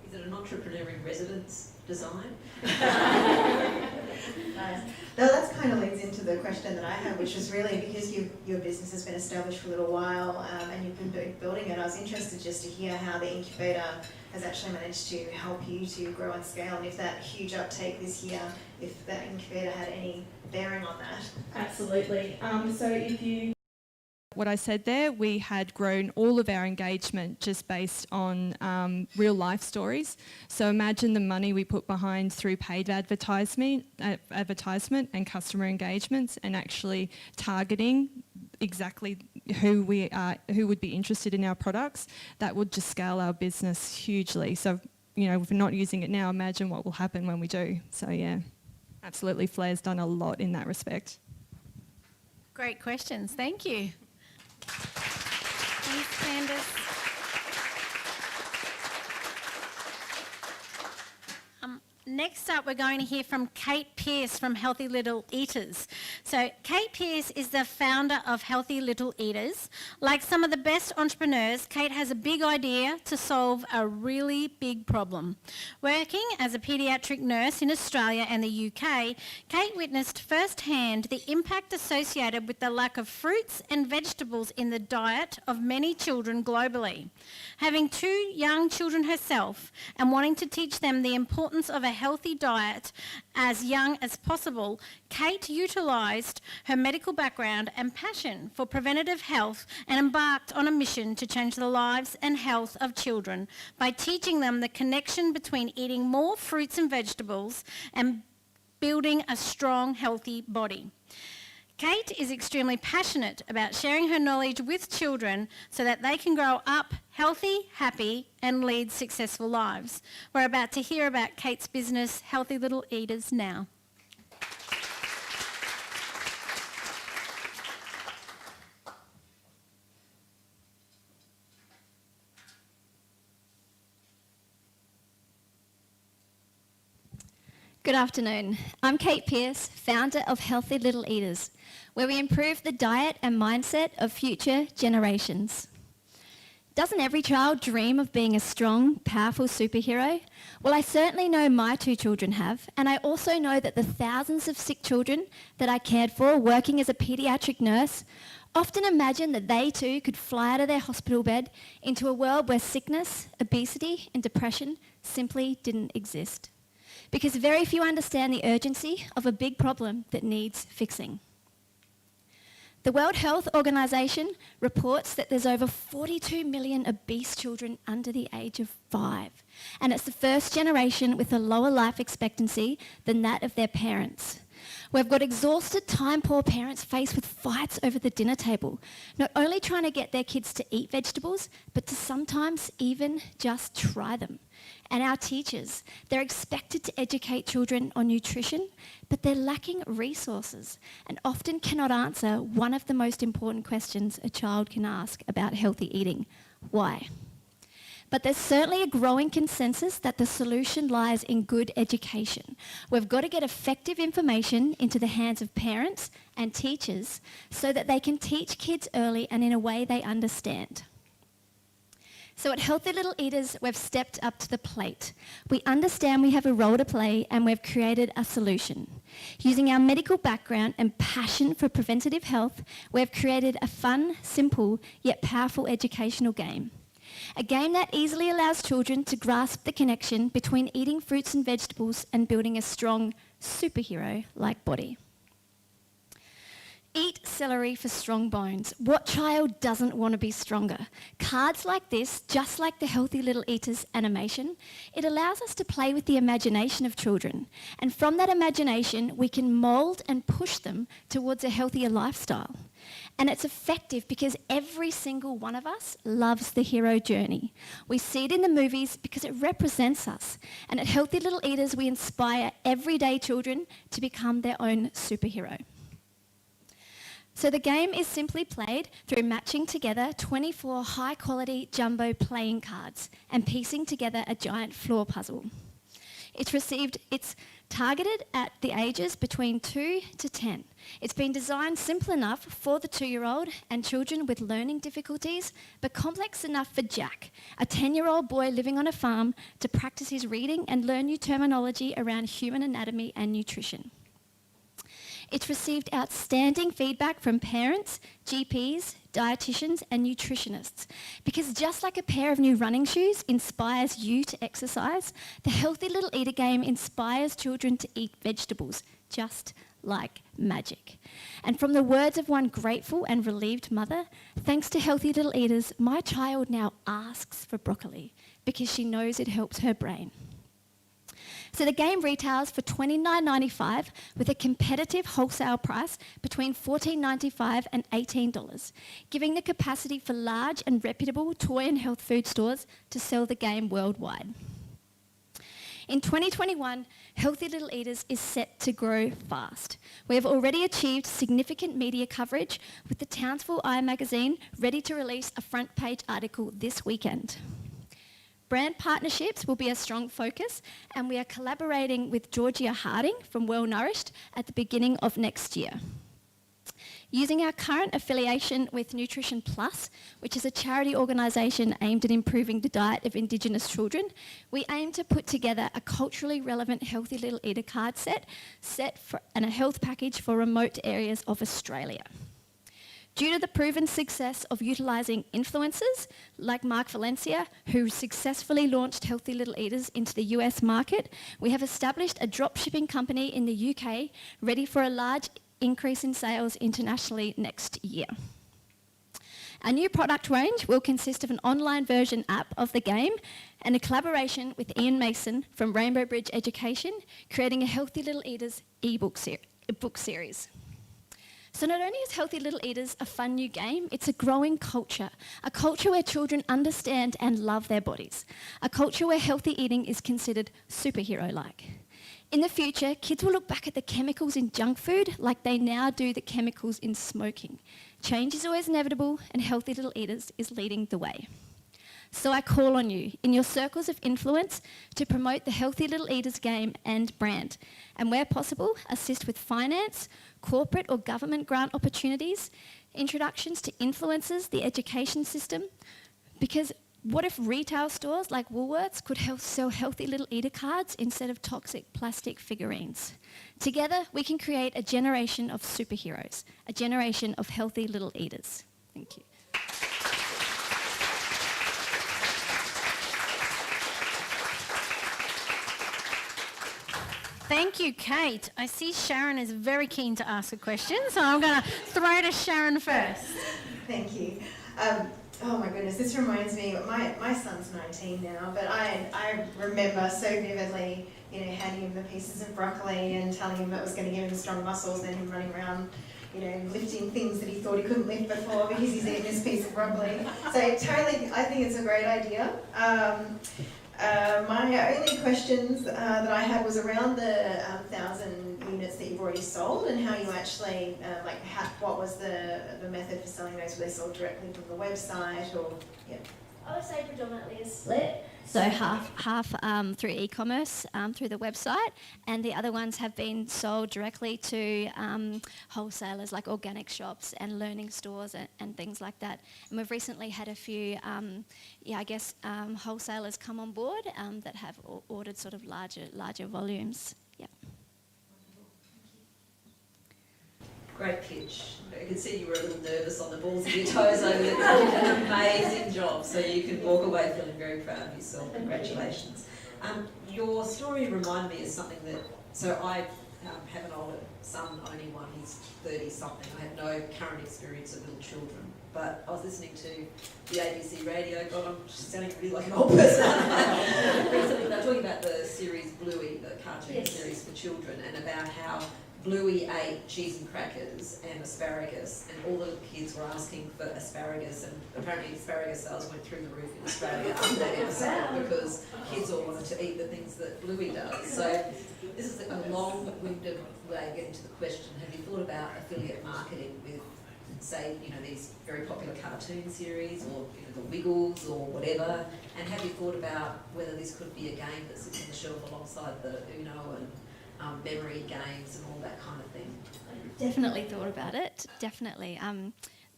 [SPEAKER 7] Is it an entrepreneur in residence design?
[SPEAKER 8] Nice. No, that kind of leads into the question that I had, which is really because your business has been established for a little while and you've been building it. I was interested just to hear how the incubator has actually managed to help you to grow and scale, and if that huge uptake this year, if that incubator had any bearing on that.
[SPEAKER 17] Absolutely. So if you...
[SPEAKER 16] What I said there, we had grown all of our engagement just based on real life stories. So imagine the money we put behind through paid advertisement and customer engagements, and actually targeting exactly who would be interested in our products. That would just scale our business hugely. So, you know, if we're not using it now, imagine what will happen when we do. So yeah, absolutely, Flair's done a lot in that respect.
[SPEAKER 5] Great questions, thank you. Thanks, Candice. Next up, we're going to hear from Kate Pearce from Healthy Little Eaters. So Kate Pearce is the founder of Healthy Little Eaters. Like some of the best entrepreneurs, Kate has a big idea to solve a really big problem. Working as a paediatric nurse in Australia and the UK, Kate witnessed firsthand the impact associated with the lack of fruits and vegetables in the diet of many children globally. Having 2 young children herself and wanting to teach them the importance of a healthy diet as young as possible, Kate utilised her medical background and passion for preventative health and embarked on a mission to change the lives and health of children by teaching them the connection between eating more fruits and vegetables and building a strong, healthy body. Kate is extremely passionate about sharing her knowledge with children so that they can grow up healthy, happy, and lead successful lives. We're about to hear about Kate's business, Healthy Little Eaters, now.
[SPEAKER 19] Good afternoon. I'm Kate Pearce, founder of Healthy Little Eaters, where we improve the diet and mindset of future generations. Doesn't every child dream of being a strong, powerful superhero? Well, I certainly know my 2 children have, and I also know that the thousands of sick children that I cared for working as a paediatric nurse often imagine that they too could fly out of their hospital bed into a world where sickness, obesity, and depression simply didn't exist. Because very few understand the urgency of a big problem that needs fixing. The World Health Organization reports that there's over 42 million obese children under the age of 5, and it's the first generation with a lower life expectancy than that of their parents. We've got exhausted, time-poor parents faced with fights over the dinner table, not only trying to get their kids to eat vegetables, but to sometimes even just try them. And our teachers, they're expected to educate children on nutrition, but they're lacking resources and often cannot answer one of the most important questions a child can ask about healthy eating: why? But there's certainly a growing consensus that the solution lies in good education. We've got to get effective information into the hands of parents and teachers so that they can teach kids early and in a way they understand. So at Healthy Little Eaters, we've stepped up to the plate. We understand we have a role to play and we've created a solution. Using our medical background and passion for preventative health, we've created a fun, simple, yet powerful educational game. A game that easily allows children to grasp the connection between eating fruits and vegetables and building a strong superhero-like body. Eat celery for strong bones. What child doesn't want to be stronger? Cards like this, just like the Healthy Little Eaters animation, it allows us to play with the imagination of children. And from that imagination, we can mould and push them towards a healthier lifestyle. And it's effective because every single one of us loves the hero journey. We see it in the movies because it represents us. And at Healthy Little Eaters, we inspire everyday children to become their own superhero. So the game is simply played through matching together 24 high-quality jumbo playing cards and piecing together a giant floor puzzle. It's targeted at the ages between 2 to 10. It's been designed simple enough for the 2-year-old and children with learning difficulties, but complex enough for Jack, a 10-year-old boy living on a farm, to practice his reading and learn new terminology around human anatomy and nutrition. It's received outstanding feedback from parents, GPs, dietitians and nutritionists, because just like a pair of new running shoes inspires you to exercise, the Healthy Little Eater game inspires children to eat vegetables, just like magic. And from the words of one grateful and relieved mother, thanks to Healthy Little Eaters, my child now asks for broccoli because she knows it helps her brain. So the game retails for $29.95 with a competitive wholesale price between $14.95 and $18, giving the capacity for large and reputable toy and health food stores to sell the game worldwide. In 2021, Healthy Little Eaters is set to grow fast. We have already achieved significant media coverage with the Townsville Eye magazine ready to release a front page article this weekend. Brand partnerships will be a strong focus, and we are collaborating with Georgia Harding from Well Nourished at the beginning of next year. Using our current affiliation with Nutrition Plus, which is a charity organisation aimed at improving the diet of Indigenous children, we aim to put together a culturally relevant Healthy Little Eater card and a health package for remote areas of Australia. Due to the proven success of utilising influencers like Mark Valencia, who successfully launched Healthy Little Eaters into the US market, we have established a dropshipping company in the UK ready for a large increase in sales internationally next year. Our new product range will consist of an online version app of the game and a collaboration with Ian Mason from Rainbow Bridge Education, creating a Healthy Little Eaters book series. So not only is Healthy Little Eaters a fun new game, it's a growing culture, a culture where children understand and love their bodies, a culture where healthy eating is considered superhero-like. In the future, kids will look back at the chemicals in junk food like they now do the chemicals in smoking. Change is always inevitable, and Healthy Little Eaters is leading the way. So I call on you, in your circles of influence, to promote the Healthy Little Eaters game and brand, and where possible, assist with finance, corporate or government grant opportunities, introductions to influencers, the education system, because what if retail stores like Woolworths could sell Healthy Little Eater cards instead of toxic plastic figurines? Together, we can create a generation of superheroes, a generation of Healthy Little Eaters. Thank you.
[SPEAKER 5] Thank you, Kate. I see Sharon is very keen to ask a question, so I'm going to throw to Sharon first.
[SPEAKER 8] Thank you. Oh my goodness, this reminds me, my son's 19 now, but I remember so vividly, handing him the pieces of broccoli and telling him that was going to give him strong muscles, and him running around, lifting things that he thought he couldn't lift before because he's eaten this piece of broccoli. So totally, I think it's a great idea. My only questions that I had was around the 1,000 units that you've already sold, and how you actually, what was the method for selling those? Were they sold directly from the website, or, yeah?
[SPEAKER 19] I would say predominantly a split. So half through e-commerce, through the website, and the other ones have been sold directly to wholesalers like organic shops and learning stores and things like that. And we've recently had a few, wholesalers come on board that have ordered sort of larger volumes. Yeah.
[SPEAKER 7] Great pitch. I could see you were a little nervous on the balls of your toes over there. You did an amazing job, so you can walk away feeling very proud of yourself. Congratulations. Your story reminded me of something that, so I have an older son, only one, he's 30-something. I have no current experience of little children, but I was listening to the ABC radio. God, I'm sounding really like an old person. Recently, they were talking about the series Bluey, the cartoon series for children, and about how Bluey ate cheese and crackers and asparagus, and all the little kids were asking for asparagus, and apparently asparagus sales went through the roof in Australia after that episode because kids all wanted to eat the things that Bluey does. So this is a long-winded way of getting to the question: have you thought about affiliate marketing with, say, these very popular cartoon series, or the Wiggles or whatever? And have you thought about whether this could be a game that sits on the shelf alongside the Uno and memory games and all that kind of thing?
[SPEAKER 19] Definitely thought about it, definitely.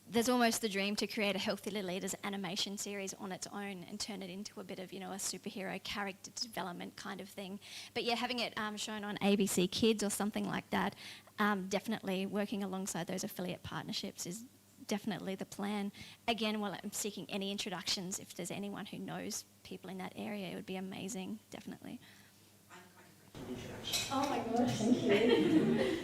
[SPEAKER 19] There's almost the dream to create a Healthy Little Eaters animation series on its own and turn it into a bit of, a superhero character development kind of thing. But yeah, having it shown on ABC Kids or something like that, definitely working alongside those affiliate partnerships is definitely the plan. Again, while I'm seeking any introductions, if there's anyone who knows people in that area, it would be amazing, definitely.
[SPEAKER 2] Oh my gosh, thank you.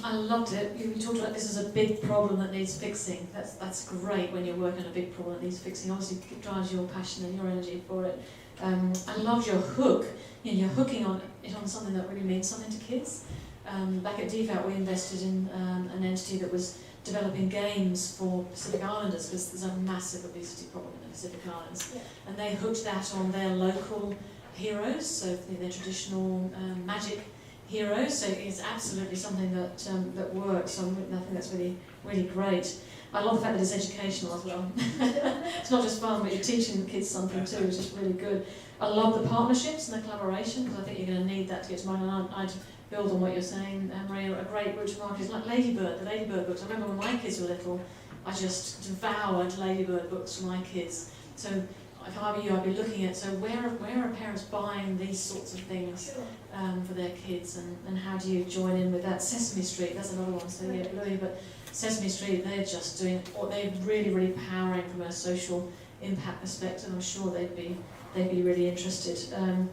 [SPEAKER 2] I loved it. You talked about this as a big problem that needs fixing. That's great when you're working on a big problem that needs fixing. Obviously, it drives your passion and your energy for it. I loved your hook. You're hooking on it on something that really means something to kids. Back at DVAT, we invested in an entity that was developing games for Pacific Islanders, because there's a massive obesity problem in the Pacific Islands. Yeah. And they hooked that on their local heroes, so their traditional magic heroes. So it's absolutely something that works. So I think that's really, really great. I love the fact that it's educational as well. It's not just fun, but you're teaching the kids something too, which is really good. I love the partnerships and the collaboration, because I think you're going to need that to get to market. And I'd build on what you're saying, Maria. A great route to market is like Ladybird, the Ladybird books. I remember when my kids were little, I just devoured Ladybird books for my kids. So if I were you, I'd be looking at, so where are parents buying these sorts of things for their kids, and how do you join in with that? Sesame Street, that's another one, so yeah, Bluey, but Sesame Street, they're just doing, or they're really, really powering from a social impact perspective. I'm sure they'd be really interested. And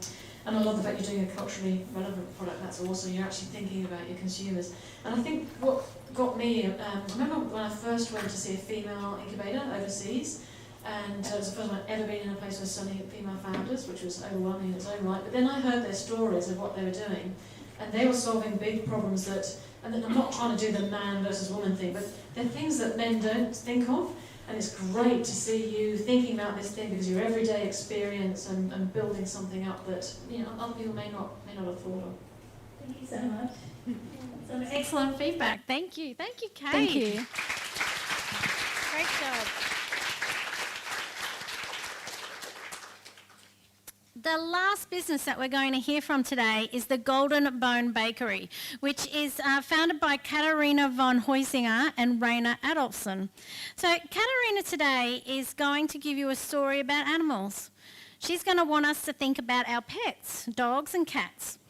[SPEAKER 2] I love the fact you're doing a culturally relevant product. That's awesome. You're actually thinking about your consumers. And I think what got me, I remember when I first went to see a female incubator overseas, and it was the first time I'd ever been in a place with so many female founders, which was overwhelming in its own right. But then I heard their stories of what they were doing, and they were solving big problems that, and I'm not trying to do the man versus woman thing, but they're things that men don't think of. And it's great to see you thinking about this thing, because your everyday experience and building something up that other people may not have thought of.
[SPEAKER 5] Thank you so much. Some excellent feedback. Thank you, Kate.
[SPEAKER 19] Thank you.
[SPEAKER 5] Great job. The last business that we're going to hear from today is the Golden Bone Bakery, which is founded by Katharina von Heusinger and Rainer Adolfsson. So Katharina today is going to give you a story about animals. She's going to want us to think about our pets, dogs and cats.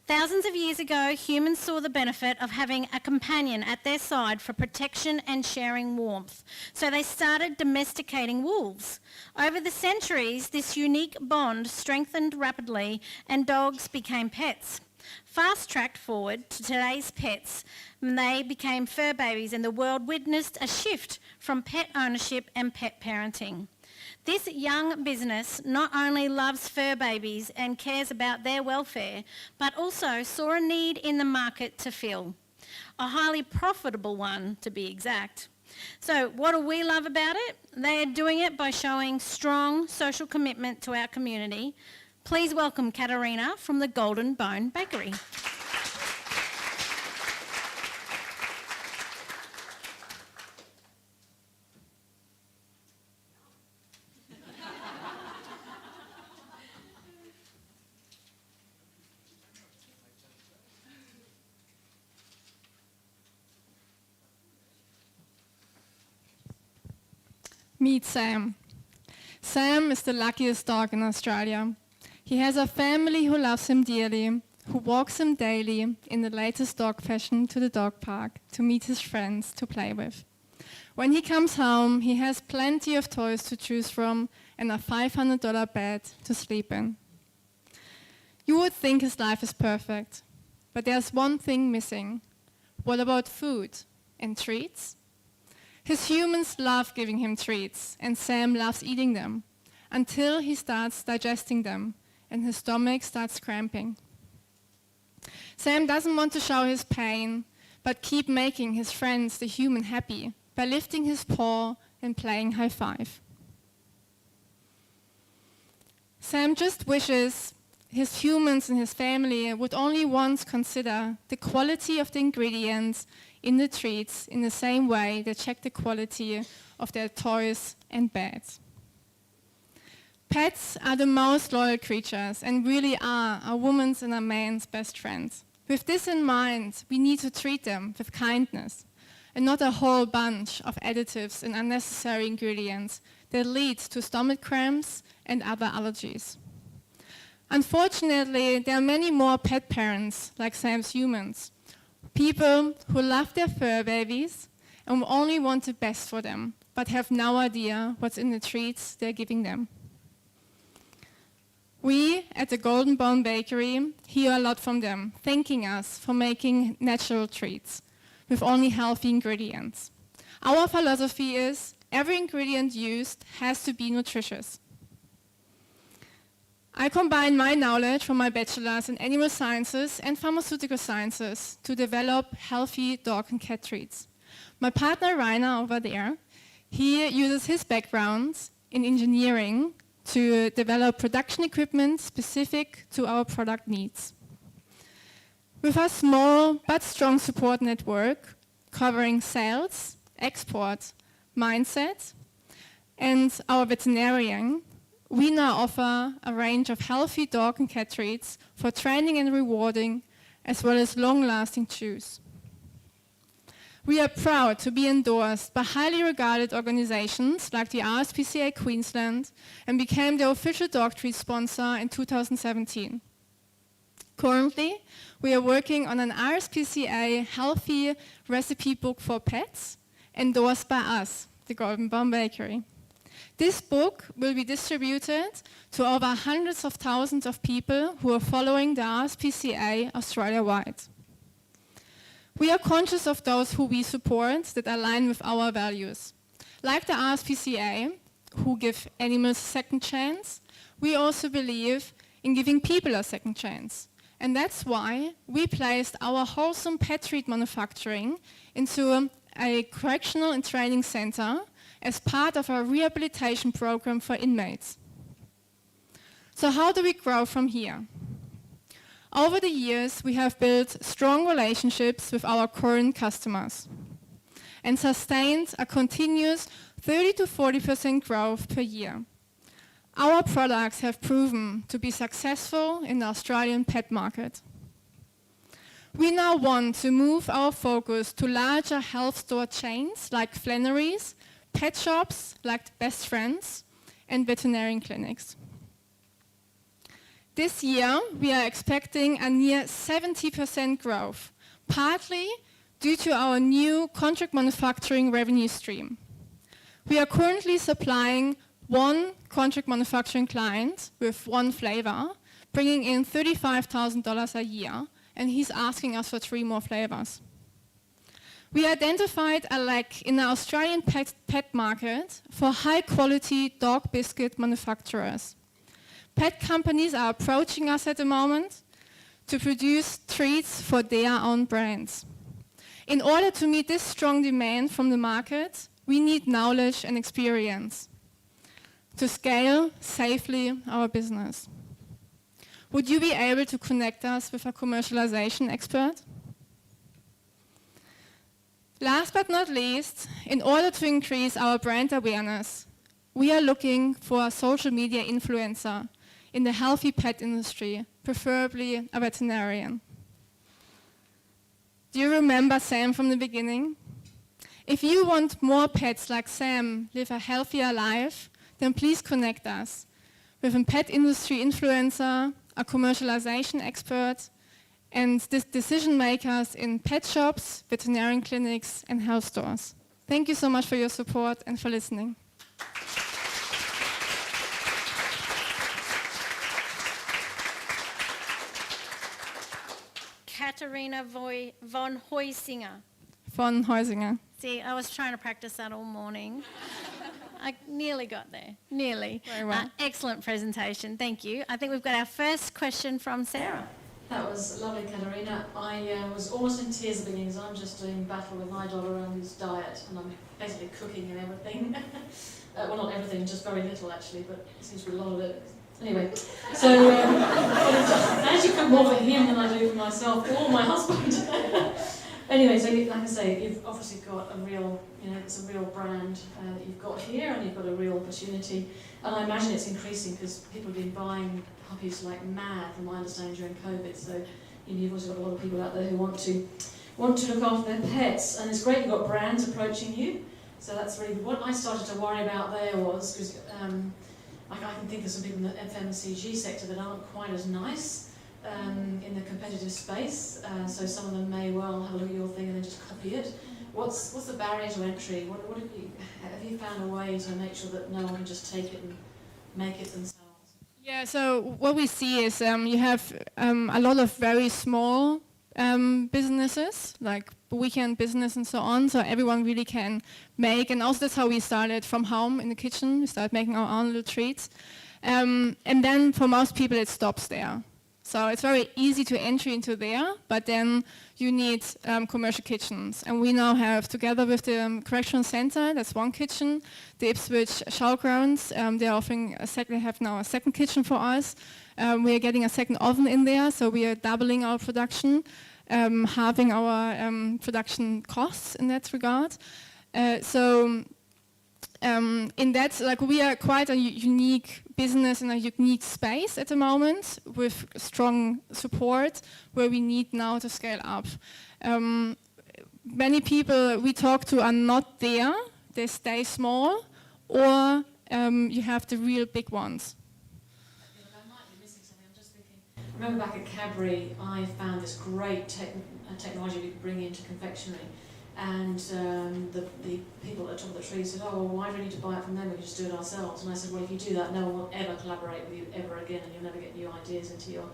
[SPEAKER 5] Thousands of years ago, humans saw the benefit of having a companion at their side for protection and sharing warmth. So they started domesticating wolves. Over the centuries, this unique bond strengthened rapidly and dogs became pets. Fast-tracked forward to today's pets, when they became fur babies and the world witnessed a shift from pet ownership and pet parenting. This young business not only loves fur babies and cares about their welfare, but also saw a need in the market to fill. A highly profitable one, to be exact. So what do we love about it? They are doing it by showing strong social commitment to our community. Please welcome Katerina from the Golden Bone Bakery.
[SPEAKER 20] Meet Sam. Sam is the luckiest dog in Australia. He has a family who loves him dearly, who walks him daily in the latest dog fashion to the dog park to meet his friends to play with. When he comes home, he has plenty of toys to choose from and a $500 bed to sleep in. You would think his life is perfect, but there's one thing missing. What about food and treats? His humans love giving him treats, and Sam loves eating them, until he starts digesting them, and his stomach starts cramping. Sam doesn't want to show his pain, but keep making his friends, the human, happy by lifting his paw and playing high five. Sam just wishes his humans and his family would only once consider the quality of the ingredients in the treats in the same way they check the quality of their toys and beds. Pets are the most loyal creatures and really are a woman's and a man's best friends. With this in mind, we need to treat them with kindness and not a whole bunch of additives and unnecessary ingredients that lead to stomach cramps and other allergies. Unfortunately, there are many more pet parents like Sam's humans, people who love their fur babies and only want the best for them, but have no idea what's in the treats they're giving them. We at the Golden Bone Bakery hear a lot from them, thanking us for making natural treats with only healthy ingredients. Our philosophy is every ingredient used has to be nutritious. I combine my knowledge from my bachelor's in animal sciences and pharmaceutical sciences to develop healthy dog and cat treats. My partner Rainer over there, he uses his background in engineering to develop production equipment specific to our product needs. With a small but strong support network covering sales, export, mindset, and our veterinarian, we now offer a range of healthy dog and cat treats for training and rewarding, as well as long-lasting chews. We are proud to be endorsed by highly regarded organizations like the RSPCA Queensland and became the official dog treat sponsor in 2017. Currently, we are working on an RSPCA healthy recipe book for pets endorsed by us, the Golden Bone Bakery. This book will be distributed to over hundreds of thousands of people who are following the RSPCA Australia-wide. We are conscious of those who we support that align with our values. Like the RSPCA, who give animals a second chance, we also believe in giving people a second chance. And that's why we placed our wholesome pet treat manufacturing into a correctional and training center as part of our rehabilitation program for inmates. So how do we grow from here? Over the years, we have built strong relationships with our current customers and sustained a continuous 30 to 40% growth per year. Our products have proven to be successful in the Australian pet market. We now want to move our focus to larger health store chains like Flannery's, pet shops like Best Friends, and veterinarian clinics. This year, we are expecting a near 70% growth, partly due to our new contract manufacturing revenue stream. We are currently supplying one contract manufacturing client with one flavor, bringing in $35,000 a year, and he's asking us for 3 more flavors. We identified a lack in the Australian pet market for high-quality dog biscuit manufacturers. Pet companies are approaching us at the moment to produce treats for their own brands. In order to meet this strong demand from the market, we need knowledge and experience to scale safely our business. Would you be able to connect us with a commercialization expert? Last but not least, in order to increase our brand awareness, we are looking for a social media influencer in the healthy pet industry, preferably a veterinarian. Do you remember Sam from the beginning? If you want more pets like Sam live a healthier life, then please connect us with a pet industry influencer, a commercialization expert, and decision makers in pet shops, veterinarian clinics, and health stores. Thank you so much for your support and for listening.
[SPEAKER 5] Katharina von Heusinger.
[SPEAKER 20] Von Heusinger.
[SPEAKER 5] See, I was trying to practice that all morning. I nearly got there, nearly.
[SPEAKER 20] Very well.
[SPEAKER 5] Excellent presentation, thank you. I think we've got our first question from Sarah.
[SPEAKER 2] That was lovely, Katharina. I was almost in tears at the beginning because I'm just doing battle with my daughter around his diet, and I'm basically cooking and everything. Well, not everything, just very little actually, but it seems to be a lot of it. Anyway, so I actually cook more for him than I do for myself or my husband. Anyway, so like I say, you've obviously got a real, it's a real brand that you've got here, and you've got a real opportunity. And I imagine it's increasing because people have been buying puppies like mad, from my understanding, during COVID. So you've also got a lot of people out there who want to look after their pets, and it's great you've got brands approaching you. So that's really good. What I started to worry about there was because I can think of some people in the FMCG sector that aren't quite as nice. In the competitive space, so some of them may well have a look at your thing and then just copy it. What's the barrier to entry? What have you found a way to make sure that no one can just take it and make it themselves?
[SPEAKER 20] Yeah, so what we see is you have a lot of very small businesses, like weekend business and so on, so everyone really can make, and also that's how we started from home in the kitchen. We started making our own little treats. And then for most people it stops there. So it's very easy to enter into there, but then you need commercial kitchens. And we now have, together with the Correctional Centre, that's one kitchen, the Ipswich Showgrounds, they're offering they have now a second kitchen for us. We are getting a second oven in there, so we are doubling our production, halving our production costs in that regard. In that, we are quite a unique business in a unique space at the moment with strong support where we need now to scale up. Many people we talk to are not there, they stay small, or you have the real big ones.
[SPEAKER 2] I might be missing something. I'm just thinking. I remember back at Cadbury, I found this great technology we could bring into confectionery. And the people at the top of the tree said, oh, well, why do we need to buy it from them? We can just do it ourselves. And I said, well, if you do that, no one will ever collaborate with you ever again, and you'll never get new ideas into your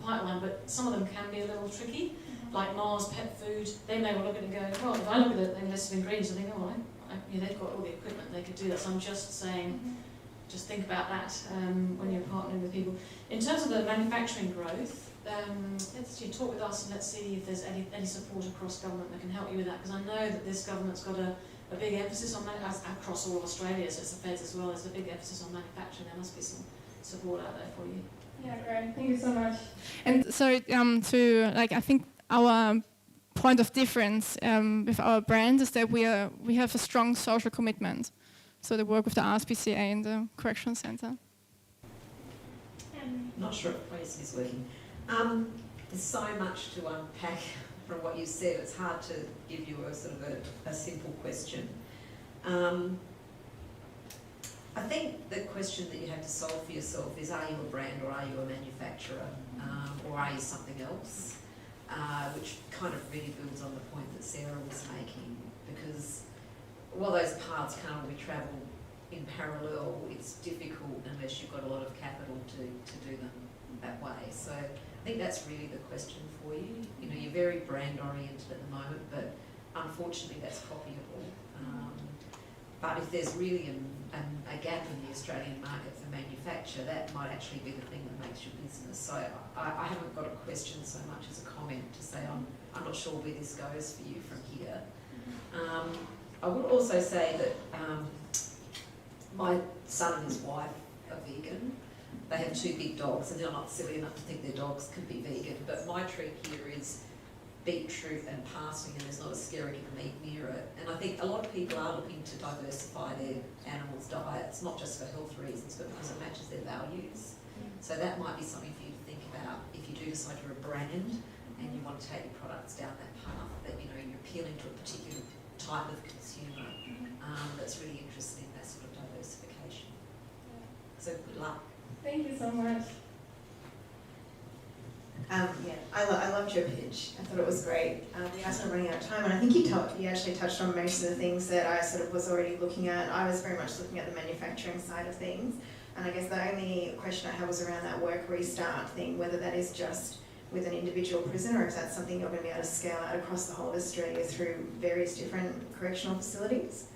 [SPEAKER 2] pipeline. But some of them can be a little tricky, like Mars Pet Food. They may well look at it and go, well, if I look at it, the list of ingredients, I think, oh, they've got all the equipment, they could do that. So I'm just saying, just think about that when you're partnering with people. In terms of the manufacturing growth, let's talk with us and let's see if there's any support across government that can help you with that, because I know that this government's got a big emphasis on that across all of Australia, so it's the feds as well, there's a big emphasis on manufacturing. There must be some support out there for you.
[SPEAKER 20] Yeah, great. Thank you so much. And so I think our point of difference with our brand is that we have a strong social commitment. So the work with the RSPCA and the Correctional Centre.
[SPEAKER 7] Not sure if Trace is working. There's so much to unpack from what you said. It's hard to give you a sort of a simple question. I think the question that you have to solve for yourself is, are you a brand or are you a manufacturer, or are you something else? Which kind of really builds on the point that Sarah was making, because while those paths can't all be travelled in parallel, it's difficult unless you've got a lot of capital to do them. that way. So I think that's really the question for you. You know, you're very brand oriented at the moment, but unfortunately that's copyable. But if there's really a gap in the Australian market for manufacture, that might actually be the thing that makes your business. So I haven't got a question so much as a comment to say I'm not sure where this goes for you from here. I would also say that my son and his wife are vegan. They have 2 big dogs, and they're not silly enough to think their dogs can be vegan. But my treat here is beetroot and parsley, and there's not a skerrick of meat near it. And I think a lot of people are looking to diversify their animals' diets, not just for health reasons, but because it matches their values. So that might be something for you to think about if you do decide you're a brand and you want to take your products down that path, that you know you're appealing to a particular type of consumer that's really interested in that sort of diversification. So good luck.
[SPEAKER 17] Thank you so much.
[SPEAKER 8] I loved your pitch. I thought it was great. We are sort of running out of time, and I think you actually touched on most of the things that I sort of was already looking at. I was very much looking at the manufacturing side of things, and I guess the only question I had was around that work restart thing, whether that is just with an individual prison or if that's something you're going to be able to scale out across the whole of Australia through various different correctional facilities.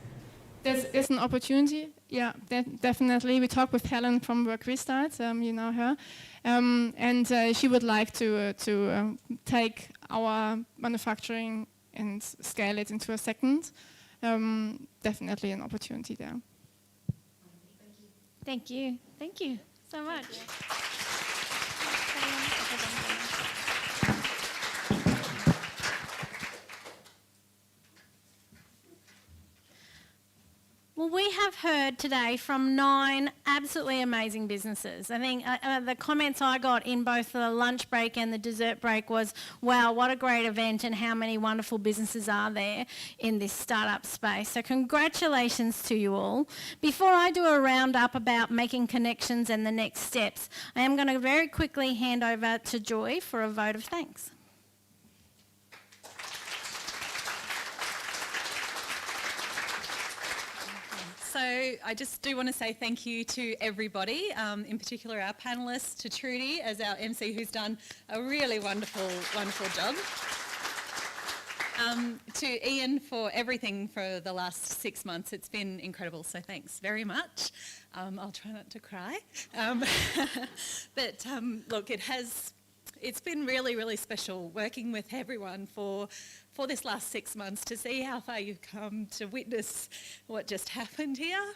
[SPEAKER 20] There's an opportunity, yeah, definitely. We talked with Helen from Work Restart, you know her, and she would like to take our manufacturing and scale it into a second. Definitely an opportunity there.
[SPEAKER 5] Thank you. Thank you so much. Well, we have heard today from 9 absolutely amazing businesses. I think the comments I got in both the lunch break and the dessert break was, wow, what a great event and how many wonderful businesses are there in this startup space. So congratulations to you all. Before I do a roundup about making connections and the next steps, I am going to very quickly hand over to Joy for a vote of thanks.
[SPEAKER 14] So I just do want to say thank you to everybody, in particular our panellists, to Trudy as our MC who's done a really wonderful job. To Ian for everything for the last 6 months. It's been incredible, so thanks very much. I'll try not to cry. But look, it's been really, really special working with everyone for this last 6 months to see how far you've come, to witness what just happened here.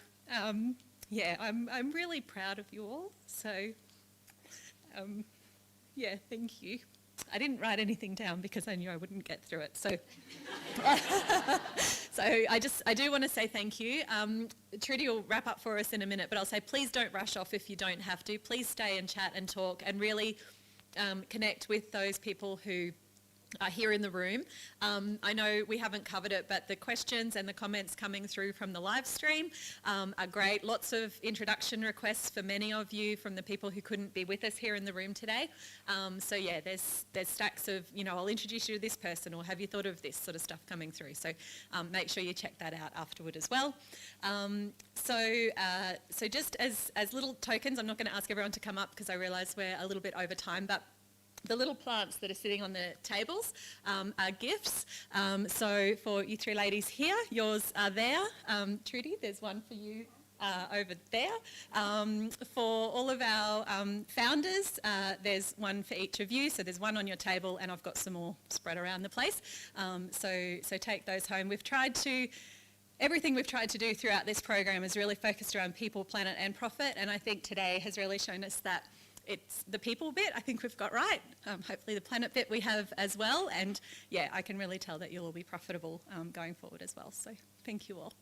[SPEAKER 14] Yeah, I'm really proud of you all. So, yeah, thank you. I didn't write anything down because I knew I wouldn't get through it. So, so I do want to say thank you. Trudy will wrap up for us in a minute, but I'll say please don't rush off if you don't have to. Please stay and chat and talk and really connect with those people who are here in the room. I know we haven't covered it, but the questions and the comments coming through from the live stream are great. Lots of introduction requests for many of you from the people who couldn't be with us here in the room today. So yeah, there's stacks of, you know, I'll introduce you to this person, or have you thought of this sort of stuff coming through. So make sure you check that out afterward as well. So just as little tokens, I'm not going to ask everyone to come up because I realise we're a little bit over time, but the little plants that are sitting on the tables are gifts. So for you 3 ladies here, yours are there. Trudy, there's one for you over there. For all of our founders, there's one for each of you. So there's one on your table, and I've got some more spread around the place. So take those home. Everything we've tried to do throughout this program is really focused around people, planet and profit, and I think today has really shown us that it's the people bit I think we've got right. Hopefully the planet bit we have as well, and yeah, I can really tell that you'll all be profitable going forward as well. So thank you all.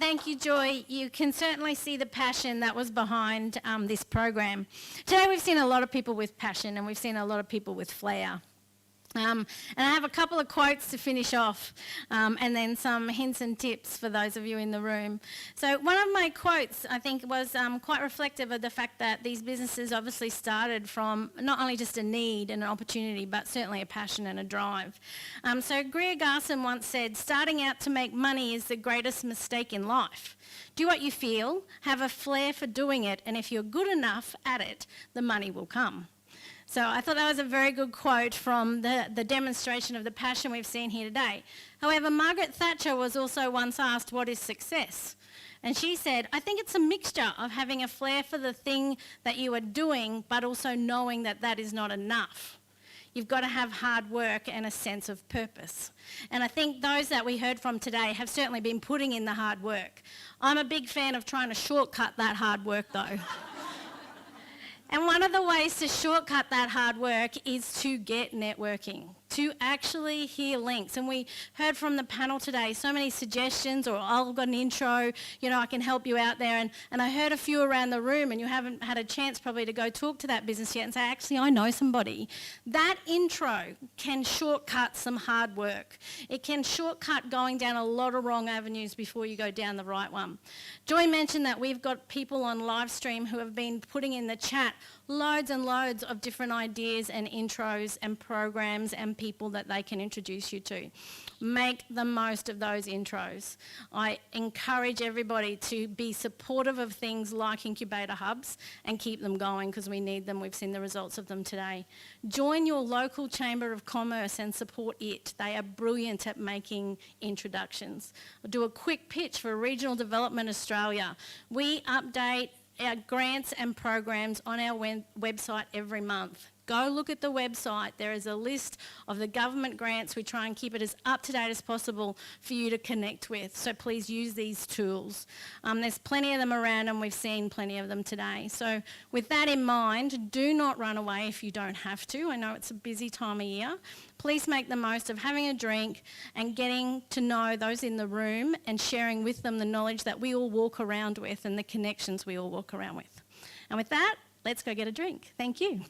[SPEAKER 5] Thank you, Joy. You can certainly see the passion that was behind this program. Today we've seen a lot of people with passion, and we've seen a lot of people with flair. And I have a couple of quotes to finish off, and then some hints and tips for those of you in the room. So one of my quotes, I think, was quite reflective of the fact that these businesses obviously started from not only just a need and an opportunity, but certainly a passion and a drive. So Greer Garson once said, "Starting out to make money is the greatest mistake in life. Do what you feel, have a flair for doing it, and if you're good enough at it, the money will come." So I thought that was a very good quote from the demonstration of the passion we've seen here today. However, Margaret Thatcher was also once asked, "What is success?" And she said, "I think it's a mixture of having a flair for the thing that you are doing, but also knowing that that is not enough. You've got to have hard work and a sense of purpose." And I think those that we heard from today have certainly been putting in the hard work. I'm a big fan of trying to shortcut that hard work though. And one of the ways to shortcut that hard work is to get networking, to actually hear links. And we heard from the panel today so many suggestions, or I've got an intro, I can help you out there. And I heard a few around the room, and you haven't had a chance probably to go talk to that business yet and say, actually, I know somebody. That intro can shortcut some hard work. It can shortcut going down a lot of wrong avenues before you go down the right one. Joy mentioned that we've got people on livestream who have been putting in the chat loads and loads of different ideas and intros and programs and people that they can introduce you to. Make the most of those intros. I encourage everybody to be supportive of things like incubator hubs and keep them going, because we need them. We've seen the results of them today. Join your local Chamber of Commerce and support it. They are brilliant at making introductions. I'll do a quick pitch for Regional Development Australia. We update our grants and programs on our website every month. Go look at the website. There is a list of the government grants. We try and keep it as up to date as possible for you to connect with. So please use these tools. There's plenty of them around, and we've seen plenty of them today. So with that in mind, do not run away if you don't have to. I know it's a busy time of year. Please make the most of having a drink and getting to know those in the room and sharing with them the knowledge that we all walk around with and the connections we all walk around with. And with that, let's go get a drink. Thank you.